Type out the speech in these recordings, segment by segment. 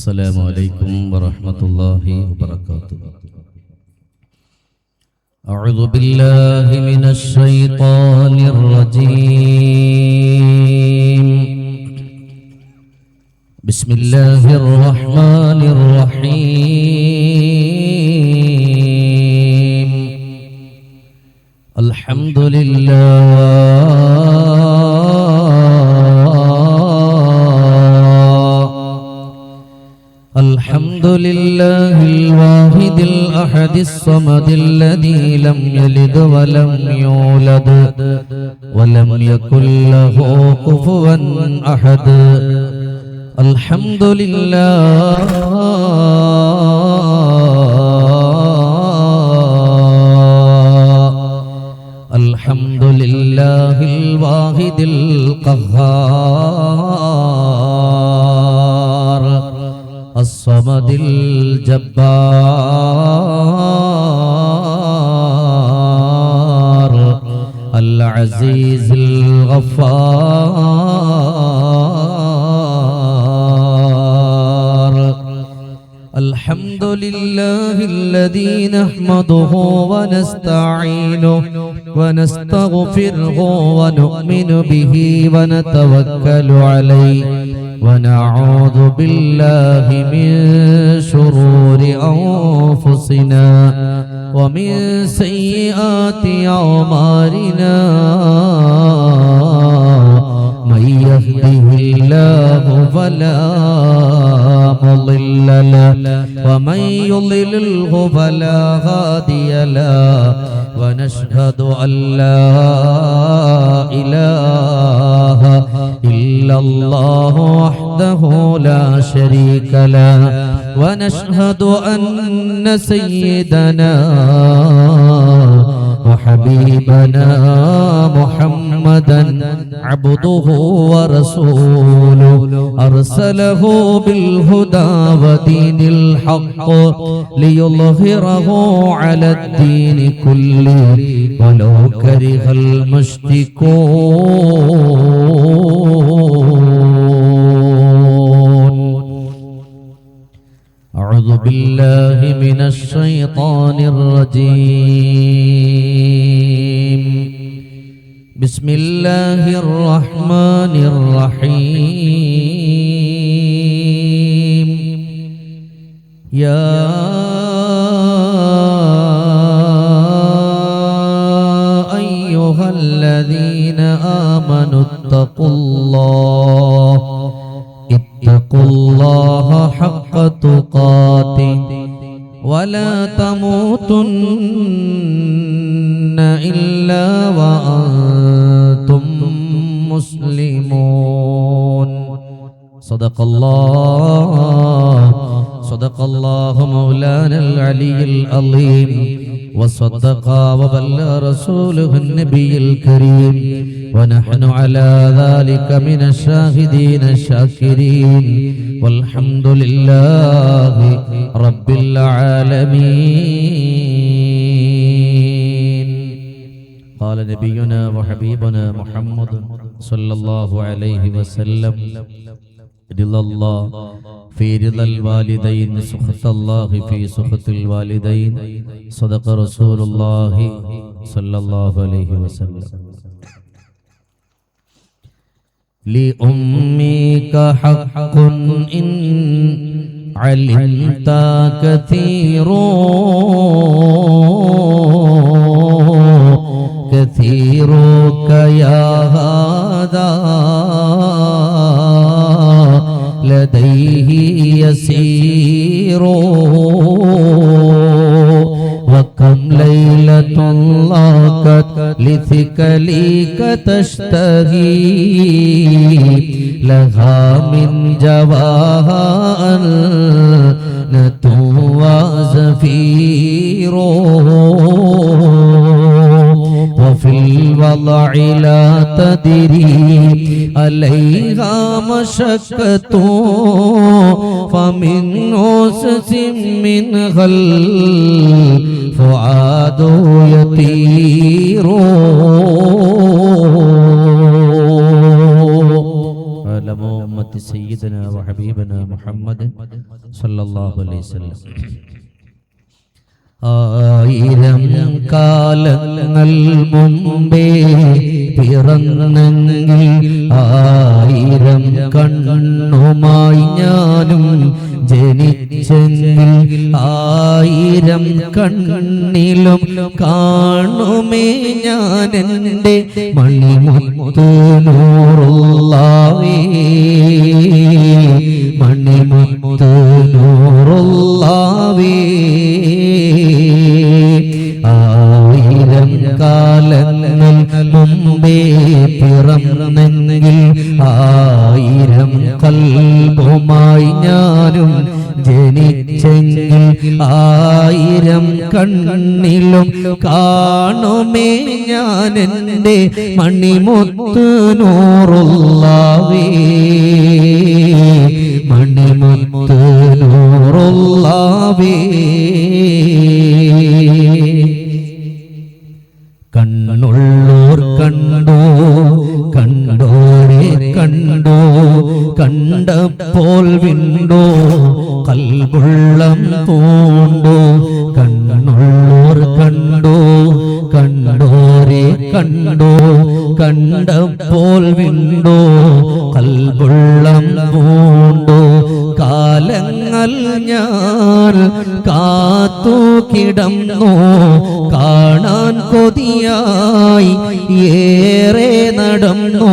السلام عليكم ورحمة الله وبركاته. أعوذ بالله من الشيطان الرجيم. بسم الله الرحمن الرحيم. الحمد لله الواحد الأحد الصمد الذي لم يلد ولم يولد ولم يكن له كفوا أحد. الحمد لله الحمد لله الواحد القهار الصمد الجبار العزيز الغفار. الحمد لله الذي نحمده ونستعينه ونستغفره ونؤمن به ونتوكل عليه ونعوذ بالله من شرور أنفسنا ومن سيئات أعمالنا. من يهده الله فلا مضل له ومن يضلله فلا هادي له. ونشهد أن لا إله إلا الله وحده لا شريك له. ونشهد أن سيدنا وحبيبنا محمدا عبده ورسوله أرسله بالهدى ودين الحق ليظهره على الدين كله ولو كره المشركون. أعوذ بالله من الشيطان الرجيم. بسم الله الرحمن الرحيم. يا أيها الذين آمنوا اتقوا الله حق تقاته ولا تموتن إلا وأنتم مسلمون. صدق الله مولانا العلي العظيم وصدق وبلغ رسوله النبي الكريم ونحن على ذلك من الشاهدين الشاكرين والحمد لله رب العالمين. قال نبينا وحبيبنا محمد صلى الله عليه وسلم: رضا الله في رضا الوالدين سخط الله في سخط الوالدين. صدق رسول الله صلى الله عليه وسلم. لأمك حق إن علمت كثيرك يا هذا لديه يسير. وكم ليلة ضاقت لثقلك تشتهي لها من جواها أنة وزفير. وفي الوضع لا تدري عليها مشقة فمن أسس منها الفؤاد يطير. ummati sayyidina wa habibina Muhammadin sallallahu alaihi wasallam. ആയിരം കാലങ്ങൾ മുമ്പേ പിറന്നെങ്കിൽ ആയിരം കണ്ണുമായി ഞാനും ജനിച്ചെങ്കിൽ ആയിരം കണ്ണിലും കാണുമേ ഞാൻ എൻ്റെ മണിമുത്ത് നൂറുള്ളാവേ, മണിമുത്ത് നൂറുള്ളാവേ. ആയിരം കാലങ്ങൾ മുമ്പേ പിറന്നെങ്കിൽ ആയിരം കൽബുമായി ഞാനും ജനിച്ചെങ്കിൽ ആയിരം കണ്ണിലും കാണുമേ ഞാൻ എൻ്റെ മണിമുത്ത് നൂറുള്ളാവേ, മണിമുത്ത് നൂറുള്ളാവേ. കണ്ണുള്ളോർ കണ്ടോ, കണ്ടോരെ കണ്ടോ, കണ്ടപ്പോൾ വിണ്ടോ കൽബുള്ളം പൂണ്ടോ. കണ്ണുള്ളോർ കണ്ടോ, കണ്ടോരെ കണ്ടോ, കണ്ടപ്പോൾ വിണ്ടോ കൽബുള്ളം പൂണ്ടോ. കാലങ്ങൾ ഞാൻ കാത്തു കിടന്നു കാണാൻ കൊതിയായി ഏറെ നടന്നു.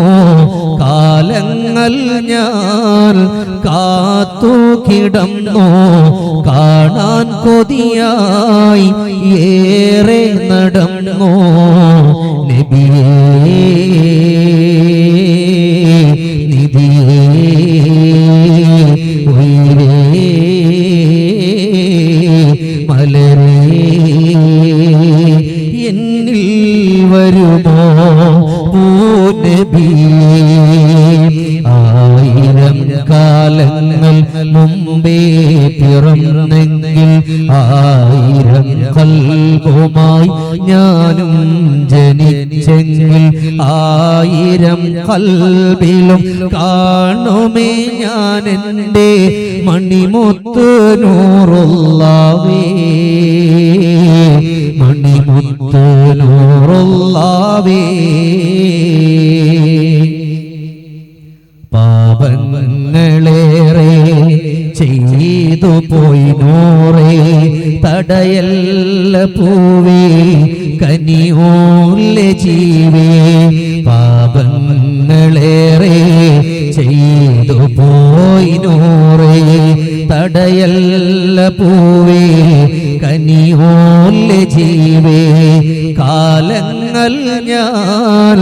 കാലങ്ങൾ ഞാൻ കാത്തു കിടന്നു കാണാൻ കൊതിയായി ഏറെ നടന്നു. നബിയേ നിധിയേ ഉയിരേ മലരേ എന്നിൽ വരുമോ നബിയേ. ആയിരം കാലങ്ങൾ മുമ്പേ പിറന്നെങ്കിൽ ആയിരം കൽബുമായി ഞാനും ജനിച്ചെങ്കിൽ ആയിരം കൽബിലും കാണുമേ ഞാൻ എൻ്റെ മണിമുത്ത് നൂറുള്ളാവേ, മണിമുത്ത് നൂറുള്ളാവേ. പാപങ്ങളേറെ ചെയ്തു പോയി നൂറേ തടയല്ല പൂവേ കനിയോല്ല ജീവേ. പാപങ്ങളേറെ ചെയ്തു പോയി നൂറേ തടയല്ല പൂവേ കനിയോല്ല ജീവേ. കാലങ്ങൾ ഞാൻ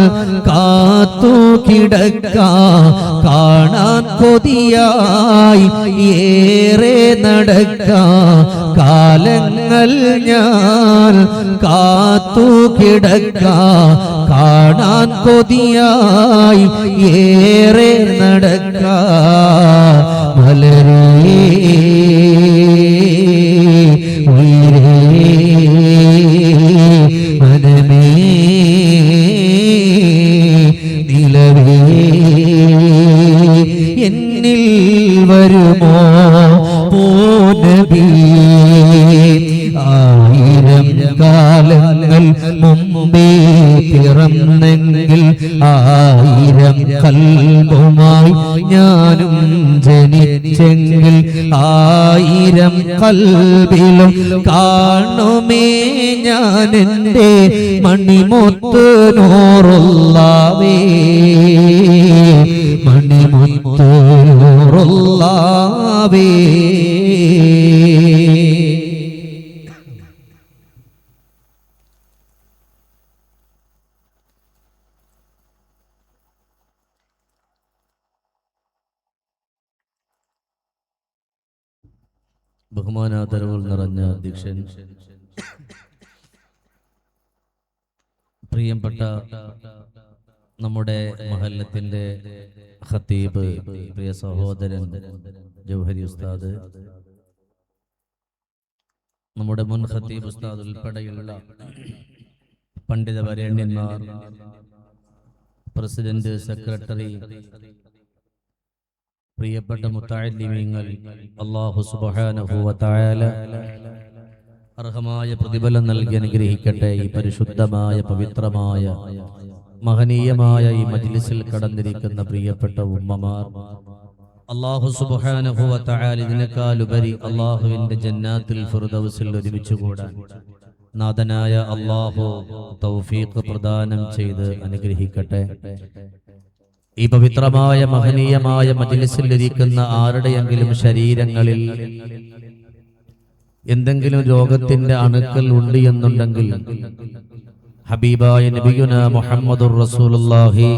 കാത്തു കിടക്കാം കാണാൻ കൊതിയായി ഏറെ നടക്കാം. കാലങ്ങൾ ഞാൻ കാത്തു കിടക്കാം കാണാൻ കൊതിയായി ഏറെ നടക്കാം. മലരേ ഉയിരേ മനമേ നിലവേ എന്നിൽ വരുമോ നബിയേ. ആയിരം കാലങ്ങൾ മുമ്പേ പിറന്നെങ്കിൽ ആയിരം കൽബുമായി ഞാനും ജനിച്ചെങ്കിൽ ആയിരം കൽബിലും കാണുമേ ഞാൻ എൻ്റെ മണിമുത്ത് നൂറുള്ളാവേ, മണിമുത്ത് നൂറുള്ളാവേ. ബഹുമാനാദരവുകൾ നിറഞ്ഞ അധ്യക്ഷൻ, പ്രിയപ്പെട്ട നമ്മുടെ മഹല്ലത്തിന്റെ ഖത്തീബ്, പ്രിയ സഹോദരൻ ജൗഹരി ഉസ്താദ്, നമ്മുടെ മുൻ ഖത്തീബ് ഉസ്താദ് ഉൾപ്പെടെയുള്ള പണ്ഡിത വരേണ്യന്മാർ, പ്രസിഡന്റ്, സെക്രട്ടറി, പ്രിയപ്പെട്ട മുത്തഅല്ലിമീങ്ങൾ, അല്ലാഹു സുബ്ഹാനഹു വ തആല അർഹമായ പ്രതിഫലം നൽകി അനുഗ്രഹിക്കട്ടെ. ഈ പരിശുദ്ധമായ പവിത്രമായ മഹനീയമായ ഈ മജ്ലിസിൽ കടന്നിരിക്കുന്ന പ്രിയപ്പെട്ട ഉമ്മമാർ, അല്ലാഹു സുബ്ഹാനഹു വ തആല ഇതിനേക്കാളുപരി അല്ലാഹുവിന്റെ ജന്നാത്തുൽ ഫിർദൗസിൽ ഒരുമിച്ച് കൂടാൻ നാഥനായ അല്ലാഹു തൗഫീഖ് പ്രദാനം ചെയ്ത് അനുഗ്രഹിക്കട്ടെ. ഈ പവിത്രമായ മഹനീയമായ മജ്ലിസിൽ ഇരിക്കുന്ന ആരുടെയെങ്കിലും ശരീരങ്ങളിൽ എന്തെങ്കിലും രോഗത്തിന്റെ അണുക്കൾ ഉണ്ട് എന്നുണ്ടെങ്കിൽ ഹബീബായ നബിയുനാ മുഹമ്മദുർ റസൂലുള്ളാഹി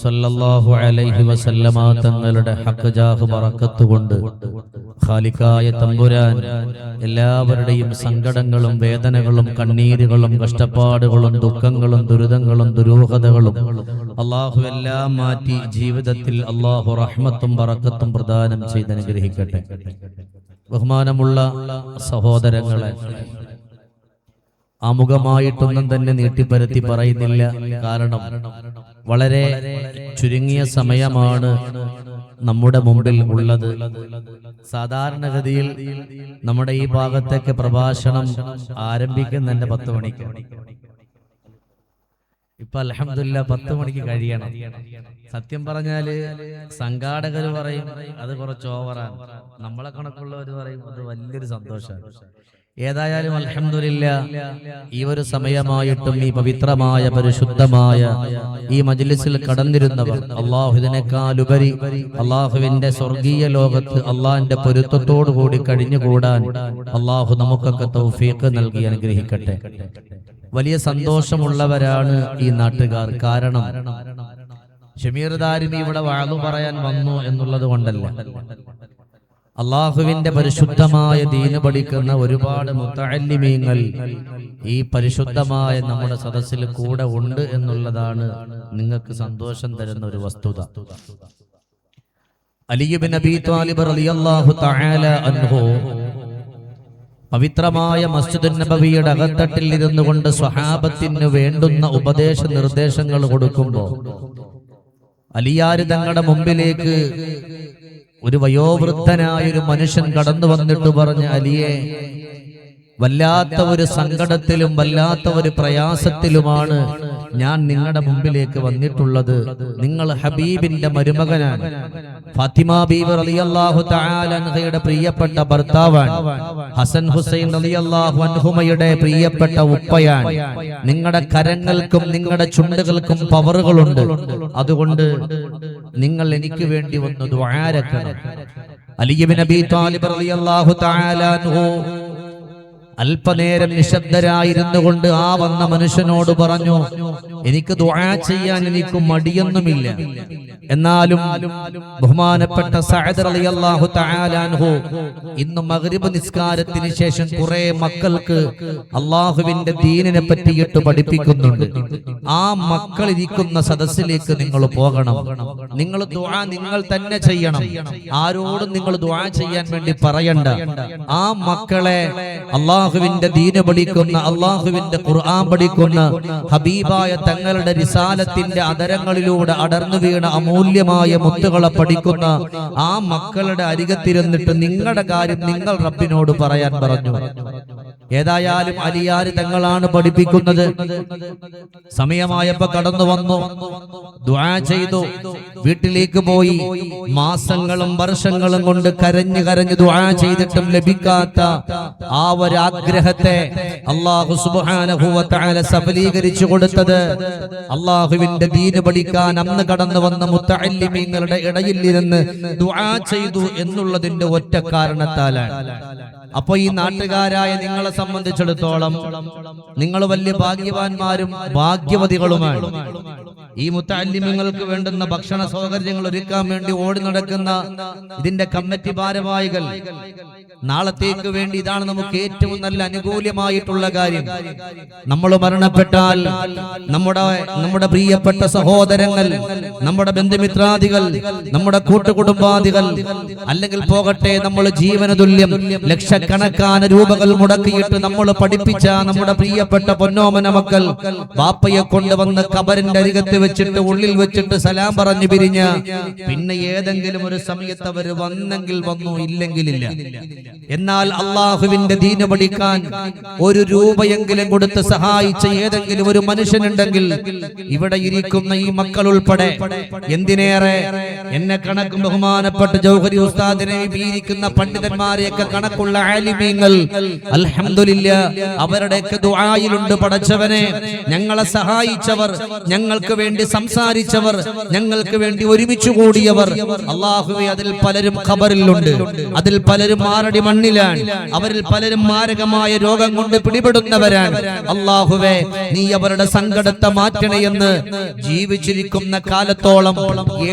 സ്വല്ലല്ലാഹു അലൈഹി വസല്ലമ തങ്ങളുടെ ഹഖ് ജാഹ് ബറക്കത്ത് കൊണ്ട് ഖാലിഖായ തമ്പുരാൻ എല്ലാവരുടെയും സങ്കടങ്ങളും വേദനകളും കണ്ണീരുകളും കഷ്ടപ്പാടുകളും ദുഃഖങ്ങളും ദുരിതങ്ങളും ദുരൂഹതകളും അല്ലാഹു എല്ലാം മാറ്റി ജീവിതത്തിൽ അല്ലാഹു റഹ്മത്തും ബറക്കത്തും പ്രദാനം ചെയ്ത് അനുഗ്രഹിക്കട്ടെ. ബഹുമാനമുള്ള സഹോദരങ്ങളെ, ആമുഖമായിട്ടൊന്നും തന്നെ നീട്ടിപ്പരത്തി പറയുന്നില്ല. കാരണം വളരെ ചുരുങ്ങിയ സമയമാണ് നമ്മുടെ മുമ്പിൽ ഉള്ളത്. സാധാരണഗതിയിൽ നമ്മുടെ ഈ ഭാഗത്തേക്ക് പ്രഭാഷണം ആരംഭിക്കുന്നതിന്റെ 10 മണിക്ക്. ഇപ്പൊ അൽഹംദുലില്ലാ 10 മണിക്ക് കഴിയണം. സത്യം പറഞ്ഞാല് സംഘാടകര് പറയും അത് കുറച്ച് ഓവറാണ്, നമ്മളെ കണക്കുള്ളവർ പറയും അത് വലിയൊരു സന്തോഷമാണ്. ഏതായാലും അൽഹംദുലില്ലാ ഈ ഒരു സമയമായിട്ടും ഈ പവിത്രമായ പരിശുദ്ധമായ ഈ മജ്ലിസിൽ കടന്നിരുന്നവർ അല്ലാഹു ഇതിനേക്കാളുപരി അല്ലാഹുവിന്റെ സ്വർഗീയ ലോകത്ത് അല്ലാഹുവിന്റെ പൊരുത്തത്തോടു കൂടി കഴിഞ്ഞുകൂടാൻ അല്ലാഹു നമുക്കൊക്കെ തൗഫീഖ് നൽകി അനുഗ്രഹിക്കട്ടെ. വലിയ സന്തോഷമുള്ളവരാണ് ഈ നാട്ടുകാർ. കാരണം ഷമീർ ദാരിമി ഇവിടെ വഅദ് പറയാൻ വന്നു എന്നുള്ളത് കൊണ്ടല്ല, അള്ളാഹുവിന്റെ പരിശുദ്ധമായ ദീന് പഠിക്കുന്ന ഒരുപാട് മുത്തഅല്ലിമീങ്ങൾ ഈ പരിശുദ്ധമായ നമ്മുടെ സദസ്സിൽ കൂടെ ഉണ്ട് എന്നുള്ളതാണ് നിങ്ങൾക്ക് സന്തോഷം തരുന്ന ഒരു വസ്തുത. അലി ഇബ്നു അബീ ത്വാലിബ് റളിയല്ലാഹു തആല അൻഹു പവിത്രമായ മസ്ജിദുൻ നബവിയുടെ അകത്തട്ടിൽ ഇരുന്നു കൊണ്ട് സ്വഹാബത്തിന് വേണ്ടുന്ന ഉപദേശ നിർദ്ദേശങ്ങൾ കൊടുക്കുമ്പോൾ അലിയാർ തങ്ങളുടെ മുമ്പിലേക്ക് ഒരു വയോവൃദ്ധനായൊരു മനുഷ്യൻ കടന്നു വന്നിട്ട് പറഞ്ഞ, അലിയെ, വല്ലാത്ത ഒരു സങ്കടത്തിലും വല്ലാത്ത ഒരു പ്രയാസത്തിലുമാണ് ഞാൻ നിങ്ങളുടെ മുമ്പിലേക്ക് വന്നിട്ടുള്ളത്. നിങ്ങൾ ഹബീബിന്റെ മരുമകനാണ്, ഫാത്തിമ ബീവി റളിയല്ലാഹു തആല അൻഹയുടെ പ്രിയപ്പെട്ട ഭർത്താവാണ്, ഹസൻ ഹുസൈൻ റളിയല്ലാഹു അൻഹുമയുടെ പ്രിയപ്പെട്ട ഉപ്പയാണ്. നിങ്ങളുടെ കരങ്ങൾക്കും നിങ്ങളുടെ ചുണ്ടുകൾക്കും പവറുകളുണ്ട്. അതുകൊണ്ട് നിങ്ങൾ എനിക്ക് വേണ്ടി വന്ന് ദുആരക്കണം. അലി ഇബ്നു അബീ ത്വാലിബ് റളിയല്ലാഹു തആല അൻഹു അല്പനേരം നിശബ്ദരായിരുന്നു കൊണ്ട് ആ വന്ന മനുഷ്യനോട് പറഞ്ഞു, എനിക്ക് ദുആ ചെയ്യാൻ എനിക്ക് മടിയൊന്നുമില്ല. എന്നാലും ബഹുമാനപ്പെട്ട സഅദ് റളിയല്ലാഹു തആല അൻഹു ഇന്ന് മഗ്രിബ് നിസ്കാരത്തിന് ശേഷം കുറെ മക്കൾക്ക് അല്ലാഹുവിന്റെ ദീനിനെ പറ്റിയിട്ട് പഠിപ്പിക്കുന്നുണ്ട്. ആ മക്കൾ ഇരിക്കുന്ന സദസ്സിലേക്ക് നിങ്ങൾ പോകണം. നിങ്ങൾ ദുആ നിങ്ങൾ തന്നെ ചെയ്യണം. ആരോടും നിങ്ങൾ ദുആ ചെയ്യാൻ വേണ്ടി പറയണ്ട. ആ മക്കളെ അല്ലാഹുവിന്റെ ദീന് പഠിക്കുന്ന, അല്ലാഹുവിന്റെ ഖുർആൻ പഠിക്കുന്ന, ഹബീബായ തങ്ങളുടെ റിസാലത്തിന്റെ അധരങ്ങളിലൂടെ അടർന്നു വീണ അമൂല്യമായ മുത്തുകളെ പഠിക്കുന്ന ആ മക്കളുടെ അരികത്തിരുന്നിട്ട് നിങ്ങളുടെ കാര്യം നിങ്ങൾ റബ്ബിനോട് പറയാൻ പറഞ്ഞു. ഏതായാലും അലിയാർ തങ്ങളാണ് പഠിപ്പിക്കുന്നത്. സമയമായപ്പോ കടന്നു വന്നു, ദുആ ചെയ്തു, വീട്ടിലേക്ക് പോയി. മാസങ്ങളും വർഷങ്ങളും കൊണ്ട് കരഞ്ഞു കരഞ്ഞു ദുആ ചെയ്തിട്ടും ലഭിക്കാത്ത ആ ഒരു ആഗ്രഹത്തെ അല്ലാഹു സുബ്ഹാനഹു വ തആല സഫലീകരിച്ചു കൊടുത്തത് അല്ലാഹുവിന്റെ ദീന് പഠിക്കാൻ അന്ന് കടന്നു വന്ന മുത്തഅല്ലിമീങ്ങളുടെ ഇടയിൽ ഇരുന്ന് ദുആ ചെയ്തു എന്നുള്ളതിന്റെ ഒറ്റ കാരണത്താലാണ്. അപ്പൊ ഈ നാട്ടുകാരായ നിങ്ങളെ സംബന്ധിച്ചിടത്തോളം നിങ്ങൾ വലിയ ഭാഗ്യവാന്മാരും ഭാഗ്യവതികളുമാണ്. ഈ മുത്തഅല്ലിമീങ്ങൾക്ക് വേണ്ടുന്ന ഭക്ഷണ സൗകര്യങ്ങൾ ഒരുക്കാൻ വേണ്ടി ഓടി നടക്കുന്ന ഇതിന്റെ കമ്മിറ്റി ഭാരവാഹികൾ, നാളത്തേക്ക് വേണ്ടി ഇതാണ് നമുക്ക് ഏറ്റവും നല്ല അനുകൂലമായിട്ടുള്ള കാര്യം. നമ്മൾ മരണപ്പെട്ടാൽ നമ്മുടെ പ്രിയപ്പെട്ട സഹോദരങ്ങൾ, നമ്മുടെ ബന്ധുമിത്രാദികൾ, നമ്മുടെ കൂട്ടുകുടുംബാദികൾ, അല്ലെങ്കിൽ പോകട്ടെ നമ്മൾ ജീവന തുല്യം ലക്ഷക്കണക്കാന രൂപകൾ മുടക്കിയിട്ട് നമ്മൾ പഠിപ്പിച്ച നമ്മുടെ പ്രിയപ്പെട്ട പൊന്നോമന മക്കൾ ബാപ്പയെ കൊണ്ടുവന്ന് ഖബറിന്റെ അരികത്ത് വെച്ചിട്ട് ഉള്ളിൽ വെച്ചിട്ട് സലാം പറഞ്ഞു പിരിഞ്ഞ പിന്നെ ഏതെങ്കിലും ഒരു സമയത്ത് അവർ വന്നെങ്കിൽ വന്നു, ഇല്ലെങ്കിലില്ല. എന്നാൽ അള്ളാഹുവിന്റെ ദീന് പഠിക്കാൻ 1 രൂപയെങ്കിലും കൊടുത്ത് സഹായിച്ച ഏതെങ്കിലും ഒരു മനുഷ്യനുണ്ടെങ്കിൽ ഇവിടെ ഇരിക്കുന്ന ഈ മക്കൾ ഉൾപ്പെടെ, എന്തിനേറെ എന്നെ കണക്കും ബഹുമാനപ്പെട്ട ജൗഹരി ഉസ്താദിനെ ഇരിക്കുന്ന പണ്ഡിതന്മാരെയൊക്കെ കണക്കുള്ള ആലിമീങ്ങൾ, അൽഹംദുലില്ലാഹ്, അവരുടെയൊക്കെ ദുആയിലുണ്ട്. പടച്ചവനെ, ഞങ്ങളെ സഹായിച്ചവർ, ഞങ്ങൾക്ക് വേണ്ടി സംസാരിച്ചവർ, ഞങ്ങൾക്ക് വേണ്ടി ഒരുമിച്ച് കൂടിയവർ, അല്ലാഹുവേ, അതിൽ പലരും ഖബറിലുണ്ട്, അതിൽ പലരും മാറടി മണ്ണിലാണ്, അവരിൽ പലരും മാരകമായ രോഗം കൊണ്ട് പിടിപെടുന്നവരാണ്. അല്ലാഹുവേ, നീ അവരുടെ സങ്കടത്തെ മാറ്റണയെന്ന് ജീവിച്ചിരിക്കുന്ന കാലത്തോളം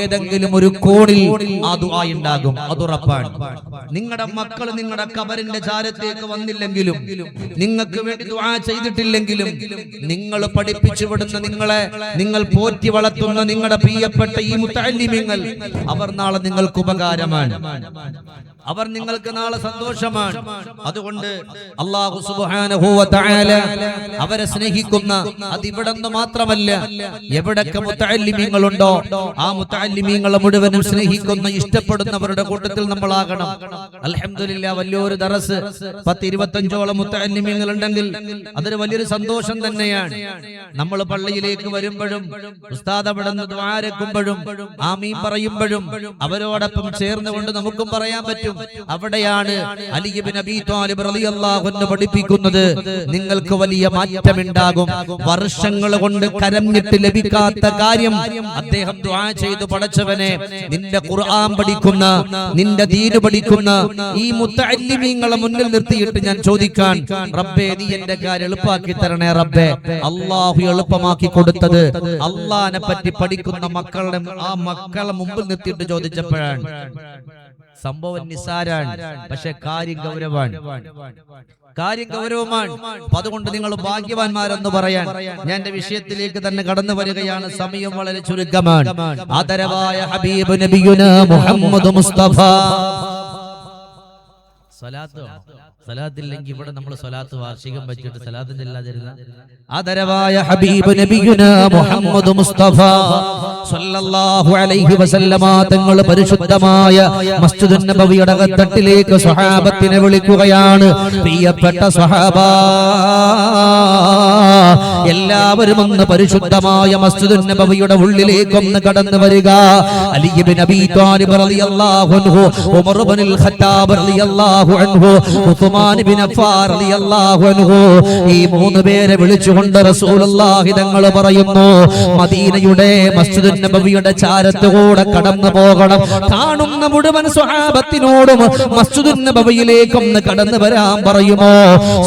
ഏതെങ്കിലും ഒരു കോണിൽ ആ ദുആ ഉണ്ടാകും, അതുറപ്പാണ്. നിങ്ങളുടെ മക്കൾ നിങ്ങളുടെ ഖബറിന്റെ ചാരത്തേക്ക് വന്നില്ലെങ്കിലും, നിങ്ങൾക്ക് വേണ്ടി ദുആ ചെയ്തിട്ടില്ലെങ്കിലും, നിങ്ങൾ പഠിപ്പിച്ചു വിടുന്ന, നിങ്ങൾ പോറ്റി വളർത്തുന്ന നിങ്ങളുടെ പ്രിയപ്പെട്ട ഈ മുത്തഅല്ലിമീങ്ങൾ, അവർ നാളെ നിങ്ങൾക്ക് ഉപകാരമാണ്, അവർ നിങ്ങൾക്ക് നാളെ സന്തോഷമാണ്. അതുകൊണ്ട് അല്ലാഹു സുബ്ഹാനഹു വ തആല അവരെ സ്നേഹിക്കുന്ന, അതിവിടെ നിന്ന് മാത്രമല്ല, എവിടൊക്കെ മുത്തഅല്ലിമീങ്ങളുണ്ടോ ആ മുത്തഅല്ലിമീങ്ങളെ മുഴുവനും സ്നേഹിക്കുന്ന, ഇഷ്ടപ്പെടുന്നവരുടെ കൂട്ടത്തിൽ നമ്മളാകണം. അൽഹംദുലില്ലാഹ്, വലിയൊരു ദറസ് 10-25ഓളം മുത്തഅല്ലിമീങ്ങൾ ഉണ്ടെങ്കിൽ അതൊരു വലിയൊരു സന്തോഷം തന്നെയാണ്. നമ്മൾ പള്ളിയിലേക്ക് വരുമ്പോഴും ഉസ്താദ് അവിടെ നിന്ന് ദ്വാരക്കുമ്പോഴും ആമീൻ പറയുമ്പോഴും അവരോടൊപ്പം ചേർന്നുകൊണ്ട് നമുക്കും പറയാൻ പറ്റും. അവിടെയാണ് അലി ഇബ്നു അബീ ത്വാലിബ് റളിയല്ലാഹു അൻഹു പഠിപ്പിക്കുന്നത്, നിങ്ങൾക്ക് വലിയ മാറ്റമുണ്ടാകും. വർഷങ്ങൾ കൊണ്ട് കരഞ്ഞിട്ട് ലഭിക്കാത്ത കാര്യം അദ്ദേഹം ദുആ ചെയ്തു, പടച്ചവനെ, നിന്റെ ഖുർആൻ പഠിക്കുന്ന, നിന്റെ ദീൻ പഠിക്കുന്ന ഈ മുത്തഅല്ലിമീങ്ങളെ മുന്നിൽ നിർത്തിയിട്ട് ഞാൻ ചോദിക്കാൻ, റബ്ബേ, നീ എന്റെ കാര്യം എളുപ്പമാക്കി തരണേ റബ്ബേ. അല്ലാഹു എളുപ്പമാക്കി കൊടുത്തത് അല്ലാഹനെ പറ്റി പഠിക്കുന്ന മക്കളെ മുമ്പിൽ നിർത്തിയിട്ട് ചോദിച്ചപ്പോഴാണ്. സംഭവം നിസാരാണ്, പക്ഷെ കാര്യം ഗൗരവമാണ്. അതുകൊണ്ട് നിങ്ങൾ ഭാഗ്യവാന്മാരെന്ന് പറയാൻ ഞാൻ എന്റെ വിഷയത്തിലേക്ക് തന്നെ കടന്നു വരികയാണ്. സമയം വളരെ ചുരുക്കമാണ്. ആദരവായ ഹബീബ് നബിയുനാ മുഹമ്മദ് മുസ്തഫ, സലാത്തില്ലെങ്കിൽ ഇവിടെ നമ്മൾ സ്വലാത്ത് വാർഷികം വെച്ചിട്ട് സലാത്ത് ചെല്ലാതിരുന്ന, ആദരവായ ഹബീബ് നബിയുനാ മുഹമ്മദ് മുസ്തഫ സല്ലല്ലാഹു അലൈഹി വസല്ലമ തങ്ങൾ പരിശുദ്ധമായ മസ്ജിദുൻ നബവിയുടെ തട്ടിലേക്ക് സ്വഹാബത്തിനെ വിളിക്കുകയാണ്. പ്രിയപ്പെട്ട സ്വഹാബ, എല്ലാവരും ഒന്ന് പരിശുദ്ധമായ മസ്ജിദുൻ നബവിയുടെ ഉള്ളിലേക്ക് ഒന്ന് കടന്നു വരിക. അലി ഇബ്നു അബീ ത്വാലിബ് റളിയല്ലാഹു അൻഹു, ഉമർ ഇബ്നുൽ ഖത്താബ് റളിയല്ലാഹു അൻഹു, ഉസ്മാൻ ഇബ്നു അഫ്ഫാൻ റളിയല്ലാഹു അൻഹു, ഈ 3 പേരെ വിളിച്ചുകൊണ്ട് റസൂലുള്ളാഹി തങ്ങൾ പറയുന്നു, മദീനയുടെ മസ്ജിദുൻ നബവിയുടെ ചാരത്തുകൂടെ കടന്നു പോകണം. കാണുന്ന മുഴുവൻ സ്വഹാബത്തിനോടും മസ്ജിദുൻ നബവിയിലേക്ക് ഒന്ന് കടന്നു വരാൻ പറയുമോ?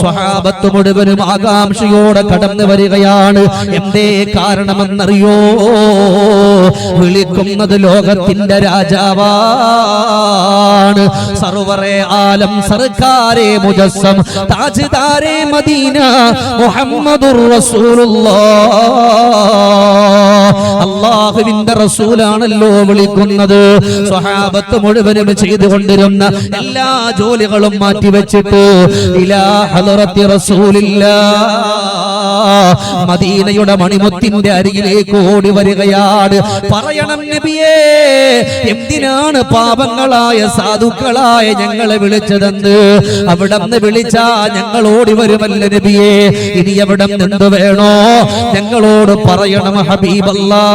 സ്വഹാബത്ത് മുഴുവനും ആകാംക്ഷയോടെ കടന്നു വരികയാണ്. എന്തേ കാരണമെന്നറിയോ? വിളിക്കുന്നത് ലോകത്തിന്റെ രാജാവാണ്, സർവറെ ആലം, സർക്കാരെ മുജസ്സം, താജ്ദാരെ മദീന, മുഹമ്മദുർ റസൂലുള്ളാഹ്. അല്ലാഹുവിന്റെ റസൂലാണല്ലോ വിളിക്കുന്നത്. സ്വഹാബത്ത് മുഴുവനും ചെയ്തുകൊണ്ടിരുന്ന എല്ലാ ജോലികളും മാറ്റിവെച്ചിട്ട് ഇലാ ഹളറത്തി റസൂലില്ലാഹ്, മദീനയുടെ മണിമുത്തിന്റെ അരികിലേക്ക് ഓടി വരികയാണ്. പറയണം നബിയേ, എന്തിനാണ് പാപങ്ങളായ സാധുക്കളായ ഞങ്ങളെ വിളിച്ചതെന്ന്? അവിടെ നിന്ന് വിളിച്ചാ ഞങ്ങൾ ഓടി വരുമല്ല നബിയേ. ഇനി എവിടെ നിന്ന് വേണോ ഞങ്ങളോട് പറയണം ഹബീബല്ലാഹ്.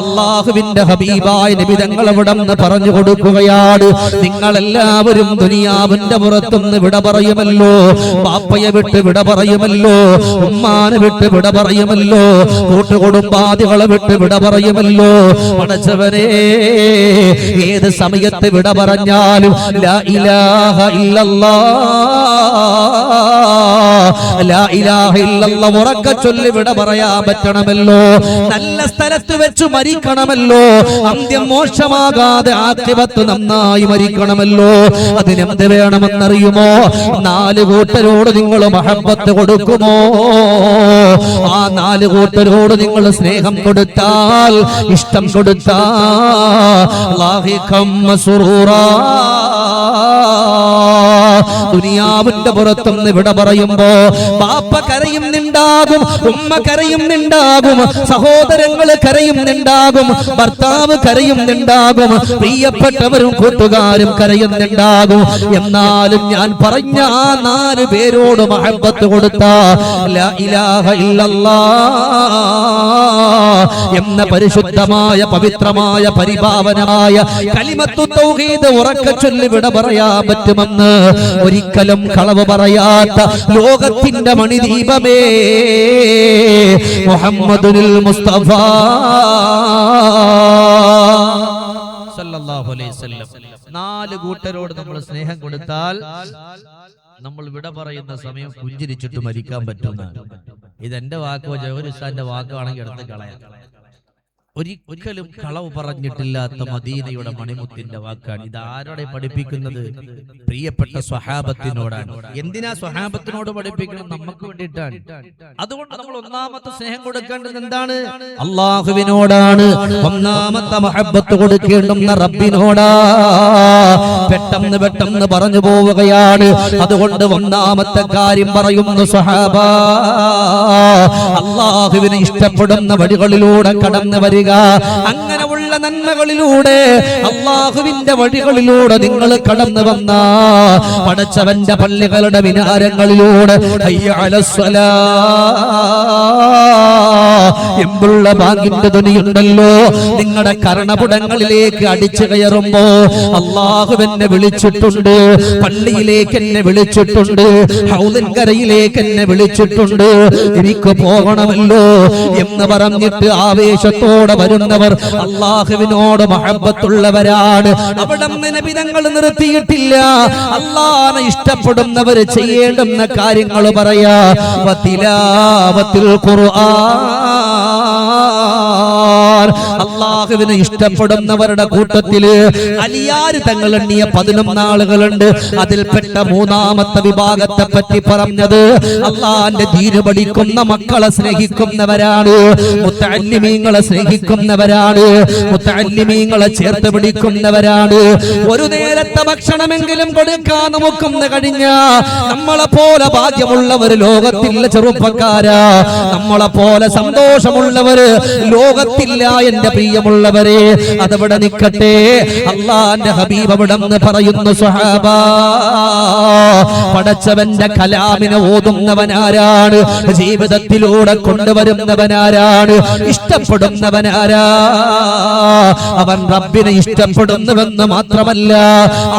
അല്ലാഹുവിന്റെ ഹബീബായ നബി തങ്ങൾ അവിടെ നിന്ന് പറഞ്ഞു കൊടുക്കുകയാണ്, നിങ്ങളെല്ലാവരും ദുനിയാവിന്റെ പുറത്തുനിന്ന് വിട പറയുമല്ലോ, ബാപ്പയെ വിട്ട് വിട പറയുമല്ലോ, ഉമ്മാനെ വിട്ട് വിട പറയുമല്ലോ, കൂട്ടുകുടുംബാദികളെ വിട്ട് വിട പറയുമല്ലോ. പടച്ചവനെ, ഏത് സമയത്ത് വിട പറഞ്ഞാലും ലാ ഇലാഹ ഇല്ലല്ലാഹ്, ലാ ഇലാഹ ഇല്ലല്ലാഹ് ഉറക്കെ ചൊല്ലി വിട പറയാൻ പറ്റണമല്ലോ. നല്ല സ്ഥലത്ത് വെച്ച് മരിക്കണമല്ലോ. അന്ത്യം മോശമാകാതെ ആഖിബത്ത് നന്നായി മരിക്കണമല്ലോ. അതിനെന്ത് വേണമെന്നറിയുമോ? 4 കൂട്ടരോട് നിങ്ങൾ മഹബ്ബത്ത് കൊടുക്കുമോ? ആ 4 കൂട്ടരോട് നിങ്ങൾ സ്നേഹം കൊടുത്താൽ, ഇഷ്ടം കൊടുത്താൽ, ലാഹിഖം മസ്റൂറാ, ദുനിയാവിന്റെ പുറത്തുനിന്ന് വിട പറയുമ്പോ ബാപ്പ കരയുന്നുണ്ടാകും, ഉമ്മ കരയുന്നുണ്ടാകും, സഹോദരങ്ങൾ കരയുന്നുണ്ടാകും, ഭർത്താവ് കരയുന്നുണ്ടാകും, പ്രിയപ്പെട്ടവരും കൂട്ടുകാരും കരയുന്നുണ്ടാകും. എന്നാലും ഞാൻ പറഞ്ഞ ആ 4 പേരോട് മഹബ്ബത്ത് കൊടുത്ത ലാ ഇലാഹ ഇല്ലല്ലാഹ് എന്ന പരിശുദ്ധമായ പവിത്രമായ പരിപാവനമായ കലിമത്തു തൗഹീദ് ഉറക്കെ ചൊല്ലി വിട പറയാൻ പറ്റുമെന്ന് ഒരിക്കലും കളവ് പറയാത്ത ലോകത്തിന്റെ മണിദീപമേ മുഹമ്മദുൽ മുസ്തഫ സല്ലല്ലാഹു അലൈഹി വസല്ലം. 4 കൂട്ടരോട് നമ്മൾ സ്നേഹം കൊടുത്താൽ നമ്മൾ വിട പറയുന്ന സമയം പുഞ്ചിരിച്ചിട്ട് മരിക്കാൻ പറ്റുന്ന. ഇതെന്റെ വാക്കോ ജവഹറുസ്താന്റെ വാക്കാണെങ്കിൽ എടുത്ത് കളയാം. ഒരിക്കലും കളവ് പറഞ്ഞിട്ടില്ലാത്ത മദീനയുടെ മണിമുത്തിന്റെ വാക്കാണ്. ഇത് ആരോടെ പഠിപ്പിക്കുന്നത്? പ്രിയപ്പെട്ട സ്വഹാബത്തിനോടാണ്. എന്തിനാ സ്വഹാബത്തിനോട് പഠിപ്പിക്കണം? നമുക്ക് വേണ്ടിയിട്ടാണ്. അതുകൊണ്ട് നമ്മൾ ഒന്നാമത്തെ സ്നേഹം കൊടുക്കേണ്ടത് എന്താണ്? അള്ളാഹുവിനോടാണ്. ഒന്നാമത്തെ മഹബ്ബത്ത് കൊടുക്കേണ്ടുന്ന റബ്ബിനോടാ. പെട്ടെന്ന് പറഞ്ഞു പോവുകയാണ്. അതുകൊണ്ട് ഒന്നാമത്തെ കാര്യം പറയുന്നു സ്വഹാബ, അള്ളാഹുവിനെ ഇഷ്ടപ്പെടുന്ന വഴികളിലൂടെ കടന്നു വരിക. അങ്ങനെയുള്ള നന്മകളിലൂടെ അള്ളാഹുവിന്റെ വഴികളിലൂടെ നിങ്ങൾ കടന്നു വന്ന പടച്ചവന്റെ പള്ളികളുടെ മിനാരങ്ങളിലൂടെ ഹയ്യ അലസ്സലാ എന്നുള്ള ബാങ്കിന്റെ ധ്വനിയുണ്ടല്ലോ, നിങ്ങളുടെ കർണപുടങ്ങളിലേക്ക് അടിച്ചു കയറുമ്പോ അള്ളാഹു എന്നെ വിളിച്ചിട്ടുണ്ട്, പള്ളിയിലേക്ക് എന്നെ വിളിച്ചിട്ടുണ്ട്, ഹൗദൻകരയിലേക്ക് എന്നെ വിളിച്ചിട്ടുണ്ട്, എനിക്ക് പോകണമല്ലോ എന്ന് പറഞ്ഞിട്ട് ആവേശത്തോടെ വരുന്നവർ അള്ളാഹുവിനോട് മഹബ്ബത്തുള്ളവരാണ്. അവിടെ നബി തങ്ങൾ നിർത്തിയിട്ടില്ല. അള്ളാഹനെ ഇഷ്ടപ്പെടുന്നവർ ചെയ്യേണ്ടുന്ന കാര്യങ്ങൾ പറയാ. വതിലാവത്തുൽ ഖുർആൻ, അള്ളാഹുവിനെ ഇഷ്ടപ്പെടുന്നവരുടെ കൂട്ടത്തില് അലിയാര് തങ്ങൾ എണ്ണിയ 11 ആളുകളുണ്ട്. അതിൽപ്പെട്ട 3ാമത്തെ വിഭാഗത്തെ പറ്റി പറഞ്ഞത് അള്ളാന്റെ ദീന് പഠിക്കുന്ന മക്കളെ സ്നേഹിക്കുന്നവരാണ്, മുത്തഅല്ലിമീങ്ങളെ സ്നേഹിക്കുന്നവരാണ്, മുത്തഅല്ലിമീങ്ങളെ ചേർത്ത് പിടിക്കുന്നവരാണ്. ഒരു നേരത്തെ ഭക്ഷണമെങ്കിലും കൊടുക്കാൻ നമുക്കൊന്ന് കഴിഞ്ഞ നമ്മളെ പോലെ ഭാഗ്യമുള്ളവർ ലോകത്തില്ല ചെറുപ്പക്കാരാ. നമ്മളെ പോലെ സന്തോഷമുള്ളവര് ലോകത്തില്ല എന്റെ പ്രിയമുള്ളവരെ. അതവിടെ നിൽക്കട്ടെ. അള്ളാന്റെ ഹബീബ് അവിടെ പറയുന്നു സ്വഹാബ, പടച്ചവന്റെ കലാമിനെ ഓതുന്നവനാരാണ്, ജീവിതത്തിലൂടെ കൊണ്ടുവരുന്നവനാരാണ്, ഇഷ്ടപ്പെടുന്നവനാരാ? അവൻ റബ്ബിനെ ഇഷ്ടപ്പെടുന്നുവെന്ന് മാത്രമല്ല,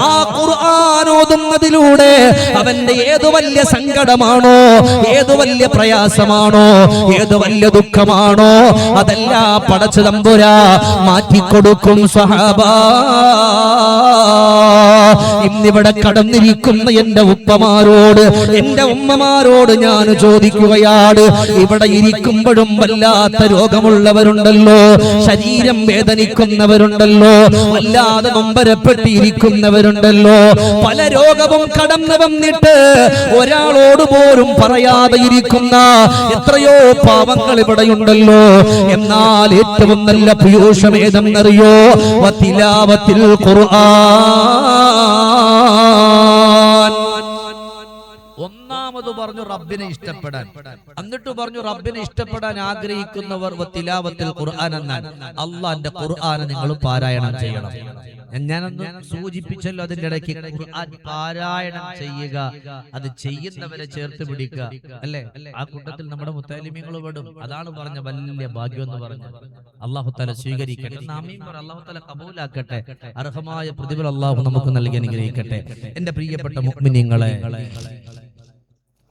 ആ ഖുർആൻ ഓതുന്നതിലൂടെ അവന്റെ ഏതു വലിയ സങ്കടമാണോ, ഏതു വലിയ പ്രയാസമാണോ, ഏതു വലിയ ദുഃഖമാണോ, അതെല്ലാം പടച്ച തമ്പുരാ മാറ്റിക്കൊടുക്കും സ്വഹാബ. ഇന്നിവിടെ കടന്നിരിക്കുന്ന എന്റെ ഉപ്പമാരോട്, എന്റെ ഉമ്മമാരോട് ഞാൻ ചോദിക്കുകയാണ്. ഇവിടെ ഇരിക്കുമ്പോഴും വല്ലാത്ത രോഗമുള്ളവരുണ്ടല്ലോ, ശരീരം വേദനിക്കുന്നവരുണ്ടല്ലോ, വല്ലാതെ നൊമ്പരപ്പെട്ടിരിക്കുന്നവരുണ്ടല്ലോ, പല രോഗവും കടന്നു വന്നിട്ട് ഒരാളോട് പോലും പറയാതെ ഇരിക്കുന്ന എത്രയോ പാവങ്ങൾ ഇവിടെയുണ്ടല്ലോ. എന്നാൽ ഏറ്റവും നല്ല പീയൂഷം ഏതെന്നറിയോ? വതിലാവത്തിൽ ഖുർആൻ. ഒന്നാമത് പറഞ്ഞു റബ്ബിനെ ഇഷ്ടപ്പെടാൻ, എന്നിട്ട് പറഞ്ഞു റബ്ബിനെ ഇഷ്ടപ്പെടാൻ ആഗ്രഹിക്കുന്നവർ വതിലാവത്തിൽ ഖുർആൻ എന്നാണ്. അള്ളാന്റെ ഖുർആൻ നിങ്ങൾ പാരായണം ചെയ്യണം. ഞാനൊന്ന് സൂചിപ്പിച്ചല്ലോ അതിന്റെ ഇടയ്ക്ക്. ഖുർആൻ പാരായണം ചെയ്യുക, അത് ചെയ്യുന്നവരെ ചേർത്ത് പിടിക്കുക, അല്ലേ? ആ കൂട്ടത്തിൽ നമ്മുടെ മുത്തഅല്ലിമീങ്ങൾ പെടും. അതാണ് പറഞ്ഞ വലിയ ഭാഗ്യം എന്ന് പറഞ്ഞത്. അല്ലാഹു തആല സ്വീകരിക്കട്ടെ, അല്ലാഹു തആല കബൂലാക്കട്ടെ, അർഹമായ പ്രതിഫലം അല്ലാഹു നമുക്ക് നൽകി അനുഗ്രഹിക്കട്ടെ. എന്റെ പ്രിയപ്പെട്ട മുഅ്മിനീങ്ങളെ,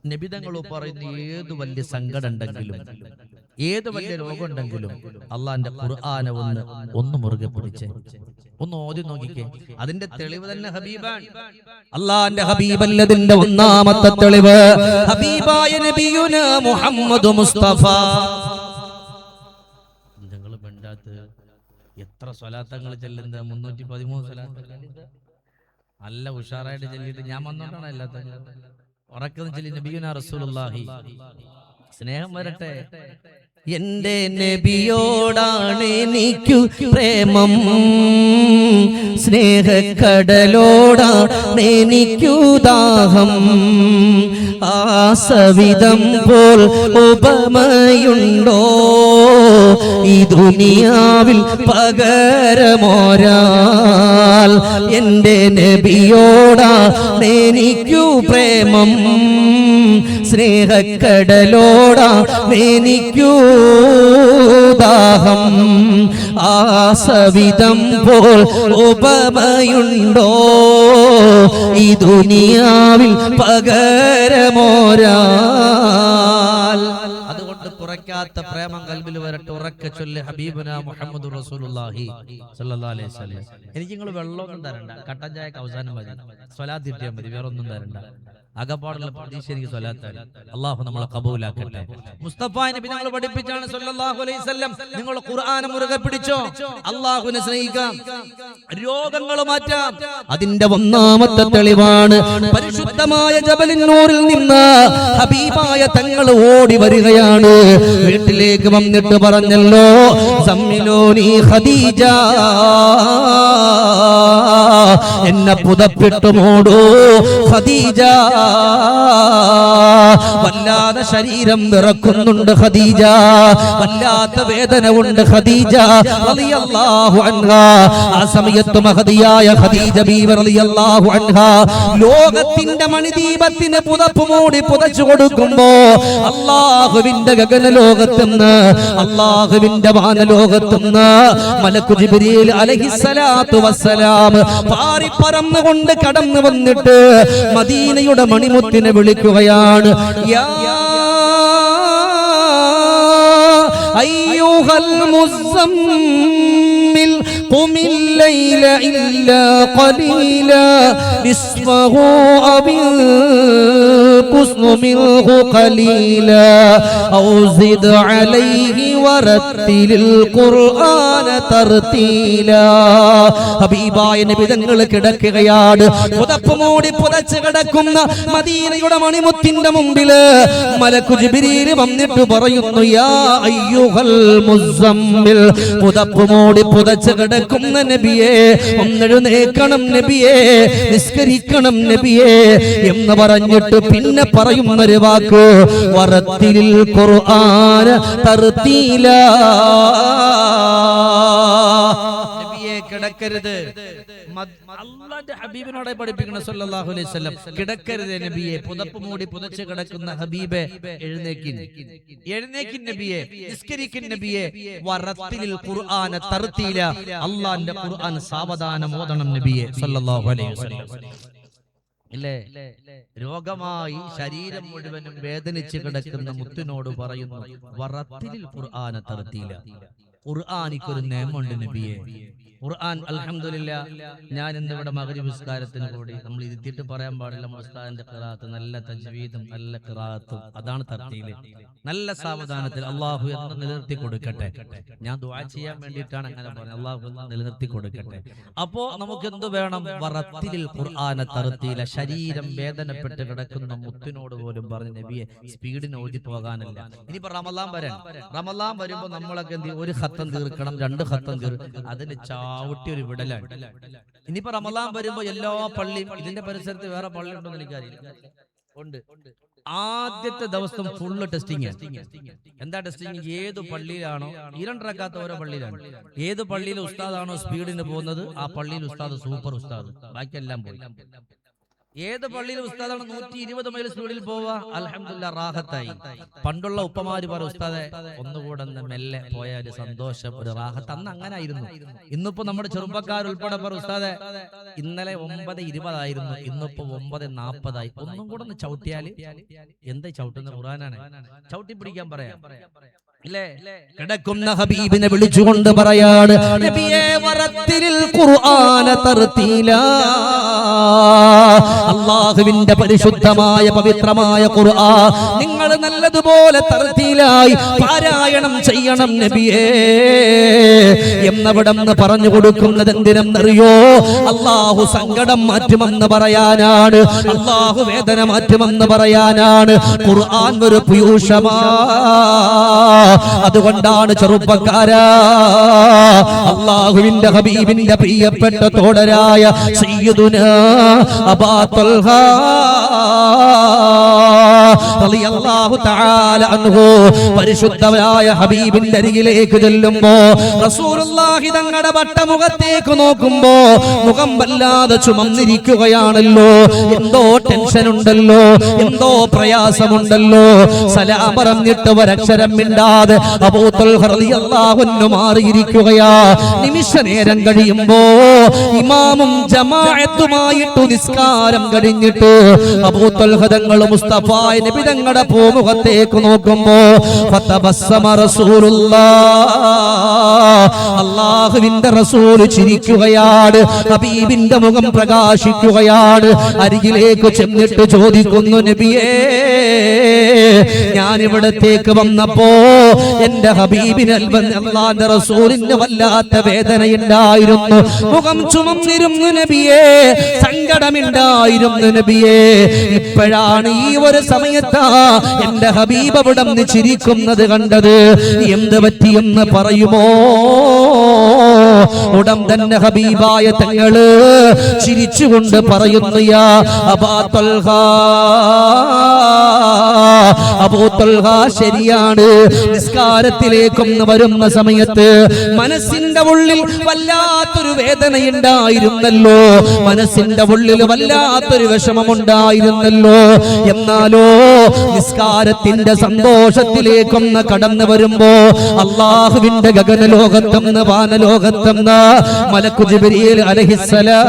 നബിതങ്ങൾ പറയുന്ന ഏത് വലിയ സങ്കടം ഉണ്ടെങ്കിലും, ഏത് വലിയ രോഗം ഉണ്ടെങ്കിലും അള്ളാന്റെ ഖുർആനെ ഒന്ന് മുറുകെ പിടിച്ച് ഒന്ന് ഓതി നോക്കിക്കേ. അതിന്റെ തെളിവ് തന്നെ ഹബീബാണ്. അള്ളാന്റെ ഹബീബല്ലതിന്റെ ഒന്നാമത്തെ തെളിവ് ഹബീബായ നബിയുന മുഹമ്മദ് മുസ്തഫ. നിങ്ങൾ വേണ്ടാത്ത എത്ര സ്വലാത്തങ്ങൾ ചെല്ലുന്ന 313 സ്വലാത്ത് നല്ല ഉഷാറായിട്ട് ചെല്ലിയിട്ട് ഞാൻ വന്നോണ്ടാണ് അല്ലാത്ത ഉറക്കം ചെല്ലി നബിയുന റസൂലുള്ളാഹി. സ്നേഹം വരട്ടെ. എന്റെ നബിയോടാണ് എനിക്കു പ്രേമം, സ്നേഹക്കടലോടാണ് എനിക്കു ദാഹം. ആ സവിധം പോൽ ഉപമയുണ്ടോ ഈ ദുനിയാവിൽ പകരമോരാൽ? എന്റെ നബിയോടാണ് എനിക്കു പ്രേമം, സ്നേഹക്കടലോടാണ് എനിക്കു ദാഹം. ആ സവിധം പോൽ ഉപമയുണ്ടോ ഈ ദുനിയാവിൽ പകരമോരാൽ? അതുകൊണ്ട് കുറയ്ക്കാത്ത പ്രേമം കൽബിൽ വരട്ടെ. ഉറക്കെ ചൊല്ല് ഹബീബുനാ മുഹമ്മദുർ റസൂലുള്ളാഹി സ്വല്ലല്ലാഹു അലൈഹി വസല്ലം. എനിക്ക് നിങ്ങൾ വെള്ളമൊന്നും തരണ്ട, കട്ടൻ ചായക്ക് അവസാനം മതി, സ്വലാത്ത് കിട്ടിയാൽ മതി, വേറൊന്നും തരണ്ട. അകപ്പാടുള്ള പ്രതീക്ഷ എനിക്ക് സ്വലാത്താണ്. അള്ളാഹു നമ്മളെ കബൂലാക്കട്ടെ. മുസ്തഫ നബി ഞങ്ങൾ പഠിപ്പിച്ചാണ് സല്ലല്ലാഹു അലൈഹി വസല്ലം, നിങ്ങൾ ഖുർആൻ മുറുകെ പിടിച്ചോ, അള്ളാഹുവിനെ സ്നേഹിക്കാം, രോഗങ്ങൾ മാറ്റാം. അതിന്റെ ഒന്നാമത്തെ തെളിവാണ് പരിശുദ്ധമായ ജബലുൻ നൂറിൽ നിന്ന് ഹബീബായ തങ്ങൾ ഓടി വരികയാണ്. വീട്ടിലേക്ക് വന്നിട്ട് പറഞ്ഞല്ലോ, സമ്മിലോനി ഖദീജ, എന്നെ പുതപ്പിട്ട് മൂടൂ ഖദീജ. വല്ലാതെ ശരീരം വിറക്കുന്നുണ്ട് ഖദീജ, വല്ലാത്ത വേദന ഉണ്ട് ഖദീജ റളിയല്ലാഹു അൻഹാ. ആ സമയത്ത് മഹദിയായ ഖദീജ ബീവി റളിയല്ലാഹു അൻഹാ ലോകത്തിന്റെ മണിദീപത്തിന് പുതപ്പ് മൂടി പുതച്ചു കൊടുക്കുമ്പോ അല്ലാഹുവിന്റെ ഗഗന ലോകത്തുനിന്ന്, അല്ലാഹുവിന്റെ വാനലോകത്തുനിന്ന് മലക്കു ജിബ്രീൽ അലൈഹിസ്സലാത്തു വസ്സലാം പാറി പറന്നുകൊണ്ട് കടന്നു വന്നിട്ട് മദീനയുടെ മണിമുത്തിനെ വിളിക്കുകയാണ്. യാ അയ്യുഹൽ മുസമ്മിൽ ഖുമിൽ ലൈല ഇല്ലാ ഖലീലാ നിസ്ഫഹു അബിൽ ഖുസ്നു മിൻഹു ഖലീലാ ഔ സിദ് അലൈഹി വറത്തിലിൽ ഖുർആന തർതീലാ. ഹബീബായ നബി തങ്ങൾ കിടക്കുകയാണ്. പുതപ്പ് മൂടി പുതച്ച് കിടക്കുന്ന മദീനയുടെ മണിമുത്തിന്റെ മുമ്പില് മലക്കു ജിബ്രീൽ വന്നിട്ട് പറയുന്നു, യാ അയ്യുഹൽ മുസമ്മിൽ, പുതപ്പ് മൂടി പുതച്ച് കിടക്കുന്ന നബിയെ, ഒന്നെഴുന്നേൽക്കണം നബിയെ, നിസ്കരിക്കണം നബിയെ എന്ന് പറഞ്ഞിട്ട് പിന്നെ പറയുന്നൊരു വാക്ക്, വറത്തിലിൽ ഖുർആന തർതീലാ. നബിയെ കിടക്കരുത്, അല്ലാഹുവിന്റെ ഹബീബിനോടെ പഠിപ്പിക്കണം സല്ലല്ലാഹു അലൈഹി വസല്ലം, കിടക്കരുത് നബിയെ, പുതപ്പ് മൂടി പുതച്ച് കിടക്കുന്ന ഹബീബെ എഴുന്നേക്കിൻ, എഴുന്നേക്കിൻ നബിയെ, നിസ്കരിക്കിൻ നബിയെ, വറത്തിലിൽ ഖുർആന തർതീല, അല്ലാഹുവിന്റെ ഖുർആൻ സാവധാനം ഓതണം നബിയെ സല്ലല്ലാഹു അലൈഹി വസല്ലം. ഇല്ലേ, രോഗമായി ശരീരം മുഴുവനും വേദനിച്ച് കിടക്കുന്ന മുത്തിനോട് പറയുന്നു, വറത്തിലിൽ ഖുർആന തർതീല, ഖുർആനിക്കൊരു നിയമമുണ്ട് നബിയെ. ഖുർആൻ അൽഹംദുലില്ലാഹ്, ഞാൻ ഇന്ന് ഇവിടെ മഗ്രിബ് നിസ്കാരത്തിന് കൂടി നമ്മൾ ഇരുത്തിയിട്ട് പറയാൻ പാടില്ല, ഉസ്താദിന്റെ ഖിറാഅത്ത് നല്ല തജ്വീദും നല്ല ഖിറാഅത്തും, അതാണ് തർത്തീല്. നല്ല സാവധാനത്തിൽ അല്ലാഹു എന്ന് നിലനിർത്തി കൊടുക്കട്ടെ. ഞാൻ ദുആ ചെയ്യാൻ വേണ്ടിയിട്ടാണ് അങ്ങനെ പറഞ്ഞത്, അല്ലാഹു എന്ന് നിലനിർത്തി കൊടുക്കട്ടെ. അപ്പോ നമുക്ക് എന്ത് വേണം? വറത്തിലിൽ ഖുർആന തർതീല, ശരീരം വേദനപ്പെട്ട് കിടക്കുന്ന മുത്തിനോട് പോലും പറഞ്ഞ നബിയെ സ്പീഡിന് ഓതി പോകാനല്ല. ഇനിയിപ്പോ റമളാൻ വരാൻ, റമളാൻ വരുമ്പോ നമ്മളൊക്കെ എന്ത്, ഒരു ഖത്തം തീർക്കണം, 2 ഖത്തം തീർക്കണം, അതിന് ചാവട്ടി ഒരു വിടലാണ്. ഇനിയിപ്പോ റമളാൻ വരുമ്പോ എല്ലാ പള്ളിയും, ഇതിന്റെ പരിസരത്ത് വേറെ പള്ളി ഉണ്ടോ എന്ന് എനിക്കറിയില്ല, ഉണ്ട്. ആദ്യത്തെ ദിവസം ഫുള്ള് ടെസ്റ്റിംഗ്. എന്താ ടെസ്റ്റിംഗ്? ഏത് പള്ളിയിലാണോ, 2 റക്അത്ത് ഓരോ പള്ളിയിലാണ്, ഏത് പള്ളിയിൽ ഉസ്താദാണോ സ്പീഡിന് പോകുന്നത് ആ പള്ളിയിൽ ഉസ്താദ് സൂപ്പർ ഉസ്താദ്, ബാക്കിയെല്ലാം പോയി. ഏത് പള്ളിയിൽ ഉസ്താദാണ് 120 മൈൽ സ്പീഡിൽ പോവാ, അൽഹംദുലില്ലാഹ് റാഹത്തായി. പണ്ടുള്ള ഉപ്പമാര് പറ, ഉസ്താദെ ഒന്നുകൂടെ മെല്ലെ പോയാല് സന്തോഷം, ഒരു റാഹത്ത്. അന്ന് അങ്ങനെ ആയിരുന്നു. ഇന്നിപ്പോ നമ്മുടെ ചെറുപ്പക്കാരുൾപ്പെടെ പറ, ഉസ്താദെ ഇന്നലെ 9:20 ആയിരുന്നു, ഇന്നിപ്പോ 9:40 ഒന്നും കൂടെ ഒന്ന് ചവിട്ടിയാല്. എന്താ ചവിട്ടുന്ന? ഖുർആനാണ്, ചവിട്ടി പിടിക്കാൻ പറയാം. കിടക്കുന്ന ഹബീബിനെ വിളിച്ചുകൊണ്ട് പറയാണ്, നബിയേ വറത്തിലിൽ ഖുർആന തർതീല, അല്ലാഹുവിന്റെ പരിശുദ്ധമായ പവിത്രമായ ഖുർആൻ നിങ്ങൾ നല്ലതുപോലെ തർത്തീലായി പാരായണം ചെയ്യണം നബിയേ എന്നവിടെന്ന് പറഞ്ഞു കൊടുക്കുന്നത് എന്തിനെന്നറിയോ? അല്ലാഹു സങ്കടം മാറ്റുമെന്ന് പറയാനാണ്, അല്ലാഹു വേദന മാറ്റുമെന്ന് പറയാനാണ്. ഖുർആൻ ഒരു പീയൂഷമാ. അതുകൊണ്ടാണ് ചെറുപ്പക്കാരാ, അല്ലാഹുവിന്റെ ഹബീബിന്റെ പ്രിയപ്പെട്ട തോടരായ സയ്യിദുനാ അബൂ തൽഹ റളിയല്ലാഹു തആല അൻഹു പരിശുദ്ധമായ ഹബീബിന്റെ അരികിലേക്ക് ചെല്ലുമ്പോ റസൂലുള്ളാഹി തങ്ങളുടെ വട്ടമുഖത്തേക്ക് നോക്കുമ്പോ മുഖം വല്ലാതെ ചുമന്നിരിക്കുകയാണല്ലോ. എന്തോ ടെൻഷൻ ഉണ്ടല്ലോ, എന്തോ പ്രയാസമുണ്ടല്ലോ. സലാം പറഞ്ഞിട്ട് ഒരക്ഷരം മിണ്ടാതെ അബൂ തൽഹ റളിയല്ലാഹു അൻഹു മാറിയിരിക്കുകയാ. നിമിഷ നേരം കഴിയുമ്പോ ഇമാമും ജമാഅത്തുമായിട്ട് നിസ്കാരം കഴിഞ്ഞിട്ട് അബൂ തൽഹ തങ്ങൾ മുസ്തഫ നബി തങ്ങളുടെ പൂമുഖത്തേക്ക് നോക്കുമ്പോ ഫതബസ്സമ റസൂലുള്ളാഹ്, അല്ലാഹുവിന്റെ റസൂൽ ചിരിക്കുകയാണ്, ഹബീബിന്റെ മുഖം പ്രകാശിക്കുകയാണ്. അരികിലേക്ക് ചെന്നിട്ട് ചോദിക്കുന്നു, നബിയേ ഞാൻ ഇവിടത്തേക്ക് വന്നപ്പോ എന്റെ ഹബീബിന് അല്ലാഹുവിന്റെ റസൂലിന് വല്ലാത്ത വേദനയുണ്ടായിരുന്നു, മുഖം ചുമന്നിരുന്നു നബിയേ, സങ്കടമുണ്ടായിരുന്നു നബിയേ. ഇപ്പോഴാണ് ഈ ഒരു സമയത്താ എന്റെ ഹബീബ് അവിടെ നിന്ന് ചിരിക്കുന്നത് കണ്ടത്. എന്ത് പറ്റിയെന്ന് പറയുമോ? ഉടൻ തന്നെ ഹബീബായ തങ്ങള് ചിരിച്ചുകൊണ്ട് പറയുന്നു, യാ അബൂ തൽഹ, അബൂ തൽഹ ശരിയാണ്, നിസ്കാരത്തിലേക്കൊന്ന് വരുന്ന സമയത്ത് മനസ്സിന്റെ ഉള്ളിൽ വല്ലാത്തൊരു വേദനയുണ്ടായിരുന്നല്ലോ, മനസ്സിന്റെ ഉള്ളിൽ വല്ലാത്തൊരു വിഷമമുണ്ടായിരുന്നല്ലോ. എന്നാലോ നിസ്കാരത്തിന്റെ സന്തോഷത്തിലേക്കൊന്ന് കടന്നു വരുമ്പോ അല്ലാഹുവിന്റെ ഗഗനലോകത്തെന്ന് വാനലോകത്തെന്ന് മലക്കു ജിബ്രീൽ അലൈഹിസ്സലാം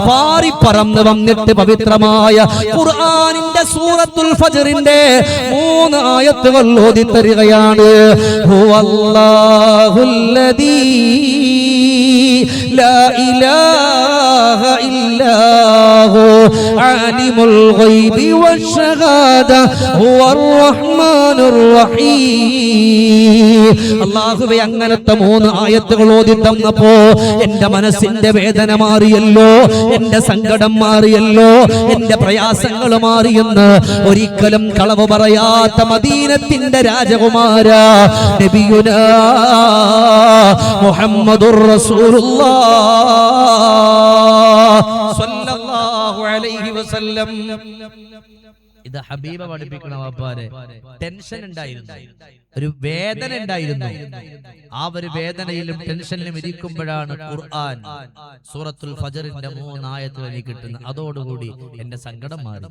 പാറി പറന്ന് വന്നിട്ട് പവിത്രമായ ഖുർആനിന്റെ സൂറത്തുൽ ഫജ്റിന്റെ 3 ആയത്തുകൾ ഓതി തരികയാണ്. ഹുവല്ലാഹുല്ലദീ ലാ ഇലാഹ ഇല്ലാഹു ആലിമുൽ ഗൈബി വശഹാദ ഹുവർ റഹ്മാനുർ റഹീം. അല്ലാഹുവേ അങ്ങനത്തെ 3 ആയത്തുകൾ ഓതി തന്നപ്പോ എന്റെ മനസ്സിന്റെ വേദന മാറിയല്ലോ, എന്റെ സങ്കടം മാറിയല്ലോ, എന്റെ പ്രയാസങ്ങൾ മാറിയെന്ന് ഒരിക്കലും കളവ് പറയാത്ത മദീനത്തിന്റെ രാജകുമാര നബിയുനാ മുഹമ്മദുർ റസൂലുള്ളാഹ് സ്വല്ലല്ലാഹു അലൈഹി വസല്ലം. ഇത് ഹബീബ പഠിപ്പിക്കണ വാപ്പാരെ. ടെൻഷൻ ഉണ്ടായിരുന്നു, ഒരു വേദന ഉണ്ടായിരുന്നു. ആ ഒരു വേദനയിലും ടെൻഷനിലും ഇരിക്കുമ്പോഴാണ് ഖുർആൻ സൂറത്തുൽ ഫജ്റിന്റെ 3 ആയത്തുകൾ എനിക്ക് കിട്ടുന്നത്. അതോടുകൂടി എന്റെ സങ്കടം മാറി,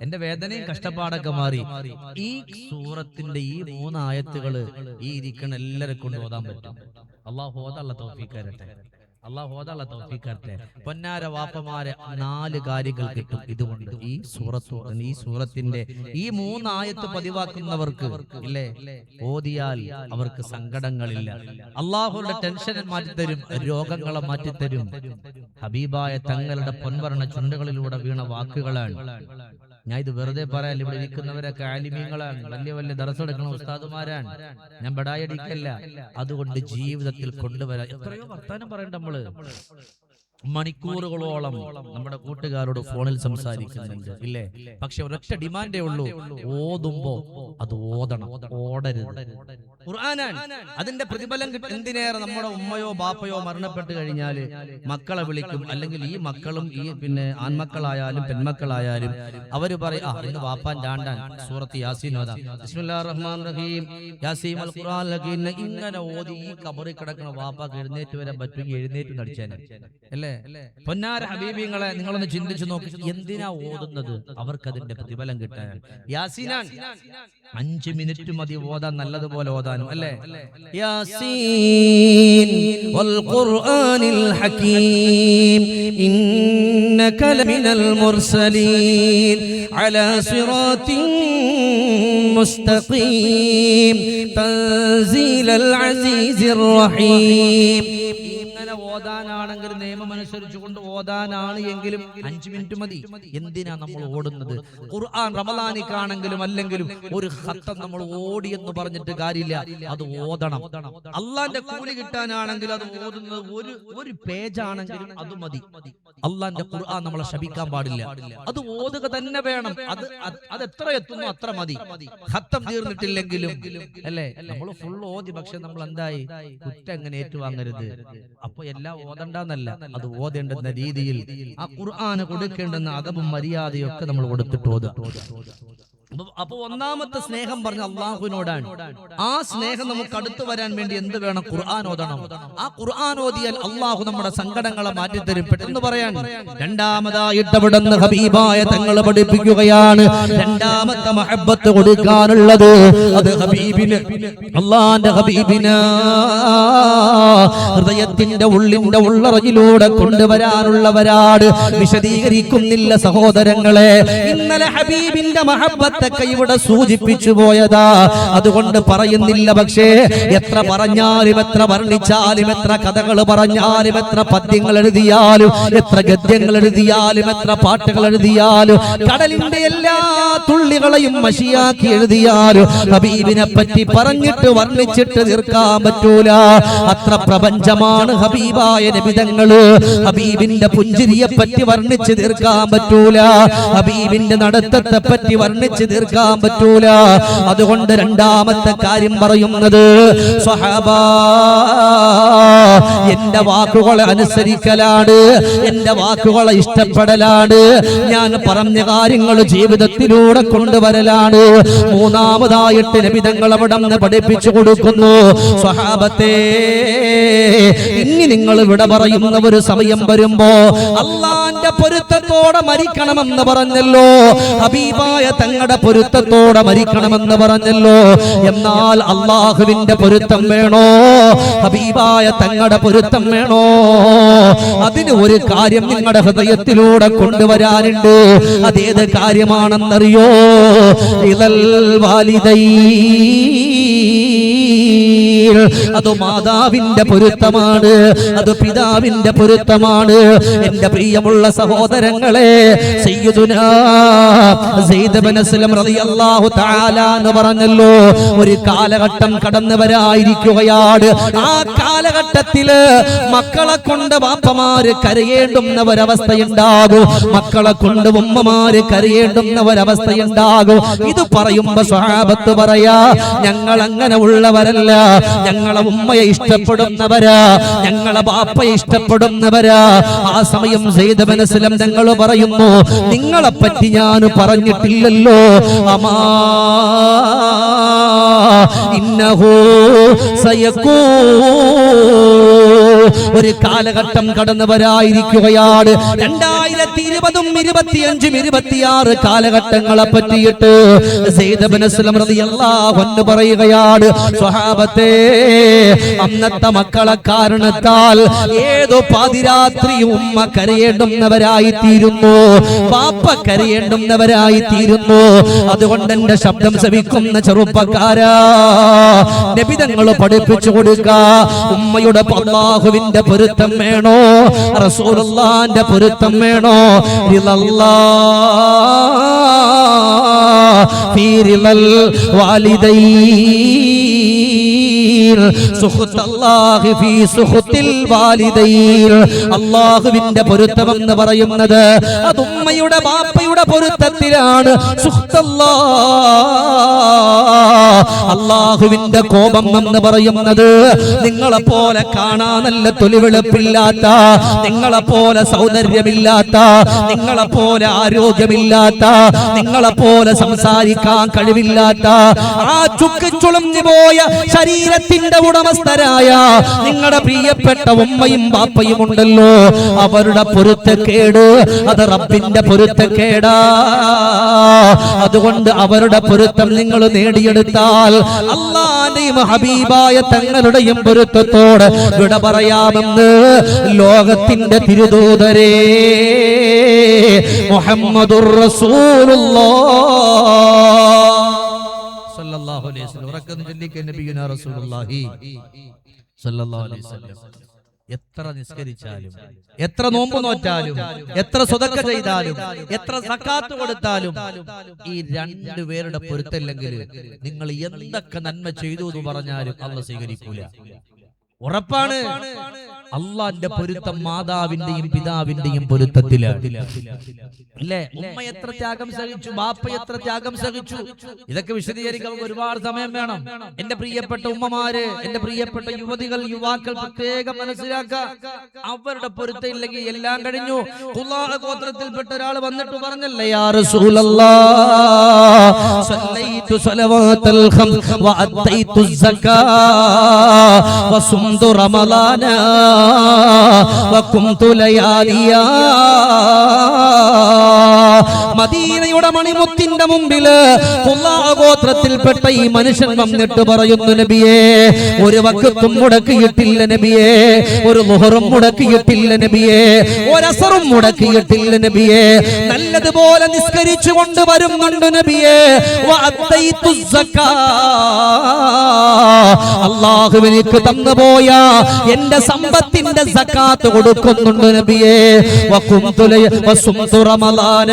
എന്റെ വേദനയും കഷ്ടപ്പാടൊക്കെ മാറി. ഈ സൂറത്തിന്റെ ഈ 3 ആയത്തുകൾ ഈ ഇരിക്കണ എല്ലാവരെ കൊണ്ട് ഓതാൻ പറ്റും. അല്ലാഹു ഓതാനുള്ള തൗഫീഖ് തരട്ടെ, അല്ലാഹു ഓതാനുള്ള തൗഫീഖ് തരട്ടെ. പൊന്നാര വാപ്പമാരെ 4 കാര്യങ്ങൾ കിട്ടും ഇതുകൊണ്ട്. ഈ സൂറത്തിന്റെ ഈ 3 ആയത്ത് പതിവാക്കുന്നവർക്ക് ഇല്ലേ, ഓതിയാൽ അവർക്ക് സങ്കടങ്ങളില്ല. അല്ലാഹുവിന്റെ ടെൻഷൻ മാറ്റിത്തരും, രോഗങ്ങളെ മാറ്റിത്തരും. ഹബീബായ തങ്ങളുടെ പൊൻവർണ്ണ ചുണ്ടുകളിലൂടെ വീണ വാക്കുകളാണ്. ഞാൻ ഇത് വെറുതെ പറയാൻ, ഇവിടെ ഇരിക്കുന്നവരൊക്കെ ആലിമീങ്ങളാണ്, വലിയ വലിയ ദർസെടുക്കുന്ന ഉസ്താദുമാരാണ്. ഞാൻ ബടായടിക്കല്ല. അതുകൊണ്ട് ജീവിതത്തിൽ കൊണ്ടുവരാൻ എത്രയോ വർത്താനം പറയണ്ട. നമ്മള് മണിക്കൂറുകളോളം നമ്മുടെ കൂട്ടുകാരോട് ഫോണിൽ സംസാരിക്കുന്നുണ്ട് ഇല്ലേ, പക്ഷെ ഒരൊറ്റ ഡിമാൻഡേ ഉള്ളൂ, ഓതുമ്പോ അത് ഓതണം, ഓടരുത്. ഖുർആനാണ് അതിന്റെ പ്രതിഫലം കിട്ടും. എന്തിനേറെ നമ്മുടെ ഉമ്മയോ ബാപ്പയോ മരണപ്പെട്ട് കഴിഞ്ഞാല് മക്കളെ വിളിക്കും, അല്ലെങ്കിൽ ഈ മക്കളും ഈ പിന്നെ ആൺമക്കളായാലും പെൺമക്കളായാലും അവര് പറയും, ഇന്ന് വാപ്പാൻ ചാണ്ടാൻ സൂറത്ത് യാസീൻ ഓതാം, ബിസ്മില്ലാഹിർ റഹ്മാനിർ റഹീം, യാസീൻ അൽ ഖുർആൻ ലകീൻ. ഇങ്ങനെ ഓതി ഈ ഖബറിൽ കിടക്കുന്ന വാപ്പാക്ക് എഴുന്നേറ്റ് വരാൻ പറ്റുമെങ്കിൽ എഴുന്നേറ്റ് നടിച്ചേനെ അല്ലേ. പൊന്നാര ഹബീബിങ്ങളെ നിങ്ങളൊന്ന് ചിന്തിച്ചു നോക്കി, എന്തിനാ ഓതുന്നത്? അവർക്ക് അതിന്റെ പ്രതിഫലം കിട്ടാൻ. യാസീനാൻ 5 മിനിറ്റ് മതി ഓതാൻ, നല്ലതുപോലെ ഓതാനും അല്ലേ. യാസീൻ വൽ ഖുർആനിൽ ഹകീം ഇന്നക ലമിനൽ മുർസലീൻ അലാ സിറാത്തിൻ മുസ്തഖീം തൻസീലൽ അസീസിർ റഹീം. ഓതാനാണെങ്കിൽ നിയമം അനുസരിച്ചുകൊണ്ട് ഓതാനാണ് എങ്കിലും 5 മിനിറ്റ് മതി. എന്തിനാ നമ്മൾ ഓടുന്നത്? ഖുർആൻ റമളാനിക്കാണെങ്കിലും അല്ലെങ്കിലും ഒരു ഖത്തം നമ്മൾ ഓടി എന്ന് പറഞ്ഞിട്ട് കാര്യമില്ല, അത് ഓതണം. അള്ളാന്റെ കൂലി കിട്ടാനാണെങ്കിൽ അത് ഓതുന്നത് ഒരു പേജാണെങ്കിലും അത് മതി. അള്ളാന്റെ ഖുർആൻ നമ്മളെ ശപിക്കാൻ പാടില്ല, അത് ഓതുക തന്നെ വേണം. അത് എത്ര എത്തുന്നു അത്ര മതി. ഖത്തം തീർന്നിട്ടില്ലെങ്കിലും അല്ലേ, നമ്മൾ ഫുൾ ഓതി, പക്ഷെ നമ്മൾ എന്തായി കുറ്റം എങ്ങനെ ഏറ്റുവാങ്ങരുത്. അപ്പൊ എല്ലാം ഓതണ്ടെന്നല്ല, അത് ഓതേണ്ടുന്ന രീതിയിൽ ആ ഖുർആന് കൊടുക്കേണ്ടുന്ന അദബും മര്യാദയും ഒക്കെ നമ്മൾ കൊടുത്തിട്ട് ഓതുക. അപ്പൊ ഒന്നാമത്തെ സ്നേഹം പറഞ്ഞ അള്ളാഹുവിനോടാണ്. ആ സ്നേഹം നമുക്ക് അടുത്തു വരാൻ വേണ്ടി എന്ത് വേണം? ഖുർആൻ ഓതണം. ആ ഖുർആൻ ഓതിയാൽ അള്ളാഹു നമ്മുടെ സങ്കടങ്ങളെ മാറ്റിത്തരും. പെട്ടെന്ന് പറയാൻ രണ്ടാമതായിട്ട് അവിടുന്ന് ഹബീബായ തങ്ങൾ പഠിപ്പിക്കുകയാണ്, രണ്ടാമത്തെ മഹബ്ബത്ത് കൊടുക്കാനുള്ളത് അത് ഹബീബിന്, അള്ളാന്റെ ഹബീബിന് ഹൃദയത്തിന്റെ ഉള്ളിന്റെ ഉള്ളറയിലൂടെ കൊണ്ടുവരാനുള്ളവരാണ്. വിശദീകരിക്കുന്നില്ല സഹോദരങ്ങളെ. ഇന്നലെ ഹബീബിന്റെ മഹബ്ബത്ത് ഇവിടെ സൂചിപ്പിച്ചു പോയതാ, അതുകൊണ്ട് പറയുന്നില്ല. പക്ഷേ എത്ര പറഞ്ഞാലും, എത്ര വർണ്ണിച്ചാലും, എത്ര കഥകൾ പറഞ്ഞാലും, എത്ര പദ്യങ്ങൾ എഴുതിയാലും, എത്ര ഗദ്യങ്ങൾ എഴുതിയാലും, എത്ര പാട്ടുകൾ എഴുതിയാലും, കടലിന്റെ എല്ലാ തുള്ളികളെയും മഷിയാക്കി എഴുതിയാലും ഹബീബിനെ പറ്റി പറഞ്ഞിട്ട് വർണ്ണിച്ചിട്ട് തീർക്കാൻ പറ്റൂല. അത്ര പ്രപഞ്ചമാണ് ഹബീബായ നബിതങ്ങള്. ഹബീബിന്റെ പുഞ്ചിരിയെ പറ്റി വർണ്ണിച്ച് തീർക്കാൻ പറ്റൂല, ഹബീബിന്റെ നടത്തത്തെ പറ്റി വർണ്ണിച്ച് തീർക്കാൻ പറ്റൂല. അതുകൊണ്ട് രണ്ടാമത്തെ കാര്യം പറയുന്നത്, സ്വഹാബാ, എന്റെ വാക്കുകളെ അനുസരിക്കലാണ്, എന്റെ വാക്കുകളെ ഇഷ്ടപ്പെടലാണ്, ഞാൻ പറഞ്ഞ കാര്യങ്ങൾ ജീവിതത്തിലൂടെ കൊണ്ടുവരലാണ്. മൂന്നാമതായിട്ട് നബി തങ്ങൾ അവിടെ നിന്ന് പഠിപ്പിച്ചു കൊടുക്കുന്നു, സ്വഹാബത്തെ, ഇനി നിങ്ങൾ ഇവിടെ പറയുന്ന ഒരു സമയം വരുമ്പോ അള്ളാന്റെ പൊരുത്തത്തോടെ മരിക്കണമെന്ന് പറഞ്ഞല്ലോ, ഹബീബായ തങ്ങളുടെ പൊരുത്തത്തോടെ മരിക്കണമെന്ന് പറഞ്ഞല്ലോ. എന്നാൽ അള്ളാഹുവിന്റെ പൊരുത്തം വേണോ, ഹബീബായ തങ്ങളുടെ പൊരുത്തം വേണോ? അതിന് ഒരു കാര്യം നിങ്ങളുടെ ഹൃദയത്തിലൂടെ കൊണ്ടുവരാനുണ്ട്. അതേത് കാര്യമാണെന്നറിയോ? ഇദൽ വാലിദൈൻ, അത് മാതാവിന്റെ പൊരുത്തമാണ്, അത് പിതാവിന്റെ പൊരുത്തമാണ്. എന്റെ പ്രിയമുള്ള സഹോദരങ്ങളെ, സയ്യിദുനാ സയ്യിദ് ഇബ്നു അസ്ലം റളിയല്ലാഹു തആല എന്ന് പറഞ്ഞല്ലോ, ഒരു കാലഘട്ടം കടന്നു വരായിരിക്കുകയാണ്. ആ കാലഘട്ടത്തില് മക്കളെ കൊണ്ട് ബാപ്പമാര് കരയേണ്ടുന്ന ഒരവസ്ഥയുണ്ടാകും, മക്കളെ കൊണ്ട് ഉമ്മമാര് കരയേണ്ടുന്ന ഒരവസ്ഥയുണ്ടാകും. ഇത് പറയുമ്പോ സ്വഹാബത്ത് പറയാ, ഞങ്ങൾ അങ്ങനെ ഉള്ളവരല്ല, ഞങ്ങളെ ഉമ്മയെ ഇഷ്ടപ്പെടുന്നവരാ, ഞങ്ങളെ ബാപ്പയെ ഇഷ്ടപ്പെടുന്നവരാ. ആ സമയം സയ്യിദ് ഇബ്നു അസ്ലം തങ്ങൾ പറയുന്നു, നിങ്ങളെ പറ്റി ഞാൻ പറഞ്ഞിട്ടില്ലല്ലോ, അമാ ഇന്നഹു സയകൂ, ഒരു കാലഘട്ടം കടന്നു വരായിരിക്കുകയാണ്. 2020, 25, 26 കാലഘട്ടങ്ങളെ പറ്റിയിട്ട് സയ്യിദ് ഇബ്നു അസ്ലം റളിയല്ലാഹു അൻഹു പറയുകയാണ്, സ്വഹാബത്തെ, അന്നത്തെ മക്കളെ കാരണത്താൽ ഏതോ പാതിരാത്രി ഉമ്മ കരയേണ്ടുന്നവരായി തീരുന്നു, പാപ്പ കരയേണ്ടുന്നവരായി തീരുന്നു. അതുകൊണ്ട് എന്റെ ശബ്ദം ശ്രവിക്കുന്ന ചെറുപ്പക്കാരാ, നബി തങ്ങൾ പഠിപ്പിച്ചു കൊടുക്ക, ഉമ്മയുടെ അല്ലാഹുവിന്റെ പൊരുത്തം വേണോ, റസൂലുള്ളാഹിന്റെ പൊരുത്തം വേണോ? ഫീ റിളൽ വാലിദൈൻ സുഖ്തല്ലാഹി ഫീ സുഖ്തിൽ വാലിദൈൻ. അല്ലാഹുവിന്റെ പൊരുത്തം എന്ന് പറയുന്നത് അത് ഉമ്മയുടെ ബാപ്പയുടെ പൊരുത്തത്തിലാണ്. അല്ലാഹുവിന്റെ കോപം എന്ന് പറയുന്നത് നിങ്ങളെ പോലെ കാണാൻ നല്ല തൊലിവെളുപ്പില്ലാത്ത, നിങ്ങളെ പോലെ സൗന്ദര്യമില്ലാത്ത, നിങ്ങളെ പോലെ ആരോഗ്യമില്ലാത്ത, നിങ്ങളെ പോലെ സംസാരിക്കാൻ കഴിവില്ലാത്ത, ആ ചുക്കിച്ചുളഞ്ഞു പോയ ശരീരത്തിന്റെ ഉടമസ്ഥരായ നിങ്ങളുടെ പ്രിയപ്പെട്ട ഉമ്മയും ബാപ്പയും ഉണ്ടല്ലോ, അവരുടെ പൊരുത്തക്കേട് അത് റബ്ബിന്റെ പൊരുത്തക്കേടാ. അതുകൊണ്ട് അവരുടെ പൊരുത്തം നിങ്ങൾ നേടിയെടുത്താൽ അല്ലാഹുവിന്റെയും ഹബീബായ തങ്ങളുടെയും പൊരുത്തത്തോട് വിട പറയാമെന്ന് ലോകത്തിന്റെ തിരുദൂതരേ മുഹമ്മദുർ റസൂലുള്ളാഹ് സല്ലല്ലാഹു അലൈഹി വസല്ലം. ഉറക്കെ ചൊല്ലിക്കേ, നബിയുനാ റസൂലുള്ളാഹി സല്ലല്ലാഹു അലൈഹി വസല്ലം. എത്ര നിസ്കരിച്ചാലും, എത്ര നോമ്പ് നോറ്റാലും, എത്ര സ്വതക്ക ചെയ്താലും, എത്ര സക്കാത്ത് കൊടുത്താലും ഈ രണ്ടുപേരുടെ പൊരുത്തല്ലെങ്കിൽ നിങ്ങൾ എന്തൊക്കെ നന്മ ചെയ്തു എന്ന് പറഞ്ഞാലും അള്ളാഹ് സ്വീകരിക്കൂല. ഉറപ്പാണ്. അള്ളാന്റെ പൊരുത്തം മാതാവിന്റെയും പിതാവിന്റെയും പൊരുത്തത്തിലാണ്. അല്ലേ? ഉമ്മ എത്ര ത്യാഗം സഹിച്ചു, ബാപ്പ എത്ര ത്യാഗം സഹിച്ചു, ഇതൊക്കെ വിശദീകരിക്കാൻ ഒരുപാട് സമയം വേണം. എന്റെ പ്രിയപ്പെട്ട ഉമ്മമാര്, എന്റെ പ്രിയപ്പെട്ട യുവതികൾ, യുവാക്കൾ പ്രത്യേകം മനസ്സിലാക്കുക. അവരുടെ പൊരുത്തം ഇല്ലെങ്കിൽ എല്ലാം കഴിഞ്ഞു. ഖുലാഅ ഗോത്രത്തിൽപ്പെട്ട ഒരാൾ വന്നിട്ട് പറഞ്ഞല്ലേ, യാ റസൂലല്ലാഹ് സല്ലൈതു സ്വലവാത്തൽ ഖംസ് വ അത്തൈതു സക്കാ വ സുംതു റമളാന വകുംതു ലയാലിയാ. മദീനയുടെ മണിമുത്തിന്റെ മുമ്പില് ഖുലാഅ ഗോത്രത്തിൽപ്പെട്ട ഈ മനുഷ്യൻ വന്നിട്ട് പറയുന്നു, നബിയേ, ഒരു വഖ്തും മുടക്കിയിട്ടില്ല നബിയേ, ഒരു ളുഹറും മുടക്കിയിട്ടില്ല നബിയേ, ഒരു അസറും മുടക്കിയിട്ടില്ല നബിയേ, നല്ലതുപോലെ നിസ്കരിച്ചു കൊണ്ട് വരുന്നുണ്ട് നബിയേ. വഅത്തൈതു സക്കാ, അല്ലാഹു എനിക്ക് തന്നുപോയ എന്റെ സമ്പത്തിന്റെ സക്കാത്ത് കൊടുക്കുന്നുണ്ട് നബിയേ. വകുംതു വസുംതു റമളാന,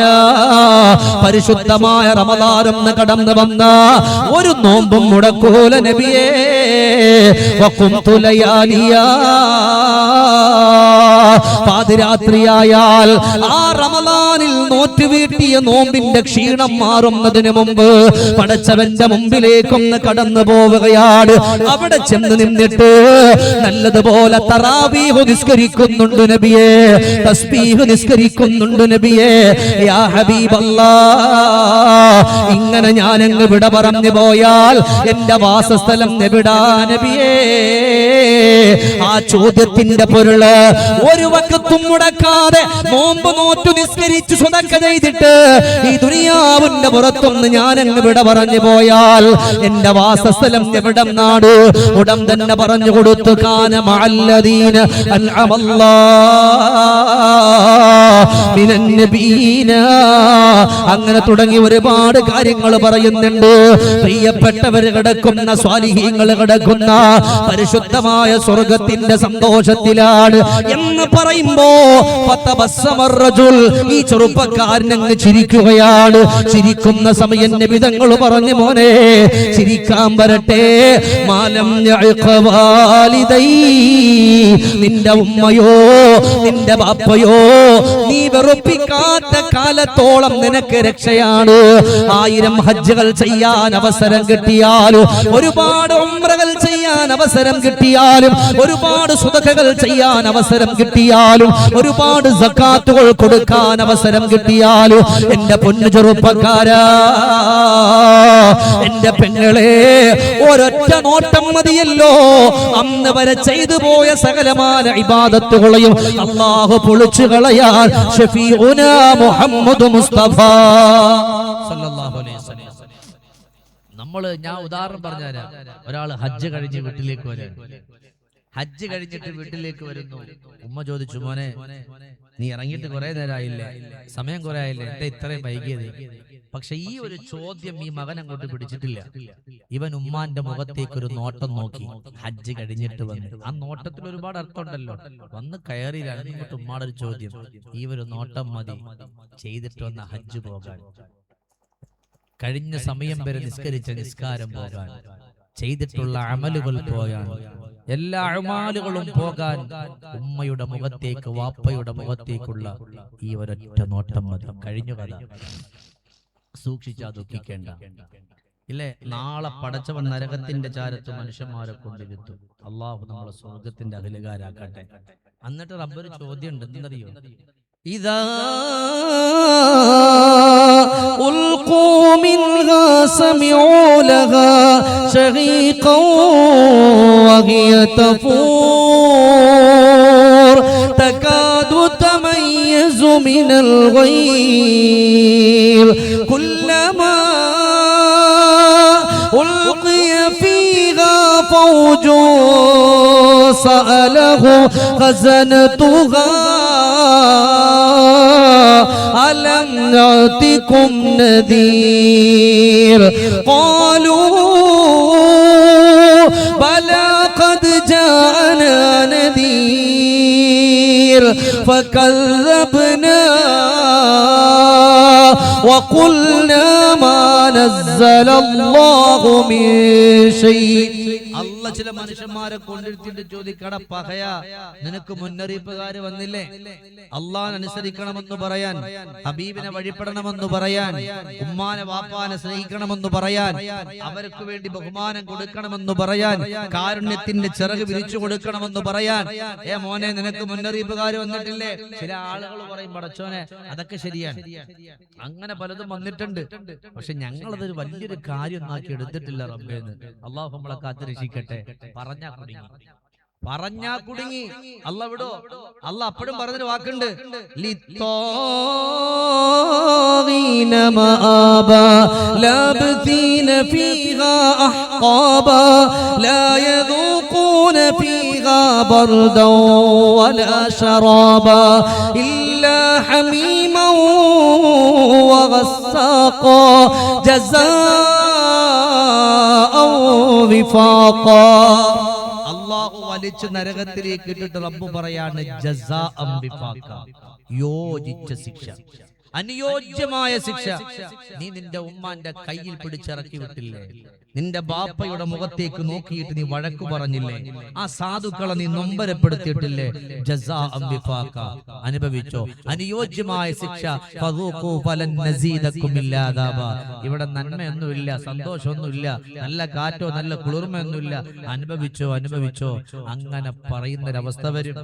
പരിശുദ്ധമായ റമളാനും കടന്നു വന്ന ഒരു നോമ്പും മുടക്കൂല നബിയേ. വകുംതു ലയാലിയാ, പാതിരാത്രിയായാൽ ആ റമളാനിൽ നോറ്റുവീട്ടിയ നോമ്പിന്റെ ക്ഷീണം മാറുന്നതിന് മുമ്പ് പടച്ചവന്റെ മുമ്പിലേക്കൊന്ന് കടന്നു പോവുകയാണ്. അവിടെ ചെന്ന് നിന്നിട്ട് നല്ലതുപോലെ തറാവീഹ് നിസ്കരിക്കുന്നുണ്ട് നബിയേ, തസ്ബീഹ് നിസ്കരിക്കുന്നുണ്ട് നബിയേ. യാ ഹബീബല്ലാഹ്, ഇങ്ങനെ ഞാനങ്ങ് വിട പറഞ്ഞു പോയാൽ എന്റെ വാസസ്ഥലം എവിടാ നബിയേ? ആ ചോദ്യത്തിന്റെ പൊരുള്, ഒരു വഖ്തും മുടക്കാതെ നോമ്പ് നോറ്റു നിസ്കരിച്ചു സ്വതക്ക ചെയ്തിട്ട് ഈ ദുനിയാവിന്റെ പുറത്തൊന്ന് ഞാനങ്ങ് വിട പറഞ്ഞു പോയാൽ എന്റെ വാസസ്ഥലം എവിടം നാട്? ഉടൻ തന്നെ പറഞ്ഞു കൊടുത്തു, കാന മഅല്ലദീന അൻഅമല്ലാഹു മിനൻ നബീന. അങ്ങനെ തുടങ്ങി ഒരുപാട് കാര്യങ്ങൾ പറയുന്നുണ്ട്. പ്രിയപ്പെട്ടവർ കിടക്കുന്ന, സ്വാലിഹീങ്ങൾ കിടക്കുന്ന പരിശുദ്ധമായ സ്വർഗത്തിന്റെ സന്തോഷത്തിലാണ് എന്ന് പറയുമ്പോ ഈ ചെറുപ്പക്കാരൻ അങ്ങ് ചിരിക്കുകയാണ്. ചിരിക്കുന്ന സമയം നബി തങ്ങൾ പറഞ്ഞു, മോനെ ചിരിക്കാൻ വരട്ടെ. മാലം നിന്റെ ഉമ്മയോ നിന്റെ ബാപ്പയോ നീ വെറുപ്പിക്കാത്ത കാലത്തോളം നിനക്ക് രക്ഷയാണ്. 1000 ഹജ്ജുകൾ ചെയ്യാൻ അവസരം കിട്ടിയാലും, ഒരുപാട് ഉംറകൾ ചെയ്യാൻ അവസരം കിട്ടിയാലും, ഒരുപാട് സ്വതക്കകൾ ചെയ്യാൻ അവസരം കിട്ടിയാലും, ഒരുപാട് സക്കാത്തുകൾ കൊടുക്കാൻ അവസരം കിട്ടിയാലും, എന്റെ പൊന്നു ചെറുപ്പക്കാരാ, എന്റെ പെങ്ങളെ, ഒരൊറ്റ നോട്ടം മതിയല്ലോ അന്ന് വരെ ചെയ്തു പോയ സകലമായ ഇബാദത്തുകളെയും അല്ലാഹു പൊളിച്ചു കളയാൻ. ഷഫീഉനാ മുഹമ്മദ് മുസ്തഫ സല്ലല്ലാഹു അലൈഹി വസല്ലം. ഞാൻ ഉദാഹരണം പറഞ്ഞുതരാം. ഒരാൾ ഹജ്ജ് കഴിഞ്ഞ് വീട്ടിലേക്ക് വരാൻ, ഹജ്ജ് കഴിഞ്ഞിട്ട് വീട്ടിലേക്ക് വരുന്നു. ഉമ്മ ചോദിച്ചു, മോനെ നീ ഇറങ്ങിയിട്ട് കുറെ നേരമായില്ലേ, സമയം കുറെ ആയില്ലേ, എന്താ ഇത്രയും വൈകിയത്? പക്ഷെ ഈ ഒരു ചോദ്യം ഈ മകൻ അങ്ങോട്ട് പിടിച്ചിട്ടില്ല. ഇവൻ ഉമ്മാന്റെ മുഖത്തേക്ക് ഒരു നോട്ടം നോക്കി. ഹജ്ജ് കഴിഞ്ഞിട്ട് വന്ന്, ആ നോട്ടത്തിൽ ഒരുപാട് അർത്ഥമുണ്ടല്ലോ. വന്ന് കയറിയിലാണ് ഇങ്ങോട്ട് ഉമ്മാടെ ഒരു ചോദ്യം. ഈ ഒരു നോട്ടം മതി ചെയ്തിട്ട് വന്ന ഹജ്ജ് പോകാൻ, കഴിഞ്ഞ സമയം വരെ നിസ്കരിച്ച നിസ്കാരം പോകാൻ, ചെയ്തിട്ടുള്ള അമലുകൾ പോകാൻ, എല്ലാ അമാലുകളും പോകാൻ ഉമ്മയുടെ മുഖത്തേക്ക്, വാപ്പയുടെ മുഖത്തേക്കുള്ള ഈ ഒരൊറ്റ നോട്ടം മതി. കഴിഞ്ഞു കഥ. സൂക്ഷിച്ചാ ദുഃഖിക്കേണ്ട. ഇല്ലേ? നാളെ പടച്ചവൻ നരകത്തിന്റെ ചാരത്ത് മനുഷ്യന്മാരെ കൊണ്ടിരുത്തും. അള്ളാഹു നമ്മളെ സ്വർഗത്തിന്റെ അഖിലുകാരാക്കട്ടെ. എന്നിട്ട് റബ്ബൊരു ചോദ്യം ഉണ്ട്, എന്നറിയോ? إذا ألقوا منها سمعوا لها شهيقا وهي تفور تكاد تميز من الغيظ كلما ألقي فيها فوج سأله خزنتها ألم يأتكم نذير قالوا بلى قد جاءنا نذير فكذبنا وقلنا ما نزل الله من شيء. അല്ലാഹ് ചില മനുഷ്യന്മാരെ കൊണ്ടിരുത്തിയിട്ട് ചോദിക്കട പഹയ, നിനക്ക് മുന്നറിയിപ്പുകാര് വന്നില്ലേ? അള്ളാഹനെ അനുസരിക്കണമെന്ന് പറയാൻ, ഹബീബിനെ വഴിപ്പെടണമെന്ന് പറയാൻ, ഉമ്മാനെ വാപ്പാനെ സ്നേഹിക്കണമെന്ന് പറയാൻ, അവർക്ക് വേണ്ടി ബഹുമാനം കൊടുക്കണമെന്ന് പറയാൻ, കാരുണ്യത്തിന്റെ ചിറക് വിരിച്ചു കൊടുക്കണമെന്ന് പറയാൻ. മോനെ, നിനക്ക് മുന്നറിയിപ്പുകാര് വന്നിട്ടില്ലേ? ചില ആളുകൾ പറയും, പടച്ചോനെ അതൊക്കെ ശരിയാണ്, അങ്ങനെ പലതും വന്നിട്ടുണ്ട്, പക്ഷെ ഞങ്ങളതൊരു വലിയൊരു കാര്യം ആക്കി എടുത്തിട്ടില്ല റബ്ബേന്ന്. അള്ളാഹു നമ്മളെ കാത്തിരക്ഷിക്കട്ടെ. പറഞ്ഞാ കുടുങ്ങി. അല്ല വിടോ? അല്ല അപ്പോഴും പറഞ്ഞൊരു വാക്കുണ്ട്, അള്ളാഹു വലിച്ചു നരകത്തിലേക്ക് ഇട്ടിട്ട് റബ്ബ് പറയാണ്, ജസാഅൻ വിഫാഖ, യോജിച്ച ശിക്ഷ, അനുയോജ്യമായ ശിക്ഷ. നീ നിന്റെ ഉമ്മാന്റെ കയ്യിൽ പിടിച്ചിറക്കി വിട്ടില്ലേ? നിന്റെ ബാപ്പയുടെ മുഖത്തേക്ക് നോക്കിയിട്ട് നീ വഴക്കു പറഞ്ഞില്ലേ? ആ സാധുക്കളെ നീ നൊമ്പരപ്പെടുത്തിയിട്ടില്ലേ? ജസാഅൻ വിഫാഖ, അനുഭവിച്ചോ അനുയോജ്യമായ ശിക്ഷ. ഫദൂഖൂ ഫലൻ നസീദകും ഇല്ലാ അദാബ. ഇവിടെ നന്മയൊന്നുമില്ല, സന്തോഷമൊന്നുമില്ല, നല്ല കാറ്റോ നല്ല കുളിർമയൊന്നുമില്ല. അനുഭവിച്ചോ അനുഭവിച്ചോ. അങ്ങനെ പറയുന്നൊരവസ്ഥ വരും.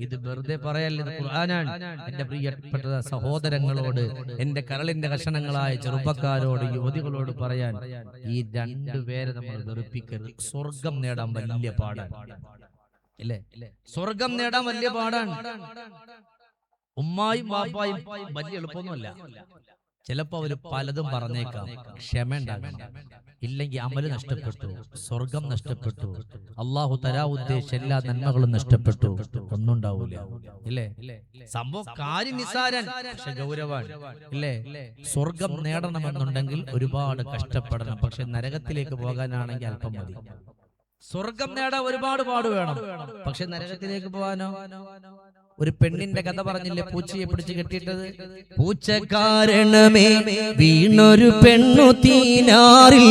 ഇത് വെറുതെ പറയല്ല, ഇത് ഖുർആനാണ്. എന്റെ പ്രിയപ്പെട്ട സഹോദരങ്ങളോട്, എന്റെ കരളിന്റെ കഷണങ്ങളായ ചെറുപ്പക്കാരോട്, യുവതികളോട് പറയാൻ, ഈ രണ്ടുപേരെ നമ്മൾ വെറുപ്പിക്കരുത്. സ്വർഗം നേടാൻ വലിയ പാടാണ്, ഇല്ലേ? സ്വർഗം നേടാൻ വലിയ പാടാണ്. ഉമ്മായും വാപ്പായും വലിയ എളുപ്പമൊന്നുമല്ല. ചിലപ്പോ അവര് പലതും പറഞ്ഞേക്കാം, ക്ഷമ ഉണ്ടാകണം. ഇല്ലെങ്കിൽ അമല് നഷ്ടപ്പെട്ടു, സ്വർഗം നഷ്ടപ്പെട്ടു, അള്ളാഹു തരാ ഉദ്ദേശിച്ച എല്ലാ നന്മകളും നഷ്ടപ്പെട്ടു, ഒന്നും ഉണ്ടാവൂല, ഇല്ലേ? സംഭവം കാര്യം നിസാരൻ, പക്ഷെ ഗൗരവാണ്, ഇല്ലേ? സ്വർഗം നേടണമെന്നുണ്ടെങ്കിൽ ഒരുപാട് കഷ്ടപ്പെടണം. പക്ഷെ നരകത്തിലേക്ക് പോകാനാണെങ്കിൽ അല്പം മതി. സ്വർഗം നേടാൻ ഒരുപാട് പാട് വേണം, പക്ഷെ നരകത്തിലേക്ക് പോകാനോ? ഒരു പെണ്ണിന്റെ കഥ പറഞ്ഞില്ലേ, പൂച്ചയെ പിടിച്ച് കെട്ടിയിട്ടത്? പൂച്ച കാരണമേ വീണൊരു പെണ്ണു തീനാറിൽ,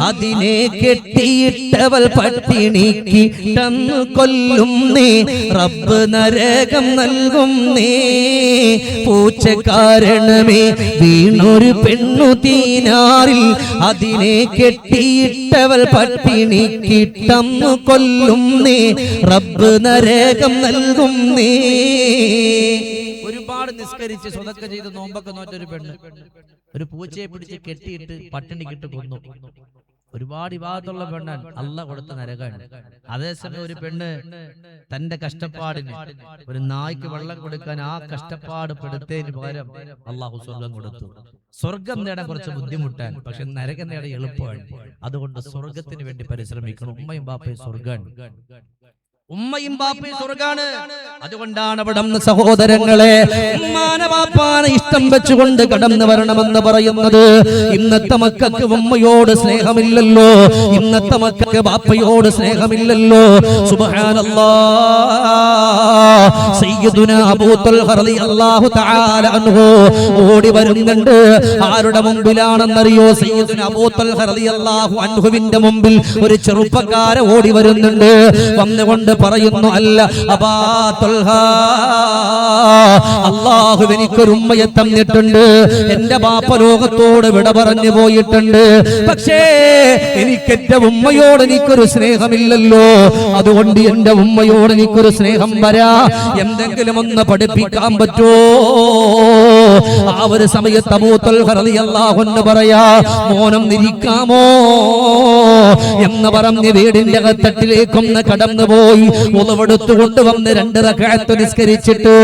അതിനെ കെട്ടിയിട്ടവൾ പട്ടിണിക്ക് തന്നു കൊല്ലുന്നേ, റബ്ബ് നരകം നൽകുന്നേ. പൂച്ച കാരണമേ വീണൊരു പെണ്ണു തീനാറിൽ, അതിനെ കെട്ടിയിട്ടവൾ പട്ടിണിക്ക് തന്നു കൊല്ലുന്നേ, റബ്ബ് നരകം നൽകുന്നേ. ഒരുപാട് നിസ്കരിച്ച് സ്വതക്ക ചെയ്ത് നോമ്പൊക്കെ നോറ്റൊരു പെണ്ണ് ഒരു പൂച്ചയെ പിടിച്ച് കെട്ടിയിട്ട് പട്ടിണിക്കിട്ട് കൊന്നു. ഒരുപാട് ഇബാദത്തുള്ള പെണ്ണാണ്, അള്ളാഹ് കൊടുത്ത നരകമാണ്. അതേസമയം ഒരു പെണ്ണ് തന്റെ കഷ്ടപ്പാടിന് ഒരു നായ്ക്ക് വെള്ളം കൊടുക്കാൻ ആ കഷ്ടപ്പാട് പെടുത്തതിന് പകരം അള്ളാഹു സ്വർഗം കൊടുത്തു. സ്വർഗം നേടാൻ കുറച്ച് ബുദ്ധിമുട്ടാണ്, പക്ഷെ നരകം നേടാൻ എളുപ്പമാണ്. അതുകൊണ്ട് സ്വർഗത്തിന് വേണ്ടി പരിശ്രമിക്കണം. ഉമ്മയും ബാപ്പയും സ്വർഗാണ്, ഉമ്മയും ബാപ്പയും സ്വർഗാണ്. അതുകൊണ്ടാണ് അവിടെ സഹോദരങ്ങളെ, ഉമ്മാനെ ബാപ്പാനെ ഇഷ്ടം വെച്ചുകൊണ്ട് കടന്നു വരണമെന്ന് പറയുന്നത്. ഇന്നത്തെ മക്കൾക്ക് ഉമ്മയോട് സ്നേഹമില്ലല്ലോ, ഇന്നത്തെ മക്കൾക്ക് ബാപ്പയോട് സ്നേഹമില്ലല്ലോ. സുബ്ഹാനല്ലാഹ്. സയ്യിദുനാ അബൂ തൽഹ റളിയല്ലാഹു തആല അൻഹു ഓടി വരുന്നുണ്ട്. ആരുടെ മുമ്പിലാണെന്നറിയോ? സയ്യിദുനാ അബൂ തൽഹ റളിയല്ലാഹു അൻഹുവിന്റെ മുമ്പിൽ ഒരു ചെറുപ്പക്കാരൻ ഓടി വരുന്നുണ്ട്. വന്നുകൊണ്ട് പറയുന്നു, അല്ല അബാ തൽഹ, അല്ലാഹു എനിക്കൊരു ഉമ്മയെ തന്നിട്ടുണ്ട്. എന്റെ ബാപ്പ ലോകത്തോട് വിട പറഞ്ഞു പോയിട്ടുണ്ട്. പക്ഷേ എനിക്ക് എന്റെ ഉമ്മയോട് എനിക്കൊരു സ്നേഹമില്ലല്ലോ. അതുകൊണ്ട് എന്റെ ഉമ്മയോട് എനിക്കൊരു സ്നേഹം വരാ. എന്തെങ്കിലും ഒന്ന് പഠിപ്പിക്കാൻ പറ്റുമോ? ആ ഒരു സമയത്ത് അബൂ തൽഹ റളിയല്ലാഹു അൻഹു പറയാ, മോനം നിരിക്കാമോ എന്ന് പറഞ്ഞ് വീടിന്റെ അകത്തട്ടിലേക്കൊന്ന് കടന്നുപോയി ഉളവെടുത്തു കൊണ്ടുവന്ന് 2 റക്അത്ത് നിസ്കരിച്ചിട്ട്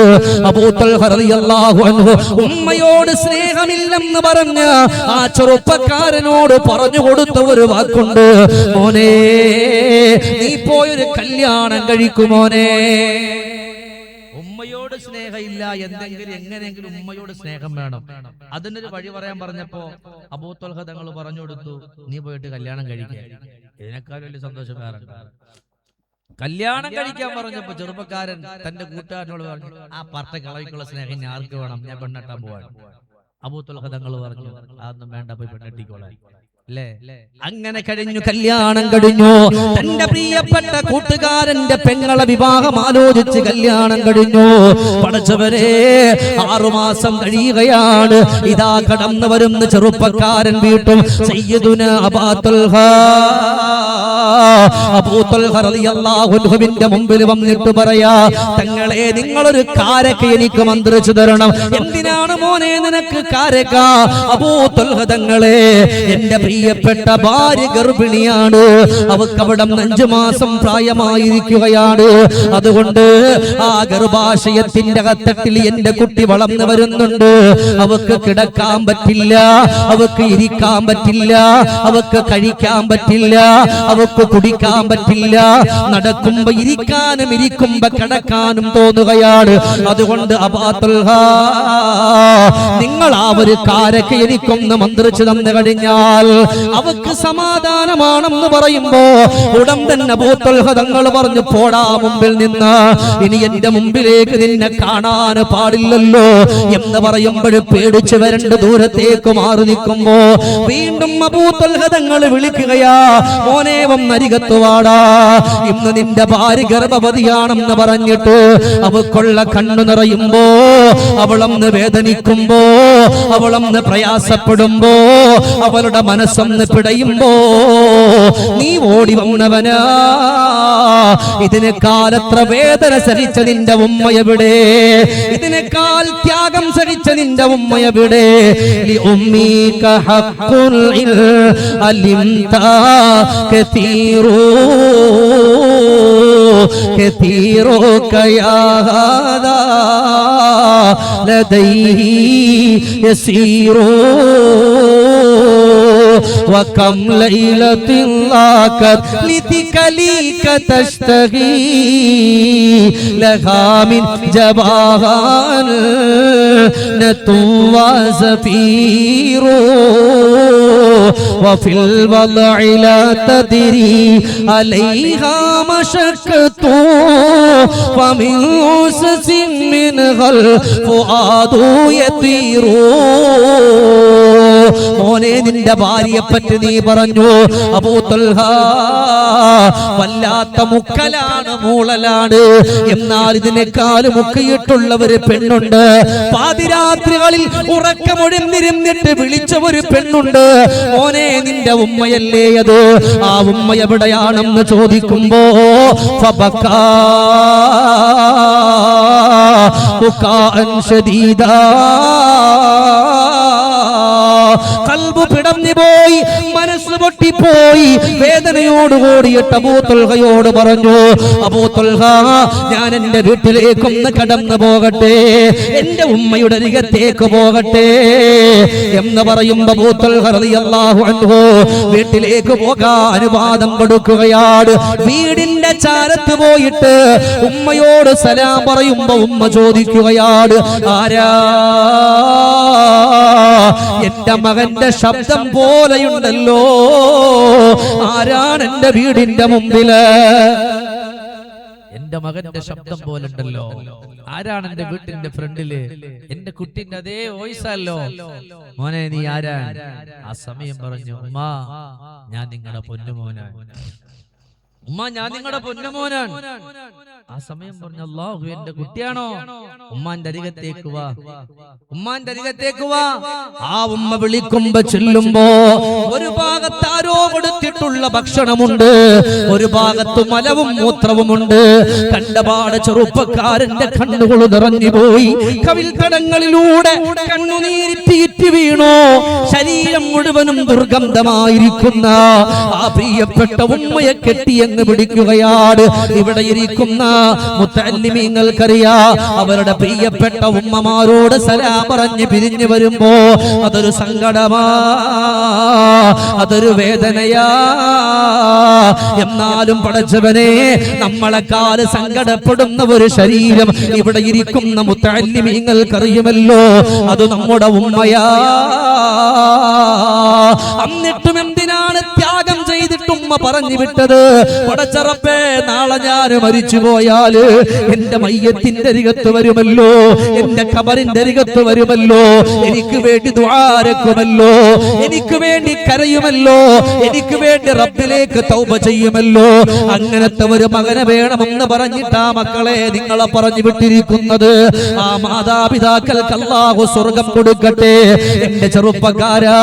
അബൂ തൽഹ റളിയല്ലാഹു അൻഹു ഉമ്മയോട് സ്നേഹമില്ലെന്ന് പറഞ്ഞ ആ ചെറുപ്പക്കാരനോട് പറഞ്ഞു കൊടുത്ത ഒരു വാക്കുണ്ട്, മോനെ നീ പോയൊരു കല്യാണം കഴിക്കുമോനെ. ഉമ്മയോട് സ്നേഹമില്ല, എന്തെങ്കിലും എങ്ങനെയെങ്കിലും ഉമ്മയോട് സ്നേഹം വേണം. അതിനൊരു വഴി പറയാൻ പറഞ്ഞപ്പോ അബൂ തൽഹ തങ്ങൾ പറഞ്ഞു കൊടുത്തു, നീ പോയിട്ട് കല്യാണം കഴിക്കുക. ഇതിനേക്കാൾ വലിയ സന്തോഷം വേറെ. കല്യാണം കഴിക്കാൻ പറഞ്ഞപ്പോ ചെറുപ്പക്കാരൻ തന്റെ കൂട്ടുകാരനോട് പറഞ്ഞു, ആ പറട്ട കളവിക്കുള്ള സ്നേഹം ഞാൻ ആർക്ക് വേണം, ഞാൻ പെണ്ണെട്ടാൻ പോവാണ്. അബൂ ത്വൽഹ തങ്ങൾ പറഞ്ഞു, അതൊന്നും വേണ്ട, പോയി പെണ്ണെട്ടിക്കോളാൻ. അങ്ങനെ കഴിഞ്ഞു, കല്യാണം കഴിഞ്ഞു. തന്റെ പ്രിയപ്പെട്ട കൂട്ടുകാരന്റെ പെങ്ങളെ വിവാഹം ആലോചിച്ച് കല്യാണം കഴിഞ്ഞു. പടച്ചവരെ, 6 മാസം കഴിയുകയാണ്. ഇതാ കടന്നു വരുന്ന ചെറുപ്പക്കാരൻ വീട്ടും സയ്യിദുനാ അബൂ ത്വൽഹ റളിയല്ലാഹു അൻഹുവിന്റെ മുമ്പിൽ വന്നിട്ട് പറയാ, തങ്ങളെ നിങ്ങളൊരു കാരക്ക എനിക്ക് മന്ത്രിച്ചു തരണം. എന്തിനാണ് മോനെ നിനക്ക് കാരക്ക? അബൂ ത്വൽഹ തങ്ങളെ, എന്റെ പ്രിയപ്പെട്ട ഭാര്യ ഗർഭിണിയാണ്. അവൾക്ക് അവിടെ 5 മാസം പ്രായമായിരിക്കുകയാണ്. അതുകൊണ്ട് ആ ഗർഭാശയത്തിന്റെ അകത്തട്ടിൽ എന്റെ കുട്ടി വളർന്നു വരുന്നുണ്ട്. അവൾക്ക് കിടക്കാൻ പറ്റില്ല, അവൾക്ക് ഇരിക്കാൻ പറ്റില്ല, അവൾക്ക് കഴിക്കാൻ പറ്റില്ല, അവൾക്ക് കുടിക്കാൻ പറ്റില്ല. നടക്കുമ്പോ ഇരിക്കാനും ഇരിക്കുമ്പോ കിടക്കാനും തോന്നുകയാണ്. അതുകൊണ്ട് അബൂ ത്വൽഹ, നിങ്ങൾ ആ ഒരു കാരക്ക എനിക്കൊന്ന് മന്ത്രിച്ചു തന്നു കഴിഞ്ഞാൽ അവക്ക് സമാധാനമാണെന്ന് പറയുമ്പോ ഉടൻ തന്നെ അബൂ ത്വൽഹ തങ്ങൾ പറഞ്ഞു, പോടാ മുമ്പിൽ നിന്ന്, ഇനി എന്റെ മുമ്പിലേക്ക് നിന്നെ കാണാൻ പാടില്ലല്ലോ എന്ന് പറയുമ്പോൾ പേടിച്ചു വരണ്ട് ദൂരത്തേക്ക് മാറി നിൽക്കുമ്പോ വീണ്ടും അബൂ ത്വൽഹ തങ്ങൾ വിളിക്കുകയാ, മോനെ വന്നരികത്ത് വാടാ, ഇന്ന് നിന്റെ ഭാര്യ ഗർഭവതിയാണെന്ന് പറഞ്ഞിട്ട് അവക്കുള്ള കണ്ണു നിറയുമ്പോ, അവളൊന്ന് വേദനിക്കുമ്പോ, അവളൊന്ന് പ്രയാസപ്പെടുമ്പോ, അവളുടെ മനസ്സൊന്ന് പിടയുമ്പോ നീ ഓടി വന്നവനാ. ഇതിനേക്കാൾ എത്ര വേദന സഹിച്ച നിന്റെ ഉമ്മ എവിടെ? ഇതിനേക്കാൾ ത്യാഗം സഹിച്ച നിന്റെ ഉമ്മ എവിടെ? ലിഉമ്മീക ഹഖ്ഖുൽ അലിംത കതീറു കതീറു കയാ ഹാദാ ലദൈഹി യസീറു وكم ليلة لاقت لتكليك تشتهي لها من جباهان نتوى زفير وفي الوضع لا تدري عليها مشقة ومن أسس منها الفؤاد يطير. മോനെ, നിന്റെ ഭാര്യയെ പറ്റി നീ പറഞ്ഞു, അബൂ ത്വൽഹ വല്ലാത്ത മുക്കലാണ്, മൂളലാണ്. എന്നാൽ ഇതിനേക്കാൾ മുക്കിയിട്ടുള്ള ഒരു പെണ്ണുണ്ട്. പാതിരാത്രികളിൽ ഉറക്കമൊഴിഞ്ഞിരുന്നിട്ട് വിളിച്ച ഒരു പെണ്ണുണ്ട്. മോനെ, നിന്റെ ഉമ്മയല്ലേ അത്? ആ ഉമ്മ എവിടെയാണെന്ന് ചോദിക്കുമ്പോ ഫബക്കാ ബുകാഅൻ ശദീദാ, കൽബ് പിടഞ്ഞു പോയി, മനസ്സ് പൊട്ടിപ്പോയി. വേദനയോട് കൂടിയിട്ട് അബൂ ത്വൽഹയോട് പറഞ്ഞു, അബൂ ത്വൽഹ, ഞാൻ എന്റെ വീട്ടിലേക്കൊന്ന് കടന്നു പോകട്ടെ, എന്റെ ഉമ്മയുടെ അരികത്തേക്ക് പോകട്ടെ എന്ന് പറയുമ്പോ അബൂ ത്വൽഹ റളിയല്ലാഹു അൻഹു വീട്ടിലേക്ക് പോകാൻ അനുവാദം കൊടുക്കുകയാണ്. വീടിന്റെ ചാരത്ത് പോയിട്ട് ഉമ്മയോട് സലാം പറയുമ്പോ ഉമ്മ ചോദിക്കുകയാണ്, ആരാ? എന്റെ മകന്റെ ശബ്ദം പോലെയുണ്ടല്ലോ, ആരാണ് എന്റെ വീടിന്റെ മുമ്പില്? എന്റെ മകന്റെ ശബ്ദം പോലുണ്ടല്ലോ, ആരാണ് എന്റെ വീട്ടിന്റെ ഫ്രണ്ടില്? എന്റെ കുട്ടിന്റെ അതേ വോയിസല്ലോ. മോനെ, നീ ആരാ? ആ സമയം പറഞ്ഞു, ഉമ്മ, ഞാൻ നിങ്ങളുടെ പൊന്നുമോനാണ്. ഉമ്മ, ഞാൻ നിങ്ങളുടെ പൊന്നുമോനാണ്. ആ സമയം പറഞ്ഞു, അല്ലാഹു, എന്റെ കുട്ടിയാണോ? ഉമ്മാന്റെ അരികത്തേക്ക് വാ, ഉമ്മാന്റെ അരികത്തേക്ക് വാ. ആ ഉമ്മ വിളിക്കുമ്പോ ചെല്ലുമ്പോ ഒരു ഭാഗത്ത് ആരോ കൊടുത്തിട്ടുള്ള ഭക്ഷണമുണ്ട്, ഒരു ഭാഗത്ത് മലവും മൂത്രവുമുണ്ട്. കണ്ടപാട് ചെറുപ്പക്കാരന്റെ കണ്ണുകൾ നിറഞ്ഞു പോയി. കവിൽ തടങ്ങളിലൂടെ കണ്ണുനീരിറ്റി വീണു. ശരീരം മുഴുവനും ദുർഗന്ധമായിരിക്കുന്ന ആ പ്രിയപ്പെട്ട ഉമ്മയെ കെട്ടിയെന്ന് പിടിക്കുകയാണ്. ഇവിടെ ഇരിക്കുന്ന മുത്തഅല്ലിമീങ്ങൾക്കറിയാ, അവരുടെ പ്രിയപ്പെട്ട ഉമ്മമാരോട് സലാം പറഞ്ഞ് പിരിഞ്ഞു വരുമ്പോ അതൊരു സങ്കടമാ, അതൊരു വേദനയാ. എന്നാലും പടച്ചവനെ, നമ്മളെക്കാൾ സങ്കടപ്പെടുന്ന ഒരു ശരീരം ഇവിടെ ഇരിക്കുന്ന മുത്തഅല്ലിമീങ്ങൾക്കറിയുമല്ലോ, അത് നമ്മുടെ ഉമ്മയാ. എന്നിട്ടും എന്തിനാണ് ത്യാഗം ചെയ്തിട്ട് ഉമ്മ പറഞ്ഞു വിട്ടത്, പടച്ചറപ്പേ നാളെ ഞാൻ മരിച്ചു പോയാല് എന്റെ മയ്യത്തിന്റെ അരികത്ത് വരുമല്ലോ, എന്റെ ഖബറിന്റെ അരികത്ത് വരുമല്ലോ, എനിക്ക് വേണ്ടി ദുആരക്കുമല്ലോ, എനിക്ക് വേണ്ടി കരയുമല്ലോ, എനിക്ക് വേണ്ടി റബ്ബിലേക്ക് തൗബ ചെയ്യുമല്ലോ. അങ്ങനത്തെ ഒരു മകനെ വേണമെന്ന് പറഞ്ഞിട്ടാ മക്കളെ നിങ്ങളെ പറഞ്ഞു വിട്ടിരിക്കുന്നത്. ആ മാതാപിതാക്കൾക്ക് അല്ലാഹു സ്വർഗം കൊടുക്കട്ടെ. എന്റെ ചെറുപ്പക്കാരാ,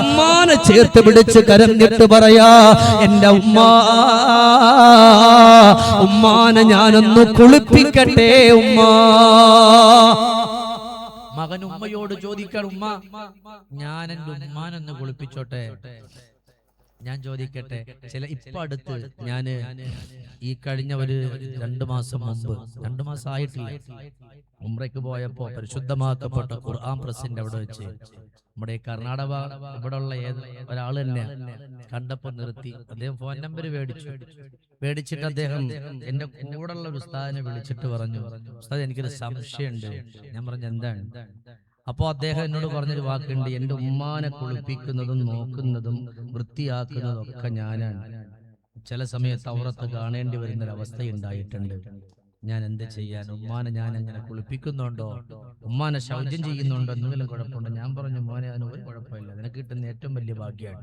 ഉമ്മാനെ ചേർത്ത് പിടിച്ച് കരഞ്ഞിട്ട് പറയാ, എന്റെ ഉമ്മാനെ ഞാനൊന്ന് കുളിപ്പിക്കട്ടെ ഉമ്മ. മകൻ ഉമ്മയോട് ചോദിക്കണം, ഉമ്മ ഞാൻ എന്റെ ഉമ്മാനൊന്ന് കുളിപ്പിച്ചോട്ടെ. ഞാൻ ചോദിക്കട്ടെ, ഇപ്പൊ അടുത്ത് ഞാന് ഈ കഴിഞ്ഞ ഒരു 2 മാസം മുമ്പ്, 2 മാസം ആയിട്ടില്ല, ഉംറയ്ക്ക് പോയപ്പോ പരിശുദ്ധമാക്കപ്പെട്ട ഖുർആൻ പ്രസിന്റെ അവിടെ വെച്ച് നമ്മുടെ കർണാടക ഇവിടെ ഉള്ള ഒരാൾ തന്നെ കണ്ടപ്പോ നിർത്തി. അദ്ദേഹം ഫോൺ നമ്പർ മേടിച്ചിട്ട് അദ്ദേഹം എന്റെ കൂടെയുള്ള ഒരു ഉസ്താദിനെ വിളിച്ചിട്ട് പറഞ്ഞു, ഉസ്താദ് എനിക്കൊരു സംശയമുണ്ട്. ഞാൻ പറഞ്ഞു എന്താണ്? അപ്പോ അദ്ദേഹം എന്നോട് പറഞ്ഞൊരു വാക്കുണ്ട്, എന്റെ ഉമ്മാനെ കുളിപ്പിക്കുന്നതും നോക്കുന്നതും വൃത്തിയാക്കുന്നതും ഒക്കെ ഞാനാണ്. ചില സമയത്ത് ഔറത്ത് കാണേണ്ടി വരുന്നൊരവസ്ഥ ഉണ്ടായിട്ടുണ്ട്. ഞാൻ എന്ത് ചെയ്യാൻ? ഉമ്മാനെ ഞാൻ അങ്ങനെ കുളിപ്പിക്കുന്നുണ്ടോ, ഉമ്മാനെ ശൗചം ചെയ്യുന്നുണ്ടോ, എന്തെങ്കിലും കുഴപ്പമുണ്ടോ? ഞാൻ പറഞ്ഞു, മോനെ അതിന് ഒരു കുഴപ്പമില്ല, നിനക്ക് കിട്ടുന്ന ഏറ്റവും വലിയ ഭാഗ്യമാണ്,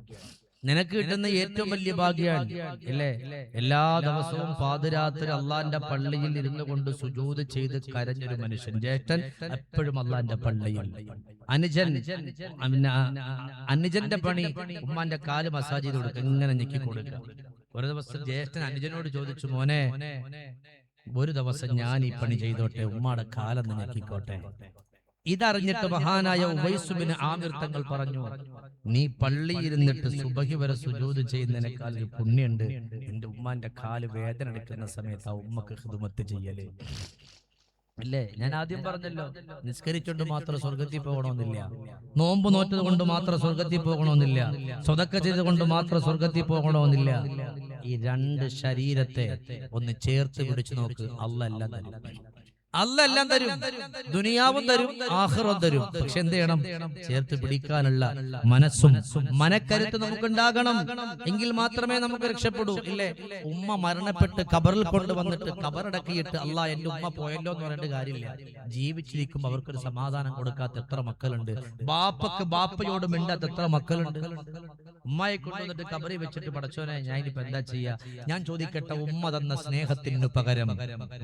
നിനക്ക് കിട്ടുന്ന ഏറ്റവും വലിയ ഭാഗ്യമാണ് അല്ലേ? എല്ലാ ദിവസവും പാതിരാത്രി അള്ളാന്റെ പള്ളിയിൽ ഇരുന്നു കൊണ്ട് സുജൂദ് ചെയ്ത് കരഞ്ഞൊരു മനുഷ്യൻ, ജ്യേഷ്ഠൻ എപ്പോഴും അള്ളാന്റെ പള്ളിയിൽ, അനുജന്റെ പണി ഉമ്മാന്റെ കാല് മസാജ് ചെയ്ത് കൊടുക്കുക, ഇങ്ങനെ ഞെക്കി കൊടുക്കുക. ഒരു ദിവസം ജ്യേഷ്ഠൻ അനുജനോട് ചോദിച്ചു, മോനെ ഒരു ദിവസം ഞാൻ ഈ പണി ചെയ്തോട്ടെ, ഉമ്മാടെ കാലൊന്ന് ഞെക്കിക്കോട്ടെ. ഇതറിഞ്ഞിട്ട് മഹാനായ ഉവൈസ് ബിൻ ആമിർ തങ്ങൾ പറഞ്ഞു, നീ പള്ളിയിരുന്നിട്ട് സുബഹി വരെ സുജൂദ് ചെയ്യുന്നതിനേക്കാൾ ഒരു പുണ്യുണ്ട് എന്റെ ഉമ്മാന്റെ കാല് വേദന എടുക്കുന്ന സമയത്ത് ആ ഉമ്മക്ക് ഖിദ്മത്ത് ചെയ്യല് അല്ലേ? ഞാൻ ആദ്യം പറഞ്ഞല്ലോ, നിസ്കരിച്ചുകൊണ്ട് മാത്രം സ്വർഗത്തിൽ പോകണമെന്നില്ല, നോമ്പ് നോറ്റത് കൊണ്ട് മാത്രം സ്വർഗത്തിൽ പോകണമെന്നില്ല, സ്വതക്ക ചെയ്തുകൊണ്ട് മാത്രം സ്വർഗത്തിൽ പോകണമെന്നില്ല. ഈ 2 ശരീരത്തെ ഒന്ന് ചേർത്ത് പിടിച്ചു നോക്ക്, അല്ലാഹ് എല്ലാം തരും, ദുനിയാവും തരും, ആഖിറവും തരും. പക്ഷെ എന്ത് ചെയ്യണം? ചേർത്ത് പിടിക്കാനുള്ള മനസ്സും മനക്കരുത്ത് നമുക്കുണ്ടാകണം. എങ്കിൽ മാത്രമേ നമുക്ക് രക്ഷപ്പെടൂ. ഇല്ലേ, ഉമ്മ മരണപ്പെട്ട് ഖബറിൽ കൊണ്ടുവന്നിട്ട് ഖബറടക്കിയിട്ട് അല്ലാഹ് എന്റെ ഉമ്മ പോയല്ലോ എന്ന് പറയേണ്ട കാര്യമില്ല. ജീവിച്ചിരിക്കുമ്പോ അവർക്കൊരു സമാധാനം കൊടുക്കാത്ത എത്ര മക്കളുണ്ട്, ബാപ്പക്ക് ബാപ്പയോട് മിണ്ടാത്ത എത്ര മക്കളുണ്ട്. ഉമ്മയെ കൊണ്ടുവന്നിട്ട് ഖബറി വെച്ചിട്ട്, പടച്ചോനെ ഞാൻ ഇനിയിപ്പോ എന്താ ചെയ്യാ? ഞാൻ ചോദിക്കട്ടെ, ഉമ്മ തന്ന സ്നേഹത്തിന് പകരം,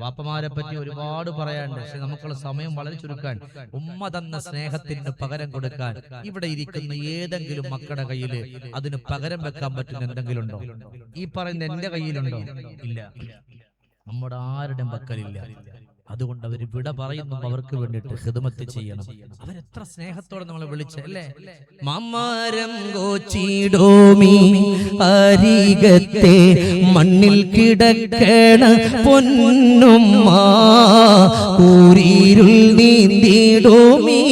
വാപ്പമാരെ പറ്റി ഒരുപാട് പറയാണ്ട്, പക്ഷെ നമുക്കുള്ള സമയം വളരെ ചുരുക്കാൻ, ഉമ്മ തന്ന സ്നേഹത്തിന് പകരം കൊടുക്കാൻ ഇവിടെ ഇരിക്കുന്ന ഏതെങ്കിലും മക്കളുടെ കയ്യില് അതിന് പകരം വെക്കാൻ പറ്റുന്ന എന്തെങ്കിലും ഉണ്ടോ? ഈ പറയുന്ന എന്റെ കയ്യിലുണ്ടോ? ഇല്ല, നമ്മുടെ ആരുടെയും പക്കലില്ല. അതുകൊണ്ട് അവർ വിട പറയുന്നു, അവർക്ക് വേണ്ടിയിട്ട് ഖിദ്മത്ത് ചെയ്യണം. അവരെത്ര സ്നേഹത്തോടെ നമ്മളെ വിളിച്ച് അല്ലേ? മമരം ഗോച്ചിടോമി അരികത്തെ മണ്ണിൽ കിടക്കണ പൊന്നുമ്മ, കൂരിരുൾ നീന്തിടോമി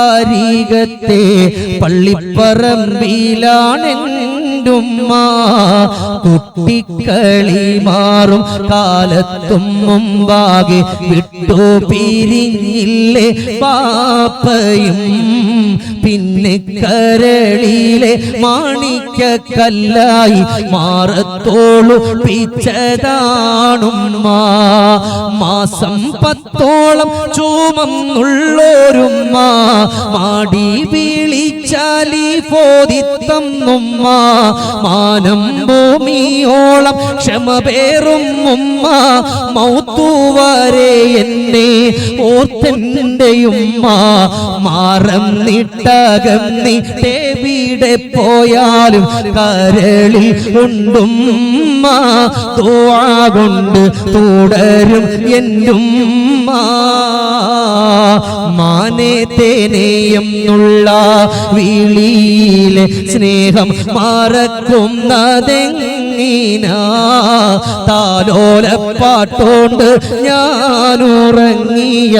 അരികത്തെ പള്ളിപ്പറമ്പിലാണ് ഉമ്മ, കുട്ടിക്കളി മാറും കാലത്തും മുമ്പാകെ വിട്ടു പിരിഞ്ഞില്ലേ പാപ്പയും, പിന്നെ കരളിലെ മാണിക്കല്ലായി മാറത്തോളു പിച്ചതാണുമ്മ. മാസം 10ഓളം ചുമന്നുള്ളോരുമ്മ, മാടി വിളിച്ചാലി പോതിത്തന്നുമ്മ, മാനം ഭൂമിയോളം ക്ഷമ പേറും ഉമ്മ, മൗത്തുവരെ എന്നെ ഓർത്തെന്റെയുമ്മ, മാറം നിട്ടകം നീട്ടെവിടെ പോയാലും കരളിൽ ഉണ്ടുമ്മ, ദുആ കൊണ്ട് തുടരും എന്റുമ്മ. മാനേ തേനേയെന്നുള്ള വിളിയിലെ സ്നേഹം മറക്കുന്നതെങ്ങിനാ, താലോലപ്പാട്ടോണ്ട് ഞാനുറങ്ങിയ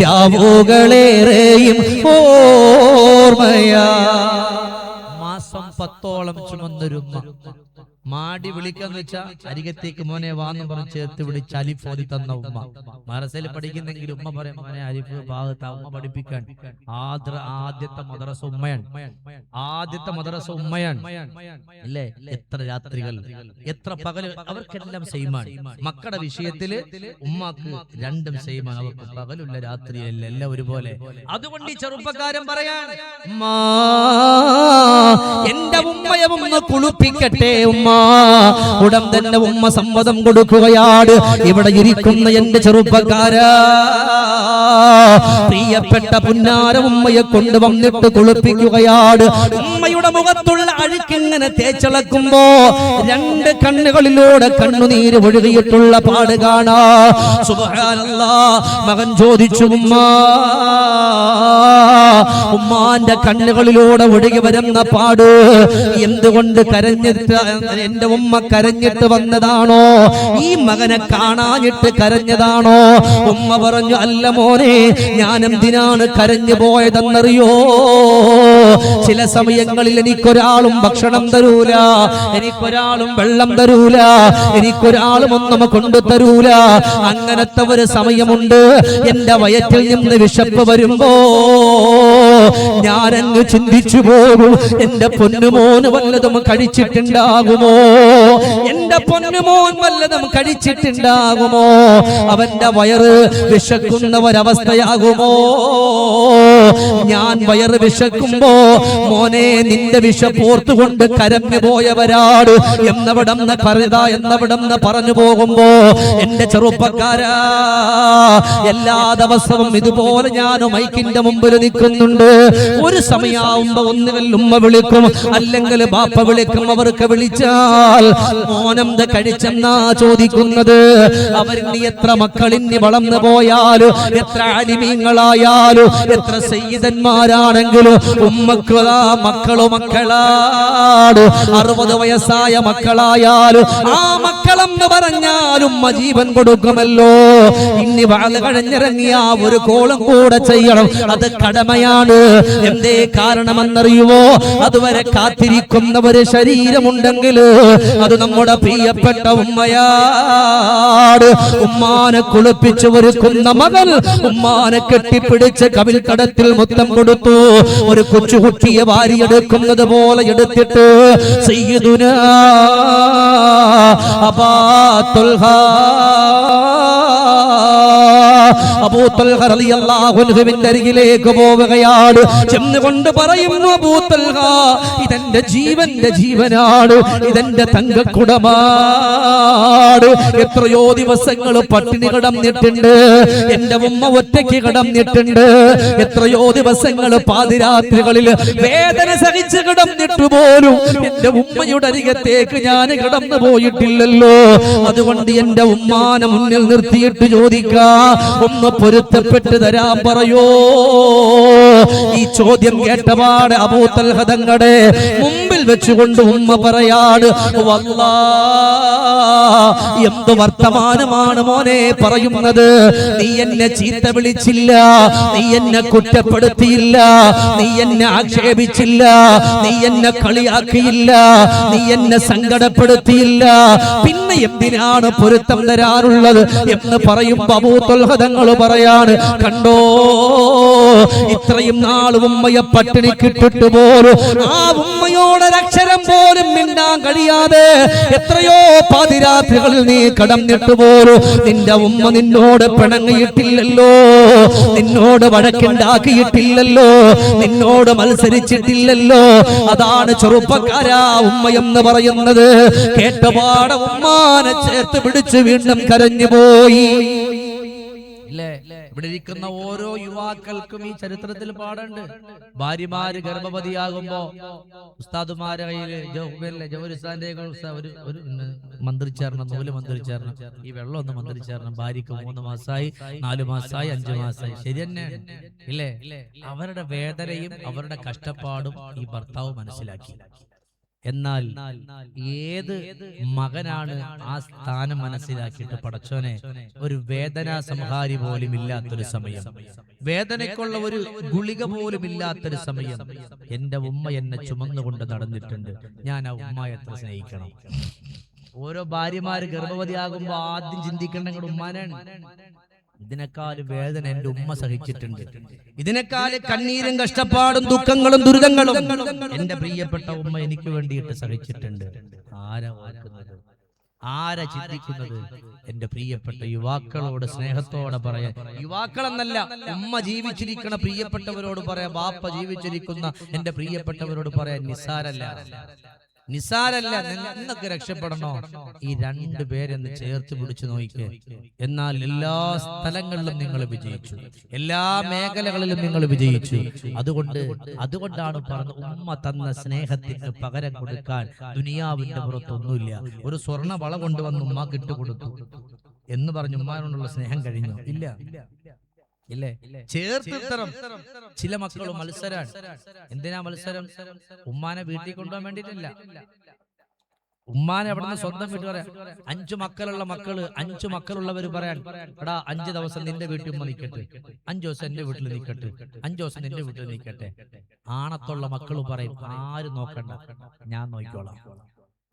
രാവുകളേറെയും ഓർമ്മയാ. മാസം 10ഓളം ചുമന്നൊരുമ്മ, മാടി വിളിക്കാന്ന് വെച്ചാ അരികത്തേക്ക് മോനെ വാന്ന് പറഞ്ഞ് ചേർത്ത് വിളിച്ച് അലിഫ് ഓതി തന്ന ഉമ്മ. മദ്രസയിൽ പഠിക്കുന്നെങ്കിൽ ഉമ്മ പറയും മോനെ അലിഫ് ഭാഗത്ത് ഉമ്മ പഠിപ്പിക്കാൻ. ആദ്യത്തെ മദ്രസ ഉമ്മയാണ്, ആദ്യത്തെ മദ്രസ ഉമ്മയാണ് അല്ലേ? എത്ര രാത്രികൾ, എത്ര പകല്, അവർക്കെല്ലാം സെയിമാണ്. മക്കളുടെ വിഷയത്തില് ഉമ്മാക്ക് രണ്ടും സെയിമാണ്. അവർക്ക് പകലുള്ള രാത്രിയല്ല, എല്ലാം ഒരുപോലെ. അതുകൊണ്ട് ഈ ചെറുപ്പക്കാരൻ പറയാൻ, എന്റെ ഉമ്മയെ ഒന്ന് കുളിപ്പിക്കട്ടെ ഉമ്മ. ഉടൻ തന്നെ ഉമ്മ സമ്മതം കൊടുക്കുകയാണ്. ഇവിടെ ഇരിക്കുന്ന എന്റെ ചെറുപ്പക്കാരാ, പ്രിയപ്പെട്ട പുന്നാര ഉമ്മയെ കൊണ്ടുവന്നിട്ട് കുളിപ്പിക്കുകയാണ്. ഉമ്മയുടെ മുഖത്തുള്ള അഴുക്കിങ്ങനെ തേച്ചിളക്കുമ്പോ രണ്ട് കണ്ണുകളിലൂടെ കണ്ണുനീര് ഒഴുകിയിട്ടുള്ള പാട് കാണാ. സുബ്ഹാനല്ലാഹ്. മകൻ ചോദിച്ചു, ഉമ്മാന്റെ കണ്ണുകളിലൂടെ ഒഴുകി വരുന്ന പാട് എന്തുകൊണ്ട് കരഞ്ഞിട്ട്, എന്റെ ഉമ്മ കരഞ്ഞിട്ട് വന്നതാണോ, ഈ മകനെ കാണാഞ്ഞിട്ട് കരഞ്ഞതാണോ? ഉമ്മ പറഞ്ഞു, അല്ല മോനെ, ഞാൻ എന്തിനാണ് കരഞ്ഞു പോയതെന്നറിയോ? ചില സമയങ്ങളിൽ എനിക്കൊരാളും ഭക്ഷണം തരൂല, എനിക്കൊരാളും വെള്ളം തരൂല, എനിക്കൊരാളും ഒന്നും കൊണ്ടു തരൂല. അങ്ങനത്തെ ഒരു സമയമുണ്ട്. എന്റെ വയറ്റിൽ നിന്ന് വിശപ്പ് വരുമ്പോ ഞാനങ്ങ് ചിന്തിച്ചു പോകും, എന്റെ പൊന്നുമോന് വല്ലതും കഴിച്ചിട്ടുണ്ടാകുമോ, എന്റെ പൊന്നുമോൻ വല്ലതും കഴിച്ചിട്ടുണ്ടാകുമോ, അവന്റെ വയറ് വിശക്കുന്ന ഒരവസ്ഥയാകുമോ? ഞാൻ വയറ് വിശക്കുമ്പോ മോനെ നിന്റെ വിശപ്പോർത്തുകൊണ്ട് കരഞ്ഞു പോയവരാട് എന്നവിടന്ന് പറഞ്ഞു പോകുമ്പോ, എന്റെ ചെറുപ്പക്കാരാ, എല്ലാ ദിവസവും ഇതുപോലെ ഞാൻ മൈക്കിന്റെ മുമ്പിൽ നിൽക്കുന്നുണ്ട്. ഒരു സമയാവുമ്പോ ഒന്നുകിൽ ഉമ്മ വിളിക്കും, അല്ലെങ്കിൽ ബാപ്പ വിളിക്കും. അവർക്ക് വിളിച്ചാൽ മോനെന്ത് കഴിച്ചെന്നാ ചോദിക്കുന്നത്. അവരിനി എത്ര മക്കളിനി വളർന്നു പോയാലും, എത്ര ആലിമീങ്ങളായാലും, എത്ര സയ്യിദന്മാരാണെങ്കിലും ഉമ്മക്ക് മക്കളാണ്. 60 വയസ്സായ മക്കളായാലും ആ മക്കളെന്ന് പറഞ്ഞാൽ ഉമ്മ ജീവൻ കൊടുക്കുമല്ലോ. ഇനി വാഴ കഴിഞ്ഞിറങ്ങിയ ഒരു കോളും കൂടെ ചെയ്യണം, അത് കടമയാണ്. എന്തേ കാരണമെന്നറിയുമോ? അതുവരെ കാത്തിരിക്കുന്ന ഒരു ശരീരമുണ്ടെങ്കിൽ അത് നമ്മുടെ പ്രിയപ്പെട്ട ഉമ്മയാണ്. ഉമ്മാനെ കുളിപ്പിച്ച് ഒരുക്കുന്ന മകൾ ഉമ്മാനെ കെട്ടിപ്പിടിച്ച് കവിൽക്കടത്തിൽ മുത്തം കൊടുത്തു. ഒരു കൊച്ചുകുട്ടിയെ വാരിയെടുക്കുന്നത് പോലെ എടുത്തിട്ട് സയ്യിദുനാ അബൂ തുൽഹാ റളിയല്ലാഹു അൻഹുവിന്റെ അരികിലേക്ക് പോവുകയാണ്. ചെന്നുകൊണ്ട് പറയുന്നു, അബൂ തൽഹാ, ഇതെന്റെ ജീവന്റെ ജീവനാണ്, ഇതെന്റെ തങ്കക്കുടമാണ്. എത്രയോ ദിവസങ്ങൾ പട്ടിണി കിടന്നിട്ടുണ്ട്, എന്റെ ഉമ്മ ഒറ്റയ്ക്ക് കിടന്നിട്ടുണ്ട്. എത്രയോ ദിവസങ്ങൾ പാതിരാത്രികളിൽ വേദന സഹിച്ച് കിടന്നിട്ട് പോലും എന്റെ ഉമ്മയുടെ അരികത്തേക്ക് ഞാൻ കിടന്നു പോയിട്ടില്ലല്ലോ. അതുകൊണ്ട് എന്റെ ഉമ്മാനെ മുന്നിൽ നിർത്തിയിട്ട് ചോദിക്കാ, ഒന്ന് പൊരുത്തപ്പെട്ട് തരാൻ പറയോ? ഈ ചോദ്യം കേട്ടപാട് അബൂ തൽഹ തങ്ങളുടെ മുമ്പിൽ വെച്ചുകൊണ്ട് ഉമ്മ പറയാണ്, വല്ലാഹ്, എന്ത് വർത്തമാനമാണ് മോനെ പറയുന്നത്? നീ എന്നെ ചീത്ത വിളിച്ചില്ല, നീ എന്നെ കുറ്റപ്പെടുത്തിയില്ല, നീ എന്നെ ആക്ഷേപിച്ചില്ല, നീ എന്നെ കളിയാക്കിയില്ല, നീ എന്നെ സങ്കടപ്പെടുത്തിയില്ല, പിന്നെ എന്തിനാണ് പൊരുത്തം തരാറുള്ളത് എന്ന് പറയുമ്പോ അബൂ തൽഹ തങ്ങൾ പറയാണ്, കണ്ടോ, ഇത്രയും നാൾ ഉമ്മയെ പട്ടിണിക്കിട്ടിട്ട് പോലും ആ ഉമ്മയോടൊരക്ഷരം പോലും മിണ്ടാൻ കഴിയാതെ എത്രയോ പാതിരാത്രികളിൽ നീ കടന്നിട്ട് പോലും നിന്റെ ഉമ്മ നിന്നോട് പിണങ്ങിയിട്ടില്ലല്ലോ, നിന്നോട് വഴക്കുണ്ടാക്കിയിട്ടില്ലല്ലോ, നിന്നോട് മത്സരിച്ചിട്ടില്ലല്ലോ. അതാണ് ചെറുപ്പക്കാരാ ഉമ്മയെന്ന് പറയുന്നത്. കേട്ടപാടെ ഉമ്മാനെ ചേർത്ത് പിടിച്ച് വീണ്ടും കരഞ്ഞുപോയി. ഇവിടെ ഇരിക്കുന്ന ഓരോ യുവാക്കൾക്കും ഈ ചരിത്രത്തിൽ പാടുണ്ട്. ഭാര്യമാര് ഗർഭവതിയാകുമ്പോ ഉസ്താദുമാരെ കയ്യില് ജൗഹുസാന്റെ ഒരു മന്ത്രിച്ചേരണം, നൂല് മന്ത്രിച്ചേരണം, ഈ വെള്ളം ഒന്ന് മന്ത്രിച്ചേരണം. ഭാര്യക്ക് 3 മാസമായി, 4 മാസമായി, 5 മാസമായി. ശരി തന്നെ ഇല്ലേ? അവരുടെ വേദനയും അവരുടെ കഷ്ടപ്പാടും ഈ ഭർത്താവ് മനസ്സിലാക്കി. എന്നാൽ ഏത് മകനാണ് ആ സ്ഥാനം മനസ്സിലാക്കിയിട്ട് പടച്ചോനെ ഒരു വേദനാ സംഹാരി പോലും ഇല്ലാത്തൊരു സമയം, വേദനയ്ക്കുള്ള ഒരു ഗുളിക പോലും ഇല്ലാത്തൊരു സമയം എന്റെ ഉമ്മ എന്നെ ചുമന്നുകൊണ്ട് നടന്നിട്ടുണ്ട്. ഞാൻ ആ ഉമ്മയെ എത്ര സ്നേഹിക്കണം. ഓരോ ഭാര്യമാര് ഗർഭവതിയാകുമ്പോ ആദ്യം ചിന്തിക്കേണ്ട ഉമ്മാനാണ്. ഇതിനേക്കാളും വേദന എന്റെ ഉമ്മ സഹിച്ചിട്ടുണ്ട്. ഇതിനേക്കാളും കണ്ണീരും കഷ്ടപ്പാടും ദുഃഖങ്ങളും ദുരിതങ്ങളും എന്റെ പ്രിയപ്പെട്ട ഉമ്മ എനിക്ക് വേണ്ടിയിട്ട് സഹിച്ചിട്ടുണ്ട്. ആരാ ഓർക്കുന്നത്? ആരാ ചിന്തിക്കുന്നത്? എന്റെ പ്രിയപ്പെട്ട യുവാക്കളോട് സ്നേഹത്തോടെ പറയാൻ, യുവാക്കളെന്നല്ല ഉമ്മ ജീവിച്ചിരിക്കണ പ്രിയപ്പെട്ടവരോട് പറയാം, ബാപ്പ ജീവിച്ചിരിക്കുന്ന എന്റെ പ്രിയപ്പെട്ടവരോട് പറയാൻ, നിസാരല്ല, നിന്നൊക്കെ രക്ഷപ്പെടണോ? ഈ രണ്ടു പേരെന്ന് ചേർത്ത് പിടിച്ചു നോക്കിക്കേ. എന്നാൽ എല്ലാ സ്ഥലങ്ങളിലും നിങ്ങൾ വിജയിച്ചു, എല്ലാ മേഖലകളിലും നിങ്ങൾ വിജയിച്ചു. അതുകൊണ്ടാണ് പറഞ്ഞത്, ഉമ്മ തന്ന സ്നേഹത്തിന് പകരം കൊടുക്കാൻ ദുനിയാവിന്റെ പുറത്തൊന്നുമില്ല. ഒരു സ്വർണ്ണ വള കൊണ്ടുവന്ന് ഉമ്മക്ക് ഇട്ടുകൊടുത്തു എന്ന് പറഞ്ഞു ഉമ്മാനോടുള്ള സ്നേഹം കഴിഞ്ഞു? ഇല്ല, ഇല്ലേ? ചേർത്തിത്തരം. ചില മക്കൾ മത്സരാണ്. എന്തിനാ മത്സരം? ഉമ്മാനെ വീട്ടിൽ കൊണ്ടുപോകാൻ വേണ്ടിയിട്ടില്ല. ഉമ്മാനെ അവിടുന്ന് സ്വന്തം വീട്ടിൽ പറയാം. 5 മക്കളുള്ള മക്കള്, 5 മക്കളുള്ളവര് പറയാൻ, എടാ 5 ദിവസം നിന്റെ വീട്ടിൽ ഉമ്മ നിൽക്കട്ടെ, 5 ദിവസം എന്റെ വീട്ടിൽ നിൽക്കട്ടെ, 5 ദിവസം നിന്റെ വീട്ടിൽ നിൽക്കട്ടെ. ആണത്തുള്ള മക്കള് പറയും, ആരും നോക്കണ്ട, ഞാൻ നോക്കിക്കോളാം.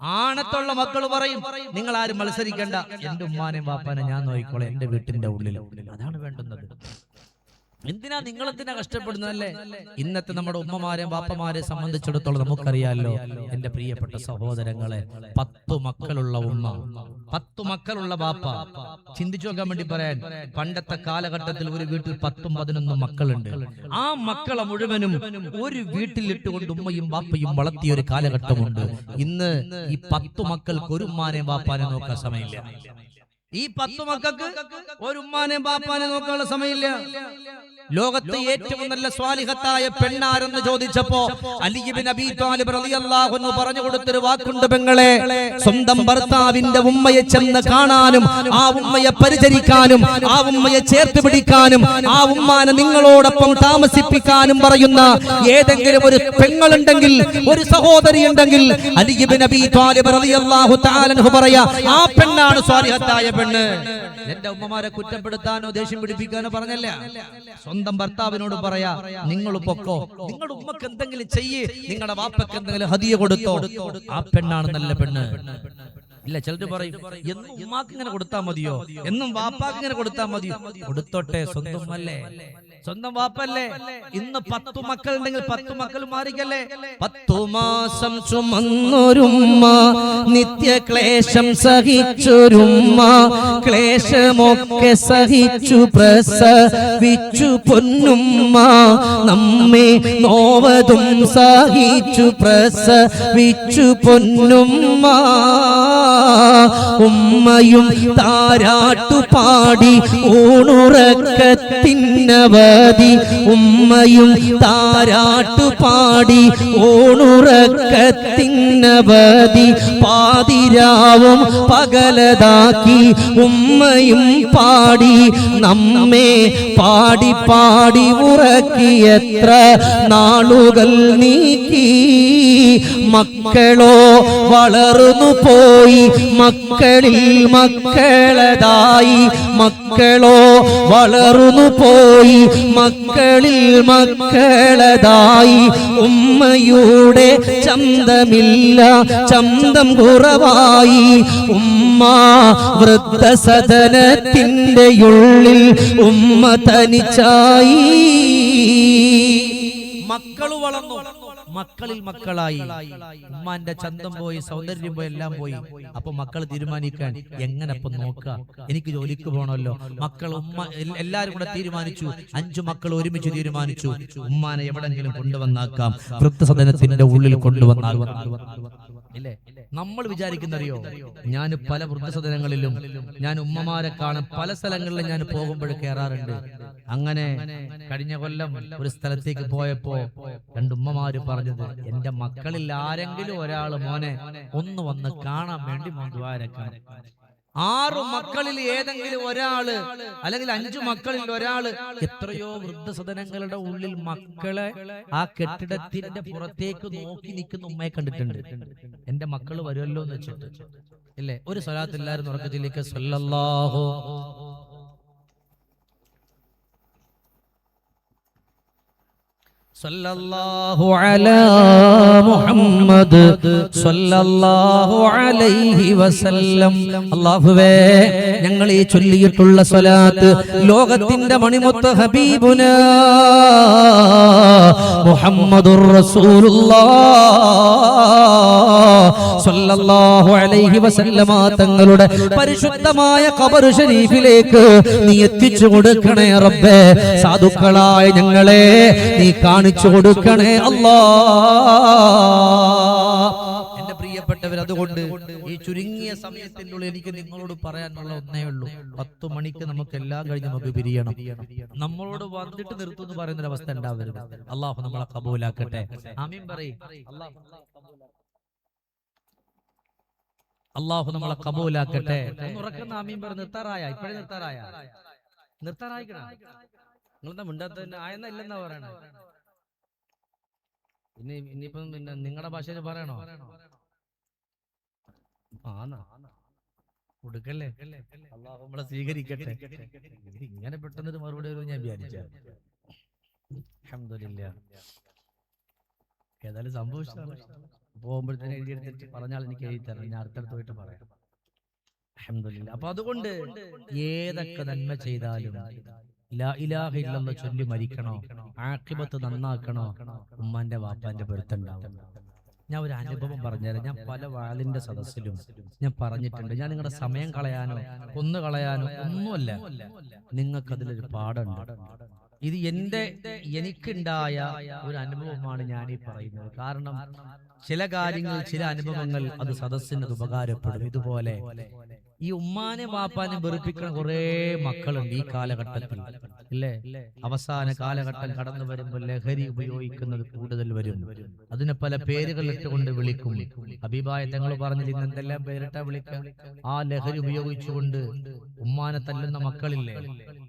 ആണത്തുള്ള മക്കള് പറയും, നിങ്ങൾ ആരും മത്സരിക്കണ്ട, എന്റെ ഉമ്മാനെയും വാപ്പാനെ ഞാൻ നോക്കിക്കോളാം എന്റെ വീട്ടിന്റെ ഉള്ളിൽ. അതാണ് വേണ്ടുന്നത്. എന്തിനാ നിങ്ങളെന്തിനാ കഷ്ടപ്പെടുന്നതല്ലേ? ഇന്നത്തെ നമ്മുടെ ഉമ്മമാരെയും ബാപ്പമാരെ സംബന്ധിച്ചിടത്തോളം നമുക്കറിയാലോ എന്റെ പ്രിയപ്പെട്ട സഹോദരങ്ങളെ, 10 മക്കളുള്ള ഉമ്മ, 10 മക്കളുള്ള ബാപ്പ. ചിന്തിച്ചു നോക്കാൻ വേണ്ടി പറയാൻ, പണ്ടത്തെ കാലഘട്ടത്തിൽ ഒരു വീട്ടിൽ 10-11 മക്കളുണ്ട്. ആ മക്കളെ മുഴുവനും ഒരു വീട്ടിലിട്ടുകൊണ്ട് ഉമ്മയും ബാപ്പയും വളർത്തിയ ഒരു കാലഘട്ടമുണ്ട്. ഇന്ന് ഈ 10 മക്കൾക്ക് ഒരു ഉമ്മാനെയും ബാപ്പാനെ നോക്കാൻ സമയമില്ല. ഈ 10 മക്കൾക്ക് ഒരു ഉമ്മാനെയും ബാപ്പാനെ നോക്കാനുള്ള സമയമില്ല. ലോകത്തെ ഏറ്റവും നല്ല സ്വാലിഹത്തായ പെണ്ണാരെന്ന് ചോദിച്ചപ്പോ അലി ഇബ്നു അബീ ത്വാലിബ് റളിയല്ലാഹു അൻഹു പറഞ്ഞു കൊടുത്തൊരു വാക്കുണ്ട്, പെങ്ങളെ, സ്വന്തം ഭർത്താവിന്റെ ഉമ്മയെ ചെന്ന് കാണാനും ആ ഉമ്മയെ പരിചരിക്കാനും ആ ഉമ്മയെ ചേർത്ത് പിടിക്കാനും ആ ഉമ്മാനെ നിങ്ങളോടൊപ്പം താമസിപ്പിക്കാനും പറയുന്ന ഏതെങ്കിലും ഒരു പെങ്ങളുണ്ടെങ്കിൽ, ഒരു സഹോദരി ഉണ്ടെങ്കിൽ, അലി ഇബ്നു അബീ ത്വാലിബ് റളിയല്ലാഹു തആല അൻഹു പറയാ, ആ പെണ്ണാണ് സ്വാലിഹത്തായ പെണ്ണ്. എന്റെ ഉമ്മമാരെ കുറ്റപ്പെടുത്താനോ ദേഷ്യം പിടിപ്പിക്കാനോ പറഞ്ഞല്ല, സ്വന്തം ഭർത്താവിനോട് പറയാ, നിങ്ങൾ പൊക്കോ, നിങ്ങളുടെ ഉമ്മക്ക് എന്തെങ്കിലും ചെയ്യേ, നിങ്ങളുടെ വാപ്പക്ക് എന്തെങ്കിലും ഹദിയ കൊടുത്തോ, ആ പെണ്ണാണ് നല്ല പെണ്ണ്. ഇല്ല, ചിലര് പറയും, എന്നും ഉമ്മാക്ക് ഇങ്ങനെ കൊടുത്താൽ മതിയോ, എന്നും വാപ്പാക്ക് ഇങ്ങനെ കൊടുത്താൽ മതിയോ? കൊടുത്തോട്ടെ, സ്വന്തം അല്ലേ, സ്വന്തം വാപ്പല്ലേ. ഇന്ന് 10 മക്കൾ ഉണ്ടെങ്കിൽ 10 മക്കൾ മാറിക്കല്ലേ. 10 മാസം ചുമന്നൊരുമ്മ, നിത്യക്ലേശം സഹിച്ചൊരുമ്മ, ക്ലേശമൊക്കെ സഹിച്ചു പ്രസവിച്ചു പൊന്നുമ്മ, നമ്മെ നോവതും സഹിച്ചു പ്രസവിച്ചു പൊന്നുമ്മ. ഉമ്മയും താരാട്ടു പാടി ഊണുറക്കത്തിന്നവധി, ഉമ്മയും താരാട്ടു പാടി ഊണുറക്കത്തിന്നവധി, പാതിരാവും പകലതാക്കി ഉമ്മയും പാടി നമ്മെ പാടി പാടി ഉറക്കിയെത്ര നാളുകൾ നീക്കി. മക്കളോ വളർന്നു പോയി, മക്കളിൽ മക്കളതായി, മക്കളോ വളർന്നു പോയി, മക്കളിൽ മക്കളതായി. ഉമ്മയുടെ ചന്തമില്ല, ചന്തം കുറവായി. ഉമ്മ വൃദ്ധസദനത്തിന്റെ ഉള്ളിൽ ഉമ്മ തനിച്ചായി. മക്കള് വളർന്നു, മക്കളിൽ മക്കളായി. ഉമ്മാന്റെ ചന്തം പോയി, സൗന്ദര്യം പോയി, എല്ലാം പോയി. അപ്പൊ മക്കൾ തീരുമാനിക്കാൻ എങ്ങനെ അപ്പൊ നോക്കാം, എനിക്ക് ജോലിക്ക് പോകണമല്ലോ. മക്കൾ ഉമ്മ എല്ലാരും കൂടെ തീരുമാനിച്ചു, 5 മക്കൾ ഒരുമിച്ച് തീരുമാനിച്ചു, ഉമ്മാനെ എവിടെങ്കിലും കൊണ്ടുവന്നാക്കാം, വൃദ്ധസദനത്തിന്റെ ഉള്ളിൽ കൊണ്ടുവന്നാക്കാം. ഇല്ലേ, നമ്മൾ വിചാരിക്കുന്നറിയോ, ഞാൻ പല വൃദ്ധസദനങ്ങളിലും ഞാൻ ഉമ്മമാരെ കാണാൻ പല സ്ഥലങ്ങളിലും ഞാൻ പോകുമ്പോൾ കയറാറുണ്ട്. അങ്ങനെ കഴിഞ്ഞ കൊല്ലം ഒരു സ്ഥലത്തേക്ക് പോയപ്പോ 2 ഉമ്മമാര് പറഞ്ഞത്, എന്റെ മക്കളിൽ ആരെങ്കിലും ഒരാള് മോനെ ഒന്ന് വന്ന് കാണാൻ വേണ്ടി ദ്വാരക്കാൻ. 6 മക്കളിൽ ഏതെങ്കിലും ഒരാള് അല്ലെങ്കിൽ 5 മക്കളിൽ ഒരാള്, എത്രയോ വൃദ്ധസദനങ്ങളുടെ ഉള്ളിൽ മക്കളെ ആ കെട്ടിടത്തിന്റെ പുറത്തേക്ക് നോക്കി നിൽക്കുന്ന ഉമ്മയെ കണ്ടിട്ടുണ്ട്. എന്റെ മക്കള് വരുമല്ലോ എന്ന് വെച്ചിട്ട് ഇല്ലേ. ഒരു സ്വലാത്ത് എല്ലാവരും ഉറക്കത്തിലേക്ക് സല്ലല്ലാഹു സല്ലല്ലാഹു അലാ മുഹമ്മദ് സല്ലല്ലാഹു അലൈഹി വസല്ലം. അല്ലാഹുവേ, ഞങ്ങൾ ഈ ചൊല്ലിയിട്ടുള്ള സ്വലാത്ത് ലോകത്തിന്റെ മണിമുത്ത് ഹബീബുനാ മുഹമ്മദുർ റസൂലുള്ളാഹ് സല്ലല്ലാഹു അലൈഹി വസല്ലമ തങ്ങളുടെ പരിശുദ്ധമായ ഖബർ ശരീഫിലേക്ക് നീ എത്തിച്ചു കൊടുക്കണേ റബ്ബേ. സാധുക്കളായ ഞങ്ങളെ നീ കാണിച്ചു കൊടുക്കണേ അല്ലാഹ്. എന്റെ പ്രിയപ്പെട്ടവർ, അതുകൊണ്ട് ഈ ചുരുങ്ങിയ സമയത്തിന്റെ ഉള്ളിൽ എനിക്ക് നിങ്ങളോട് പറയാനുള്ള ഒന്നേ ഉള്ളൂ. 10 മണിക്ക് നമുക്ക് എല്ലാം കഴിഞ്ഞ് നമുക്ക് പിരിയണം. നമ്മളോട് വന്നിട്ട് നിർത്തുന്നു പറയുന്ന അവസ്ഥ ഉണ്ടാവരുത്. അല്ലാഹു നമ്മളെ ഖബൂലാക്കട്ടെ. ആമീൻ പറയ്. അല്ലാഹു നമ്മളെ ഖബൂലാക്കട്ടെ. ഉറക്കുന്ന ആമീൻ പറ. നിർത്താറായ? ഇപ്പോഴേ നിർത്താറായ? നിർത്താറായിക്കണ? നിങ്ങളെന്താ മിണ്ടാത്ത? ആയെന്നാ ഇല്ലെന്നാ പറയണേ? ഇനിയിപ്പം പിന്നെ നിങ്ങളുടെ ഭാഷയിൽ പറയണോ? കൊടുക്കല്ലേ? അല്ലാഹു നമ്മളെ സ്വീകരിക്കട്ടെ. ഇങ്ങനെ പെട്ടെന്നൊരു മറുപടി വരും ഞാൻ വിചാരിച്ച. അൽഹംദുലില്ലാഹ്. ഏതായാലും സംഭവിച്ചതാണ്. പോകുമ്പോഴത്തേന് എഴുതിയെടുത്തിട്ട് പറഞ്ഞാൽ എനിക്ക് എഴുതി തരണം. ഞാൻ അടുത്തടുത്ത് പോയിട്ട് പറയാം. അൽഹംദുലില്ലാഹ്. അപ്പൊ അതുകൊണ്ട് ഏതൊക്കെ നന്മ ചെയ്താലും ലാ ഇലാഹ ഇല്ലല്ലാഹ് ചൊല്ലി മരിക്കണോ, ആഖിബത്ത് നന്നാക്കണോ, ഉമ്മാന്റെ വാപ്പാന്റെ പൊരുത്തണ്ടാവും. ഞാൻ ഒരു അനുഭവം പറഞ്ഞുതരാം. ഞാൻ പല വാളിന്റെ സദസ്സിലും ഞാൻ പറഞ്ഞിട്ടുണ്ട്. ഞാൻ നിങ്ങളുടെ സമയം കളയാനോ കൊന്നു കളയാനോ ഒന്നുമല്ല. നിങ്ങൾക്കതിലൊരു പാഠമുണ്ട്. ഇത് എനിക്കുണ്ടായ ഒരു അനുഭവമാണ് ഞാൻ ഈ പറയുന്നത്. കാരണം ചില കാര്യങ്ങൾ, ചില അനുഭവങ്ങൾ അത് സദസ്സിന് ഉപകാരപ്പെടും. ഇതുപോലെ ഈ ഉമ്മാനെ വാപ്പാനെ വെറുപ്പിക്കുന്ന കുറെ മക്കളുണ്ട് ഈ കാലഘട്ടത്തിൽ, ഇല്ലേ? അവസാന കാലഘട്ടം കടന്നു വരുമ്പോൾ ലഹരി ഉപയോഗിക്കുന്നത് കൂടുതൽ വരും. അതിനെ പല പേരുകൾ ഇട്ടുകൊണ്ട് വിളിക്കും. ഹബീബായ തങ്ങൾ പറഞ്ഞില്ല, ഇന്ന് എന്തെല്ലാം പേരിട്ടാ വിളിക്കാം. ആ ലഹരി ഉപയോഗിച്ചുകൊണ്ട് ഉമ്മാനെ തല്ലുന്ന മക്കളില്ലേ,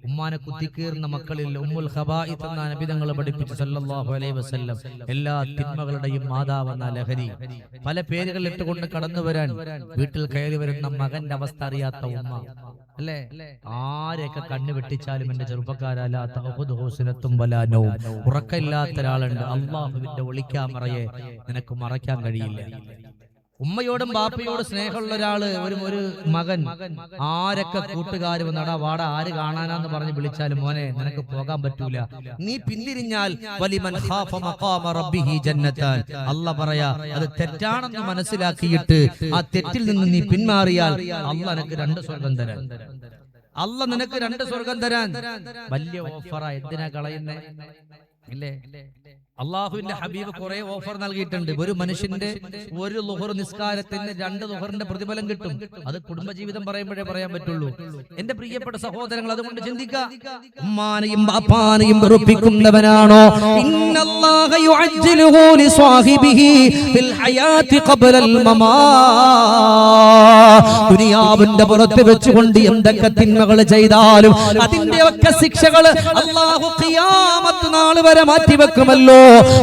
ഉമ്മാനെ കുത്തിക്കീറുന്ന മക്കളില്ലേ, ഉമ്മുൽ ഖബായിത്ത് എന്ന നബി തങ്ങൾ പഠിപ്പിച്ചു സല്ലല്ലാഹു അലൈഹി വസല്ലം. എല്ലാ തിന്മകളുടെയും മാതാവെന്ന ലഹരി പല പേരുകൾ ഇട്ടുകൊണ്ട് കടന്നു വരാൻ വീട്ടിൽ കയറി വരുന്ന മകന്റെ അവസ്ഥ അറിയാത്ത ഉമ്മ, അല്ലേ? ആരെയൊക്കെ കണ്ണു വെട്ടിച്ചാലും എന്റെ ചെറുപ്പക്കാരല്ലാത്ത ഉറക്കമില്ലാത്ത ഒരാളുണ്ട്. അള്ളാഹുവിന്റെ ഒളിക്കാമറയെ നിനക്ക് മറയ്ക്കാൻ കഴിയില്ല. ഉമ്മയോടും ബാപ്പയോടും സ്നേഹമുള്ള ഒരാള്, ഒരു മകൻ, ആരൊക്കെ കൂട്ടുകാർ വന്നടാ വാടാ ആര് കാണാനാന്ന് പറഞ്ഞ് വിളിച്ചാലും മോനെ നിനക്ക് പോകാൻ പറ്റൂല, നീ പിന്തിരിഞ്ഞാൽ വലിമൻ ഖാഫ മഖാമ റബ്ബിഹി ജന്നത്താൻ. അല്ലാഹ് പറയാ, അത് തെറ്റാണെന്ന് മനസ്സിലാക്കിയിട്ട് ആ തെറ്റിൽ നിന്ന് നീ പിന്മാറിയാൽ അല്ലാഹ് നിനക്ക് 2 സ്വർഗം തരാൻ. അല്ലാഹ് നിനക്ക് 2 സ്വർഗം തരാൻ. വലിയ ഓഫറാ, എന്തിനാ കളയുന്നേ? ഇല്ലേ? അള്ളാഹുവിന്റെ ഹബീബ് കുറെ ഓഫർ നൽകിയിട്ടുണ്ട്. ഒരു മനുഷ്യന്റെ ഒരു ളുഹർ നിസ്കാരത്തിന് 2 ളുഹറിന്റെ പ്രതിഫലം കിട്ടും. അത് കുടുംബജീവിതം പറയുമ്പോഴേ പറയാൻ പറ്റുള്ളൂ. എന്റെ പ്രിയപ്പെട്ട സഹോദരങ്ങൾ, അതുകൊണ്ട് ചിന്തിക്കുക. ഉമ്മാനെയും ബാപ്പാനെയും വെറുപ്പിക്കുന്നവനാണോ, ഇന്നല്ലാഹ യുഅജ്ജിലുഹു ലിസ്വാഹിബിഹി ഫിൽ ഹയാതി ഖബ്ലൽ മമാത്. ദുനിയാവിന്റെ പുറത്ത് വെച്ചുകൊണ്ട് എന്തൊക്കെ തിന്മകൾ ചെയ്താലും അതിന്റെ ഒക്കെ ശിക്ഷകൾ അല്ലാഹു ഖിയാമത്ത് നാൾ വരെ മാറ്റിവെക്കുമല്ലോ.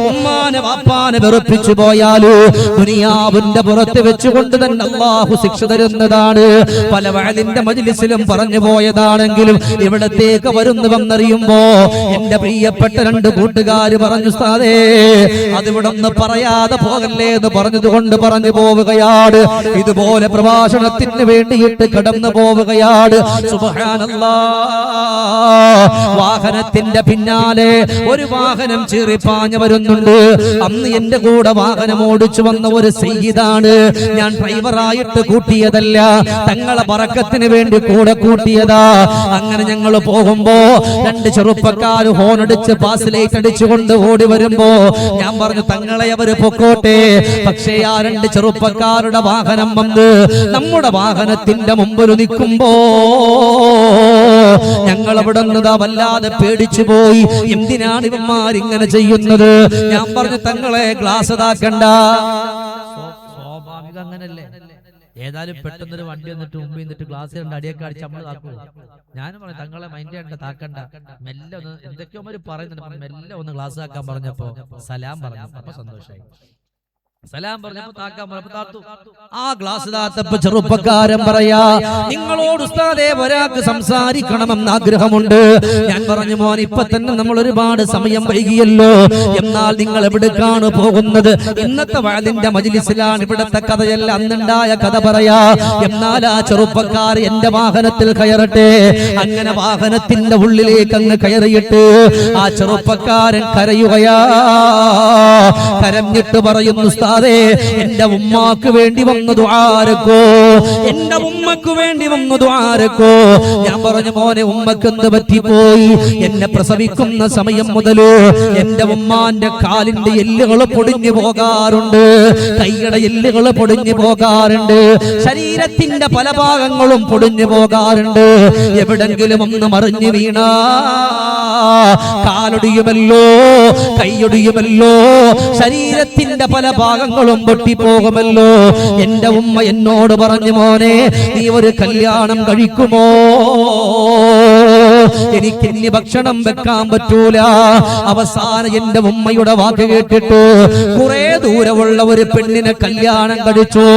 ഉമ്മാനെ വാപ്പാനെ വെറുപ്പിച്ചു പോയാലോ ദുനിയാവിന്റെ പുറത്ത് വെച്ചുകൊണ്ട് തന്നെ അല്ലാഹു ശിക്ഷ തരുന്നതാണ്. പല വഅലിന്റെ മജ്ലിസിലും പറഞ്ഞു പോയതാണെങ്കിലും ഇവിടത്തേക്ക് വരുന്നുവെന്നറിയുമ്പോ എന്റെ പ്രിയപ്പെട്ട 2 കൂട്ടുകാര് പറഞ്ഞു, ഉസ്താദേ അതിവിടെ ഒന്ന് പറയാതെ പോകല്ലേ എന്ന് പറഞ്ഞതുകൊണ്ട് പറഞ്ഞു പോവുകയാണ്. ഇതുപോലെ പ്രഭാഷണത്തിന് വേണ്ടിയിട്ട് കടന്നു പോവുകയാണ്. സുബ്ഹാനല്ലാഹ്. വാഹനത്തിന്റെ പിന്നാലെ ഒരു വാഹനം ചീറിപ്പാഞ്ഞു വരുന്നുണ്ട്. അന്ന് എന്റെ കൂടെ വാഹനം ഓടിച്ചു വന്ന ഒരു സയ്യിദാണ്. ഞാൻ ഡ്രൈവറായിട്ട് കൂട്ടിയതല്ല, തങ്ങളെ ബറക്കത്തിന് വേണ്ടി കൂടെ കൂട്ടിയതാ. അങ്ങനെ ഞങ്ങൾ പോകുമ്പോ 2 ചെറുപ്പക്കാർ ഹോണടിച്ച് പാസ് ലൈറ്റ് അടിച്ചുകൊണ്ട് ഓടി വരുമ്പോ ഞാൻ പറഞ്ഞു, തങ്ങളെ അവര് പൊക്കോട്ടെ. പക്ഷേ ആ 2 ചെറുപ്പക്കാരുടെ വാഹനം വന്ന് നമ്മുടെ വാഹനത്തിന്റെ മുമ്പിൽ നിൽക്കുമ്പോ ഞങ്ങൾ അവിടെ നിന്ന് വല്ലാതെ പേടിച്ചു പോയി. എന്തിനാണ് ഇവന്മാരിങ്ങനെ ചെയ്യുന്നത്? ഞാൻ പറഞ്ഞു, തങ്ങളെ ഗ്ലാസ് ഇതാക്കണ്ട. സ്വാഭാവികം അങ്ങനല്ലേ? ഏതായാലും പെട്ടെന്നൊരു വണ്ടി വന്നിട്ട് മുമ്പിൽ നിന്നിട്ട് ഗ്ലാസ് കണ്ട് അടിയൊക്കെ അടിച്ച് നമ്മൾ താക്കൂ. ഞാനും പറഞ്ഞു തങ്ങളെ മൈൻഡ് ചെയ്യണ്ട, താക്കണ്ട, മെല്ലെ ഒന്ന് എന്തൊക്കെയോ പറയുന്നുണ്ട്, മെല്ലെ ഒന്ന് ഗ്ലാസ് ആക്കാൻ പറഞ്ഞപ്പോ സലാം പറഞ്ഞു. അപ്പൊ സന്തോഷമായി. സലാം പറഞ്ഞപ്പോ താക്കാൻ പറഞ്ഞപ്പോ താത്തു. ആ ഗ്ലാസ് താത്തപ്പോ ചെറുപ്പക്കാരൻ പറയാ, നിങ്ങളോട് ഉസ്താദേ ഒരാൾക്ക് സംസാരിക്കണമെന്ന് ആഗ്രഹമുണ്ട്. ഞാൻ പറഞ്ഞു, മോൻ ഇപ്പൊ തന്നെ നമ്മൾ ഒരുപാട് സമയം വൈകിയല്ലോ, എന്നാൽ നിങ്ങൾ എവിടേക്കാണ് പോകുന്നത്? ഇന്നത്തെ വഅദിന്റെ മജ്ലിസിലാണ്, ഇവിടത്തെ കഥയല്ല, അന്നുണ്ടായ കഥ പറയാ. എന്നാൽ ആ ചെറുപ്പക്കാർ എന്റെ വാഹനത്തിൽ കയറട്ടെ. അങ്ങനെ വാഹനത്തിന്റെ ഉള്ളിലേക്ക് അങ്ങ് കയറിയിട്ട് ആ ചെറുപ്പക്കാരൻ കരയുകയാ. കരഞ്ഞിട്ട് പറയുന്നു, ഉസ്താദേ എന്റെ ഉമ്മാക്ക് വേണ്ടി വന്നു ദുആരക്കോ, എന്റെ ഉമ്മക്ക് വേണ്ടി വന്നു ദുആരക്കോ. ഞാൻ പറഞ്ഞു, മോനെ ഉമ്മക്ക് എന്ത് പറ്റിപ്പോയി? എന്നെ പ്രസവിക്കുന്ന സമയം മുതല് എന്റെ ഉമ്മാന്റെ കാലിന്റെ എല്ലുകൾ പൊടിഞ്ഞു പോകാറുണ്ട്, കൈയുടെ എല്ലുകൾ പൊടിഞ്ഞു പോകാറുണ്ട്, ശരീരത്തിന്റെ പല ഭാഗങ്ങളും പൊടിഞ്ഞു പോകാറുണ്ട്. എവിടെങ്കിലും ഒന്ന് മറിഞ്ഞു വീണാ കാലൊടിയുമല്ലോ, കൈയൊടിയുമല്ലോ, ശരീരത്തിന്റെ പല ഭാഗങ്ങളും പൊട്ടിപ്പോകുമല്ലോ. എന്റെ ഉമ്മ എന്നോട് പറഞ്ഞു, മോനെ നീ ഒരു കല്യാണം കഴിക്കുമോ? എനിക്ക് ഇനി ഭക്ഷണം വെക്കാൻ പറ്റൂല. അവസാനം എന്റെ ഉമ്മയുടെ വാക്ക് കേട്ടിട്ട് കുറെ ദൂരമുള്ള ഒരു പെണ്ണിനെ കല്യാണം കഴിച്ചു.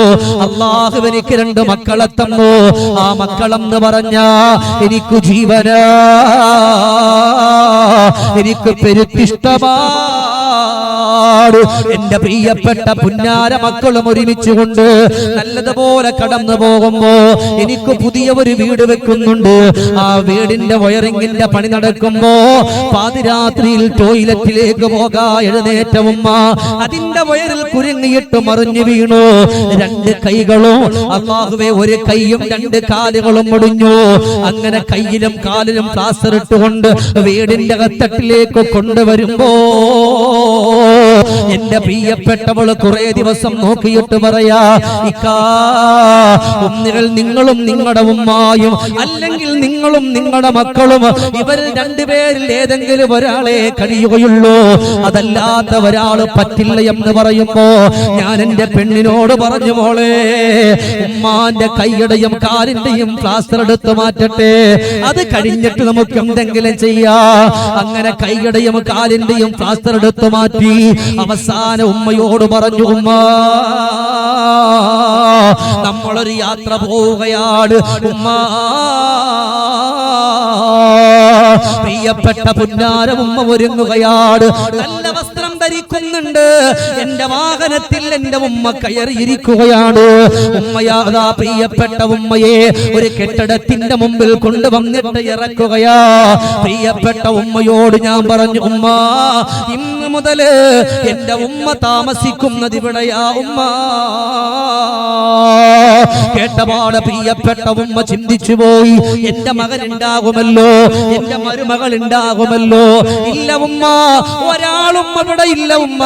അല്ലാഹു എനിക്ക് 2 മക്കളെ തന്നു. ആ മക്കളെന്ന് പറഞ്ഞ എനിക്ക് ജീവനാ, എനിക്ക് പെരുത്തിഷ്ടമാ. എന്റെ പ്രിയപ്പെട്ട പുന്നാര മക്കളും ഒരുമിച്ചുകൊണ്ട് നല്ലതുപോലെ കടന്നു പോകുമ്പോ എനിക്ക് പുതിയ ഒരു വീട് വെക്കുന്നുണ്ട്. ആ വീടിന്റെ വയറിങ്ങിന്റെ പണി നടക്കുമ്പോ പാതിരാത്രിയിൽ ടോയ്ലറ്റിലേക്ക് പോകാ എഴുന്നേറ്റ ഉമ്മ അതിന്റെ വയറിൽ കുരുങ്ങിയിട്ട് മറിഞ്ഞു വീണു. 2 കൈകളും, അല്ലാഹുവേ, ഒരു കൈയും 2 കാലുകളും ഒടിഞ്ഞു. അങ്ങനെ കൈയിലും കാലിലും പ്ലാസ്റ്റർ ഇട്ടുകൊണ്ട് വീടിന്റെ അകത്തട്ടിലേക്ക് കൊണ്ടുവരുമ്പോ എന്റെ പ്രിയപ്പെട്ടവള് കുറെ ദിവസം നോക്കിയിട്ട് പറയാ, ഇക്കാ, ഒന്നുകിൽ നിങ്ങളും നിങ്ങളുടെ ഉമ്മായും അല്ലെങ്കിൽ നിങ്ങളും നിങ്ങളുടെ മക്കളും ഇവർ 2 പേരിൽ ഏതെങ്കിലും ഒരാളെ കഴിയുകയുള്ളൂ, അതല്ലാത്ത ഒരാൾ പറ്റില്ല എന്ന് പറയുമ്പോ ഞാൻ എന്റെ പെണ്ണിനോട് പറഞ്ഞു, മോളെ ഉമ്മാന്റെ കൈയുടെയും കാലിന്റെയും പ്ലാസ്റ്റർ എടുത്ത് മാറ്റട്ടെ, അത് കഴിഞ്ഞിട്ട് നമുക്ക് എന്തെങ്കിലും ചെയ്യാം. അങ്ങനെ കൈയുടെയും കാലിന്റെയും പ്ലാസ്റ്റർ എടുത്ത് മാറ്റി അവസാന ഉമ്മയോട് പറഞ്ഞു, ഉമ്മ നമ്മളൊരു യാത്ര പോവുകയാണ്. ഉമ്മ, പ്രിയപ്പെട്ട പുന്നാര ഉമ്മ ഒരുങ്ങുകയാണ്, നല്ല വസ്ത്രം ധരിക്കുന്നുണ്ട്. എന്റെ വാഹനത്തിൽ എന്റെ ഉമ്മ കയറിയിരിക്കുകയാണ്. ഉമ്മയാതാ പ്രിയപ്പെട്ട ഉമ്മയെ ഒരു കെട്ടിടത്തിന്റെ മുമ്പിൽ കൊണ്ടുവന്നിട്ട് ഇറക്കുകയാ. പ്രിയപ്പെട്ട ഉമ്മയോട് ഞാൻ പറഞ്ഞു, ഉമ്മ ഇന്ന് മുതല് എന്റെ ഉമ്മ താമസിക്കുന്നത് ഇവിടെയാ ഉമ്മ. കേട്ടപാട് പ്രിയപ്പെട്ട ഉമ്മ ചിന്തിച്ചു പോയി, എന്റെ മകൻ ഉണ്ടാകുമല്ലോ, എന്റെ മരുമകൾ ഉണ്ടാകുമല്ലോ. ഇല്ല ഉമ്മ, ഒരാളും അവിടെ ഇല്ല ഉമ്മ.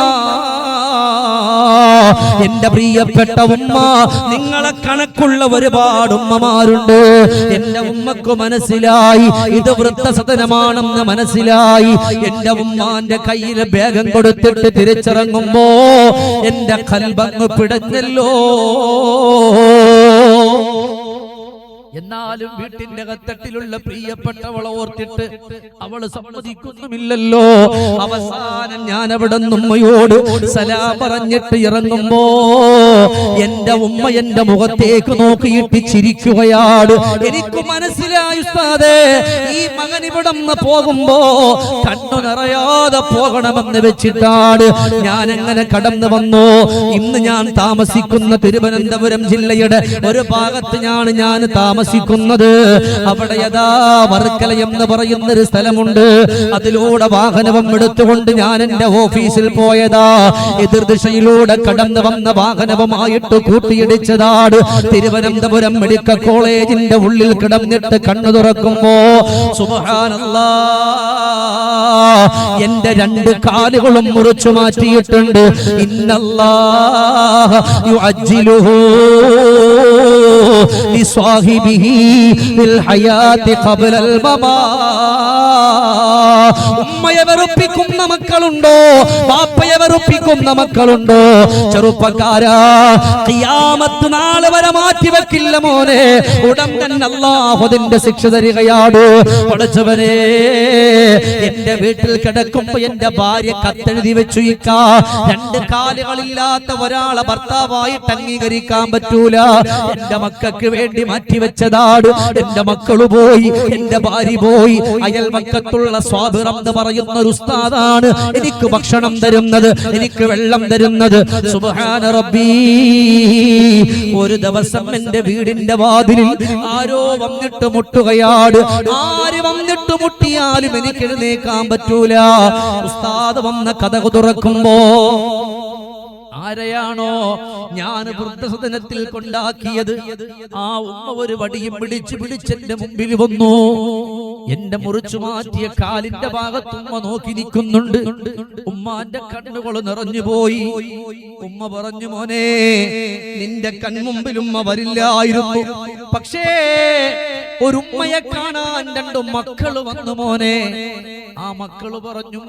എന്റെ പ്രിയപ്പെട്ട ഉമ്മ, നിങ്ങളെ കണക്കുള്ള ഒരുപാട് ഉമ്മമാരുണ്ട്. എന്റെ ഉമ്മക്ക് മനസ്സിലായി ഇത് വൃദ്ധസദനമാണെന്ന് മനസ്സിലായി. എന്റെ ഉമ്മാന്റെ കയ്യിൽ ബാഗം കൊടുത്തിട്ട് തിരിച്ചിറങ്ങുമ്പോ എന്റെ ഖൽബങ്ങ് പിടഞ്ഞല്ലോ. എന്നാലും വീട്ടിന്റെ അകത്തട്ടിലുള്ള പ്രിയപ്പെട്ടവളെ ഓർത്തിട്ട് അവള് സമ്മതിക്കുന്നുമില്ലല്ലോ. അവസാനം ഞാൻ അവിടെ ഉമ്മയോട് സലാം പറഞ്ഞിട്ട് ഇറങ്ങുമ്പോ എന്റെ ഉമ്മ എന്റെ മുഖത്തേക്ക് നോക്കിയിട്ട് ചിരിക്കുകയാണ്. എനിക്ക് മനസ്സിലായി, ഉസ്താദേ, ഈ മകൻ ഇവിടെ പോകുമ്പോ കണ്ണു നിറയാതെ പോകണമെന്ന് വെച്ചിട്ടാണ് ഞാൻ എങ്ങനെ കടന്നു വന്നു. ഇന്ന് ഞാൻ താമസിക്കുന്ന തിരുവനന്തപുരം ജില്ലയുടെ ഒരു ഭാഗത്ത് ഞാൻ താമസിക്കുന്നത്. അവിടെ യഥാ വർക്കല എന്ന് പറയുന്നൊരു സ്ഥലമുണ്ട്. അതിലൂടെ വാഹനം എടുത്തുകൊണ്ട് ഞാൻ എന്റെ ഓഫീസിൽ പോയതാ. എതിർദിശയിലൂടെ കടന്നു വന്ന വാഹനവുമായിട്ട് കൂട്ടിയിടിച്ചതാണ്. തിരുവനന്തപുരം മെഡിക്കൽ കോളേജിന്റെ ഉള്ളിൽ കിടന്നിട്ട് കണ്ണു തുറക്കുമ്പോ സുബ്ഹാനല്ലാഹ്, എന്റെ 2 കാലുകളും മുറിച്ചു മാറ്റിയിട്ടുണ്ട്. ഇന്നല്ലാഹ യുഅജ്ജിലുഹു ലിസ്വാഹിബി ബിഹി ഫിൽ ഹയാതി ഖബ്ലൽ മമാത്. ഉമ്മയെ വെറുപ്പിക്കുന്ന മക്കളുണ്ടോ? ബാപ്പയെ വെറുപ്പിക്കുന്ന മക്കളുണ്ടോ? ചെറുപ്പക്കാരാ, ഖിയാമത്ത് നാൾ വരെ മാറ്റി വെക്കില്ല മോനെ. ഉടൻ തന്നെ അല്ലാഹു അതിന്റെ ശിക്ഷ തരികയാണ്. പഠിച്ചവനെ, എന്റെ വീട്ടിൽ കിടക്കുമ്പോ എന്റെ ഭാര്യ കത്തെഴുതി വെച്ചു, രണ്ട് കാലുകളില്ലാത്ത ഒരാളെ ഭർത്താവായിട്ട് അംഗീകരിക്കാൻ പറ്റൂല. എന്റെ മക്കൾക്ക് വേണ്ടി മാറ്റിവെച്ചതാണ്. എന്റെ മക്കള് പോയി, എന്റെ ഭാര്യ പോയി. അയൽവക്കത്തുള്ള സ്വാബിർ എന്ന് പറയുന്ന ഒരു ഉസ്താദാണ് എനിക്ക് ഭക്ഷണം തരുന്നത്, എനിക്ക് വെള്ളം തരുന്നത്. സുബ്ഹാന റബ്ബി. ഒരു ദിവസം എന്റെ വീടിന്റെ വാതിലിൽ ആരോ വന്നിട്ട് മുട്ടുകയാണ്. ആര് വന്നിട്ട് മുട്ടിയാലും എനിക്ക് എഴുന്നേക്കാൻ പറ്റൂല. ഉസ്താദ് വന്ന കതക് തുറക്കുമ്പോ ആരെയാണോ ഞാൻ വൃദ്ധസദനത്തിൽ കൊണ്ടാക്കിയത്, ആ ഉമ്മ ഒരു വടിയും പിടിച്ചെന്റെ മുമ്പിൽ വന്നു. എന്റെ മുറിച്ചു മാറ്റിയ കാലിന്റെ ഭാഗത്ത് ഉമ്മ നോക്കി നിൽക്കുന്നുണ്ട്. ഉമ്മാന്റെ കണ്ണുകൾ നിറഞ്ഞുപോയി. ഉമ്മ പറഞ്ഞു, മോനെ, നിന്റെ കൺമുമ്പിൽ ഉമ്മ വരില്ലായിരുന്നു, പക്ഷേ ഒരു ഉമ്മയെ കാണാൻ രണ്ടു മക്കള് വന്നു മോനെ. ആ മക്കള് പറഞ്ഞു,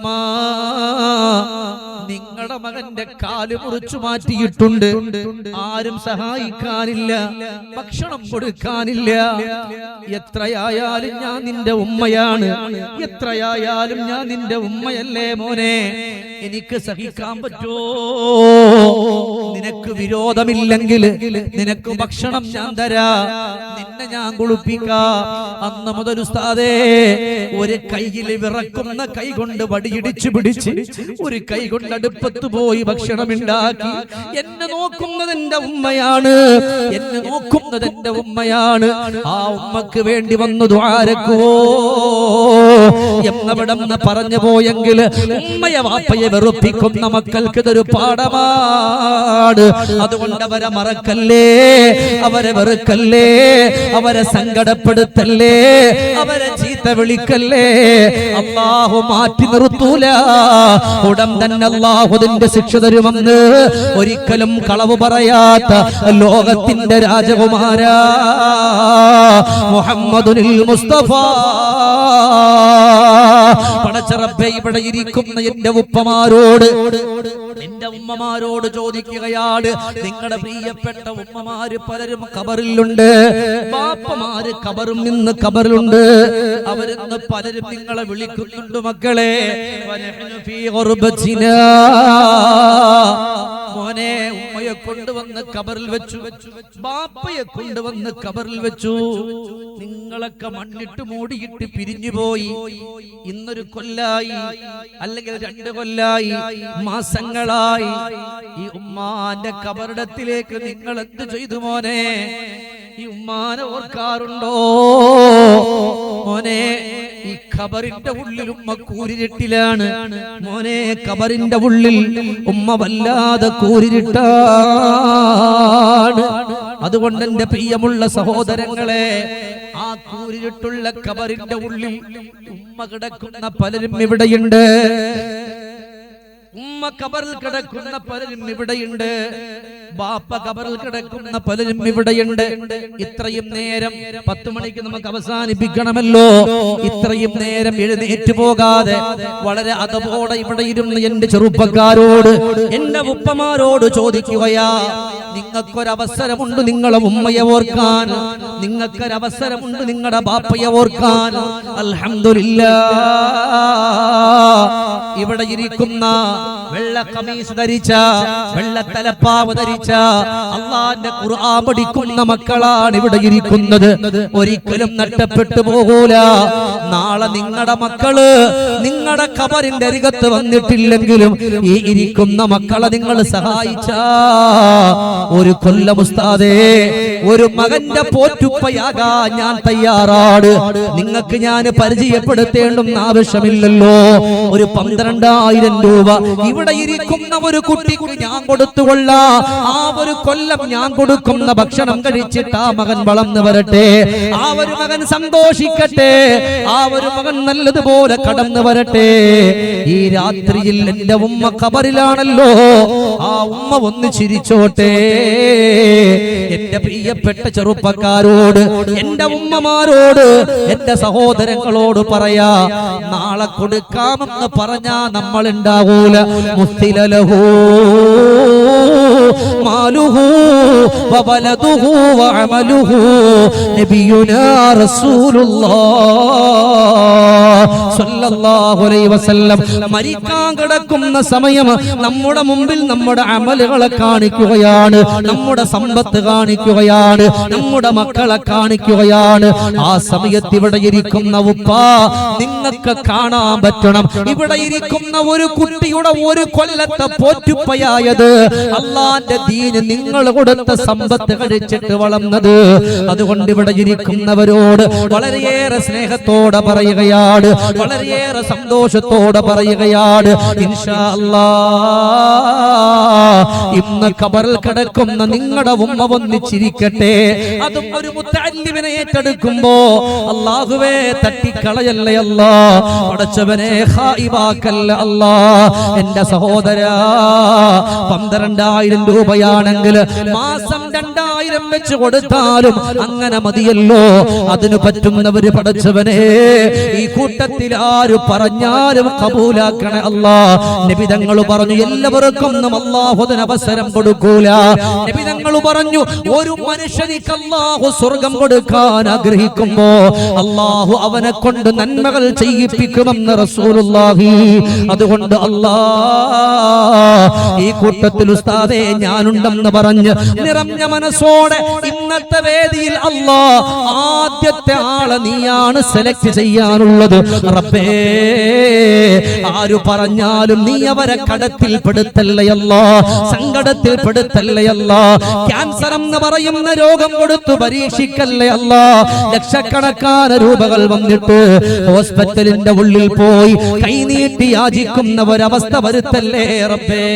നിങ്ങളുടെ മകന്റെ കാല് മുറിച്ചു മാറ്റിയിട്ടുണ്ട്, ആരും സഹായിക്കാനില്ല, ഭക്ഷണം കൊടുക്കാനില്ല. എത്രയായാലും ഞാൻ നിന്റെ ഉമ്മയാണ്, എത്രയായാലും ഞാൻ നിന്റെ ഉമ്മയല്ലേ മോനെ, എനിക്ക് സഹിക്കാൻ പറ്റോ? നിനക്ക് വിരോധമില്ലെങ്കിൽ നിനക്ക് ഭക്ഷണം ഞാൻ തരാ, നിന്നെ ഞാൻ കുളിപ്പിക്കാം. അന്ന് മുതൽ ഉസ്താദേ ഒരു കൈയിൽ വിറക്കുന്ന കൈ കൊണ്ട് വടിയിടിച്ചു പിടിച്ച് ഒരു കൈ കൊണ്ട് അടുപ്പത്ത് പോയി ഭക്ഷണം ഉണ്ടാക്കി. എന്നെ നോക്കുന്നത് എന്റെ ഉമ്മയാണ്, എന്നെ നോക്കുന്നത് എന്റെ ഉമ്മയാണ്. ആ ഉമ്മക്ക് വേണ്ടി വന്നു ദുആരക്കുവോ എന്നവിടം പറഞ്ഞു പോയെങ്കിൽ ഉമ്മയെ വാപ്പയെ വെറുപ്പിക്കുന്ന മക്കൾക്ക് ഇതൊരു പാഠമാണ്. അതുകൊണ്ട് അവരെ മറക്കല്ലേ, അവരെ വെറുക്കല്ലേ, അവരെ സങ്കടപ്പെടുത്തല്ലേ, അവരെ ചീത്ത വിളിക്കല്ലേ. അല്ലാഹു മാറ്റി നിർത്തൂല. ഉടൻ തന്നെ അല്ലാഹു അതിന്റെ ശിക്ഷ തരുമെന്ന് ഒരിക്കലും കളവ് പറയാത്ത ലോകത്തിന്റെ രാജകുമാരാ മുഹമ്മദുൽ മുസ്തഫ. പടച്ചറബ്ബേ, ഇവിടെ ഇരിക്കുന്ന എന്റെ ഉപ്പമാരോട്, നിന്റെ ഉമ്മമാരോട് ചോദിക്കുകയാണ്. നിങ്ങളുടെ പ്രിയപ്പെട്ട ഉമ്മമാര് പലരും ഖബറിലുണ്ട്, ബാപ്പമാര് ഖബറും ഇന്ന് ഖബറിലുണ്ട്. അവരിന്ന് പലരും നിങ്ങളെ വിളിക്കുന്നുണ്ട്, മക്കളെ മോനെ. ഉമ്മയെ കൊണ്ടുവന്ന് ഖബറിൽ വെച്ചു, ബാപ്പയെ കൊണ്ടുവന്ന് ഖബറിൽ വെച്ചു. നിങ്ങളൊക്കെ മണ്ണിട്ട് മൂടിയിട്ട് പിരിഞ്ഞുപോയി. ഇന്നൊരു കൊല്ലായി, അല്ലെങ്കിൽ 2 കൊല്ലായി, മാസങ്ങളായി. ഈ ഉമ്മാന്റെ ഖബറിടത്തിലേക്ക് നിങ്ങൾ എന്ത് ചെയ്തു മോനെ? ഈ ഉമ്മാനെ ഓർക്കാറുണ്ടോ മോനെ? ഈ ഖബറിന്റെ ഉള്ളിൽ ഉമ്മ കൂരിരുട്ടിലാണ് മോനെ. ഖബറിന്റെ ഉള്ളിൽ ഉമ്മ വല്ലാതെ കൂരിരുട്ടാണ്. അതുകൊണ്ട് എന്റെ പ്രിയമുള്ള സഹോദരങ്ങളെ, ആ കൂരിരുട്ടുള്ള ഖബറിന്റെ ഉള്ളിൽ ഉമ്മ കിടക്കുന്ന പലരും ഇവിടെയുണ്ട്. ഉമ്മ ഖബറിൽ കിടക്കുന്ന പലരും ഇവിടെയുണ്ട്. ബാപ്പ ഖബറിൽ കിടക്കുന്ന പലരും ഇവിടെയുണ്ട്. ഇത്രയും നേരം 10 മണിക്ക് നമുക്ക് അവസാനിപ്പിക്കണമല്ലോ. ഇത്രയും നേരം എഴുന്നേറ്റ് പോകാതെ വളരെ അതപോടെ ഇവിടെ ഇരുന്ന് എന്റെ ചെറുപ്പക്കാരോട്, എന്റെ ഉപ്പമാരോട് ചോദിക്കുകയാ, നിങ്ങൾക്കൊരവസരമുണ്ട് നിങ്ങളെ ഉമ്മയെ ഓർക്കാൻ, നിങ്ങൾക്കൊരവസരമുണ്ട് നിങ്ങളുടെ ബാപ്പയെ ഓർക്കാൻ. അൽഹംദുലില്ലാഹ്, ഇവിടെ ഇരിക്കുന്ന വെള്ള ഖമീസ് ധരിച്ച, വെള്ള തലപ്പാവ് ധരിച്ച, അല്ലാഹുവിന്റെ ഖുർആൻ പഠിക്കുന്ന മക്കളാണ് ഇവിടെ ഇരിക്കുന്നത്. ഒരിക്കലും നഷ്ടപ്പെട്ടു പോകൂല. നാളെ നിങ്ങളുടെ മക്കള് നിങ്ങളുടെ ഖബറിന്റെ അരികത്ത് വന്നിട്ടില്ലെങ്കിലും ഈ ഇരിക്കുന്ന മക്കളെ നിങ്ങൾ സഹായിച്ച ഒരു കൊല്ലം ഉസ്താദേ, ഒരു മകന്റെ പോറ്റുപ്പയാകാൻ ഞാൻ തയ്യാറാണ്. നിങ്ങൾക്ക് ഞാൻ പരിചയപ്പെടുത്തേണ്ടുന്ന ആവശ്യമില്ലല്ലോ. ഒരു 12,000 രൂപ ഇവിടെ ഇരിക്കുന്ന ഒരു കുട്ടിക്ക് ഞാൻ കൊടുത്തുകൊള്ളാം. ആ ആ ഒരു കൊല്ലം ഞാൻ കൊടുക്കുന്ന ഭക്ഷണം കഴിച്ചിട്ട് ആ മകൻ വളർന്നു വരട്ടെ, ആ ഒരു മകൻ സന്തോഷിക്കട്ടെ, ആ ഒരു മകൻ നല്ലതുപോലെ കടന്നു വരട്ടെ. ഈ രാത്രിയിൽ എന്റെ ഉമ്മ ഖബറിലാണല്ലോ, ആ ഉമ്മ ഒന്ന് ചിരിച്ചോട്ടെ. എന്റെ പ്രിയപ്പെട്ട ചെറുപ്പക്കാരോട്, എന്റെ ഉമ്മമാരോട്, എന്റെ സഹോദരങ്ങളോട് പറയാ, നാളെ കൊടുക്കാമെന്ന് പറഞ്ഞാ നമ്മൾ ഉണ്ടാകൂല. മുസ്തിലലഹു മാലുഹു വവലദുഹു വഅമലുഹു നബിയുനാ റസൂലുള്ളാഹ് സ്വല്ലല്ലാഹു അലൈഹി വസല്ലം. മരിക്കാൻ കിടക്കുന്ന സമയം നമ്മുടെ മുമ്പിൽ നമ്മുടെ അമലുകളെ കാണിക്കുകയാണ്, നമ്മുടെ സമ്പത്ത് കാണിക്കുകയാണ്, നമ്മുടെ മക്കളെ കാണിക്കുകയാണ്. ആ സമയത്ത് ഇവിടെ ഇരിക്കുന്ന ഉപ്പ നിങ്ങൾക്ക് കാണാൻ പറ്റണം, ഇവിടെ ഇരിക്കുന്ന ഒരു കുട്ടിയുടെ ഒരു കൊല്ലത്തെ പോറ്റുപ്പയായത് അള്ളാന്റെ ദീന് നിങ്ങൾ കൊടുത്ത സമ്പത്ത് കഴിച്ചിട്ട് വളർന്നത്. അതുകൊണ്ട് ഇവിടെ ഇരിക്കുന്നവരോട് വളരെയേറെ സ്നേഹത്തോടെ പറയുകയാണ്, വളരെയേറെ സന്തോഷത്തോടെ പറയുകയാണ്, ഇൻഷാ അല്ലാഹ് ഇന്ന് ഖബറിൽ കിടക്കുന്ന നിങ്ങളുടെ ഉമ്മ ഒന്നിച്ചിരിക്കട്ടെ. അതും ഒരു മുത്തഅല്ലിമിനെ ഏറ്റെടുക്കുമ്പോ അല്ലാഹുവേ തട്ടിക്കളയല്ലേ അല്ലാ, പടച്ചവനെ ഖായിബാക്കല്ല അല്ലാ. എന്റെ സഹോദരാ, 12,000 രൂപയാണെങ്കിൽ മാസം 2,000 വെച്ച് കൊടുത്താലും അങ്ങനെ മതിയല്ലോ. അതിന് പറ്റുന്നവര് പടച്ചവനെ ഈ കൂട്ടത്തിൽ ആര് പറഞ്ഞാലും കബൂലാക്കണേ അല്ലാ. നബി തങ്ങൾ പറഞ്ഞു എല്ലാവർക്കും അല്ലാഹു അവസരം കൊടുക്കൂല. നബി തങ്ങൾ പറഞ്ഞു ഒരു മനുഷ്യനിക്ക് അല്ലാഹു സ്വർഗം കൊടുക്കാൻ ആഗ്രഹിക്കുമ്പോ അല്ലാഹു അവനെ കൊണ്ട് നന്മകൾ ചെയ്യിപ്പിക്കുമെന്ന് റസൂലുള്ളാഹി. അതുകൊണ്ട് ഈ കൂട്ടത്തിൽ ഉസ്താദേ ഞാനുണ്ടെന്ന് പറഞ്ഞ് നിറഞ്ഞ മനസ്സോടെ ഇന്നത്തെ വേദിയിൽ ആദ്യത്തെ ആളെ നീയാണ് സെലക്ട് ചെയ്യാനുള്ളത്. റബ്ബേ, ആരു പറഞ്ഞാലും നീ അവരെ കടത്തിൽ പെടുത്തല്ലയല്ല, സങ്കടത്തിൽ പെടുത്തല്ലയല്ല. ക്യാൻസർ എന്ന് പറയുന്ന രോഗം കൊടുത്തു പരീക്ഷിക്കല്ലയല്ല. ലക്ഷക്കണക്കാന രൂപകൾ വന്നിട്ട് ഹോസ്പിറ്റലിന്റെ ഉള്ളിൽ പോയി കൈനീട്ടി യാചിക്കുന്ന ഒരവസ്ഥ വരുത്തല്ലേ റബ്ബേ.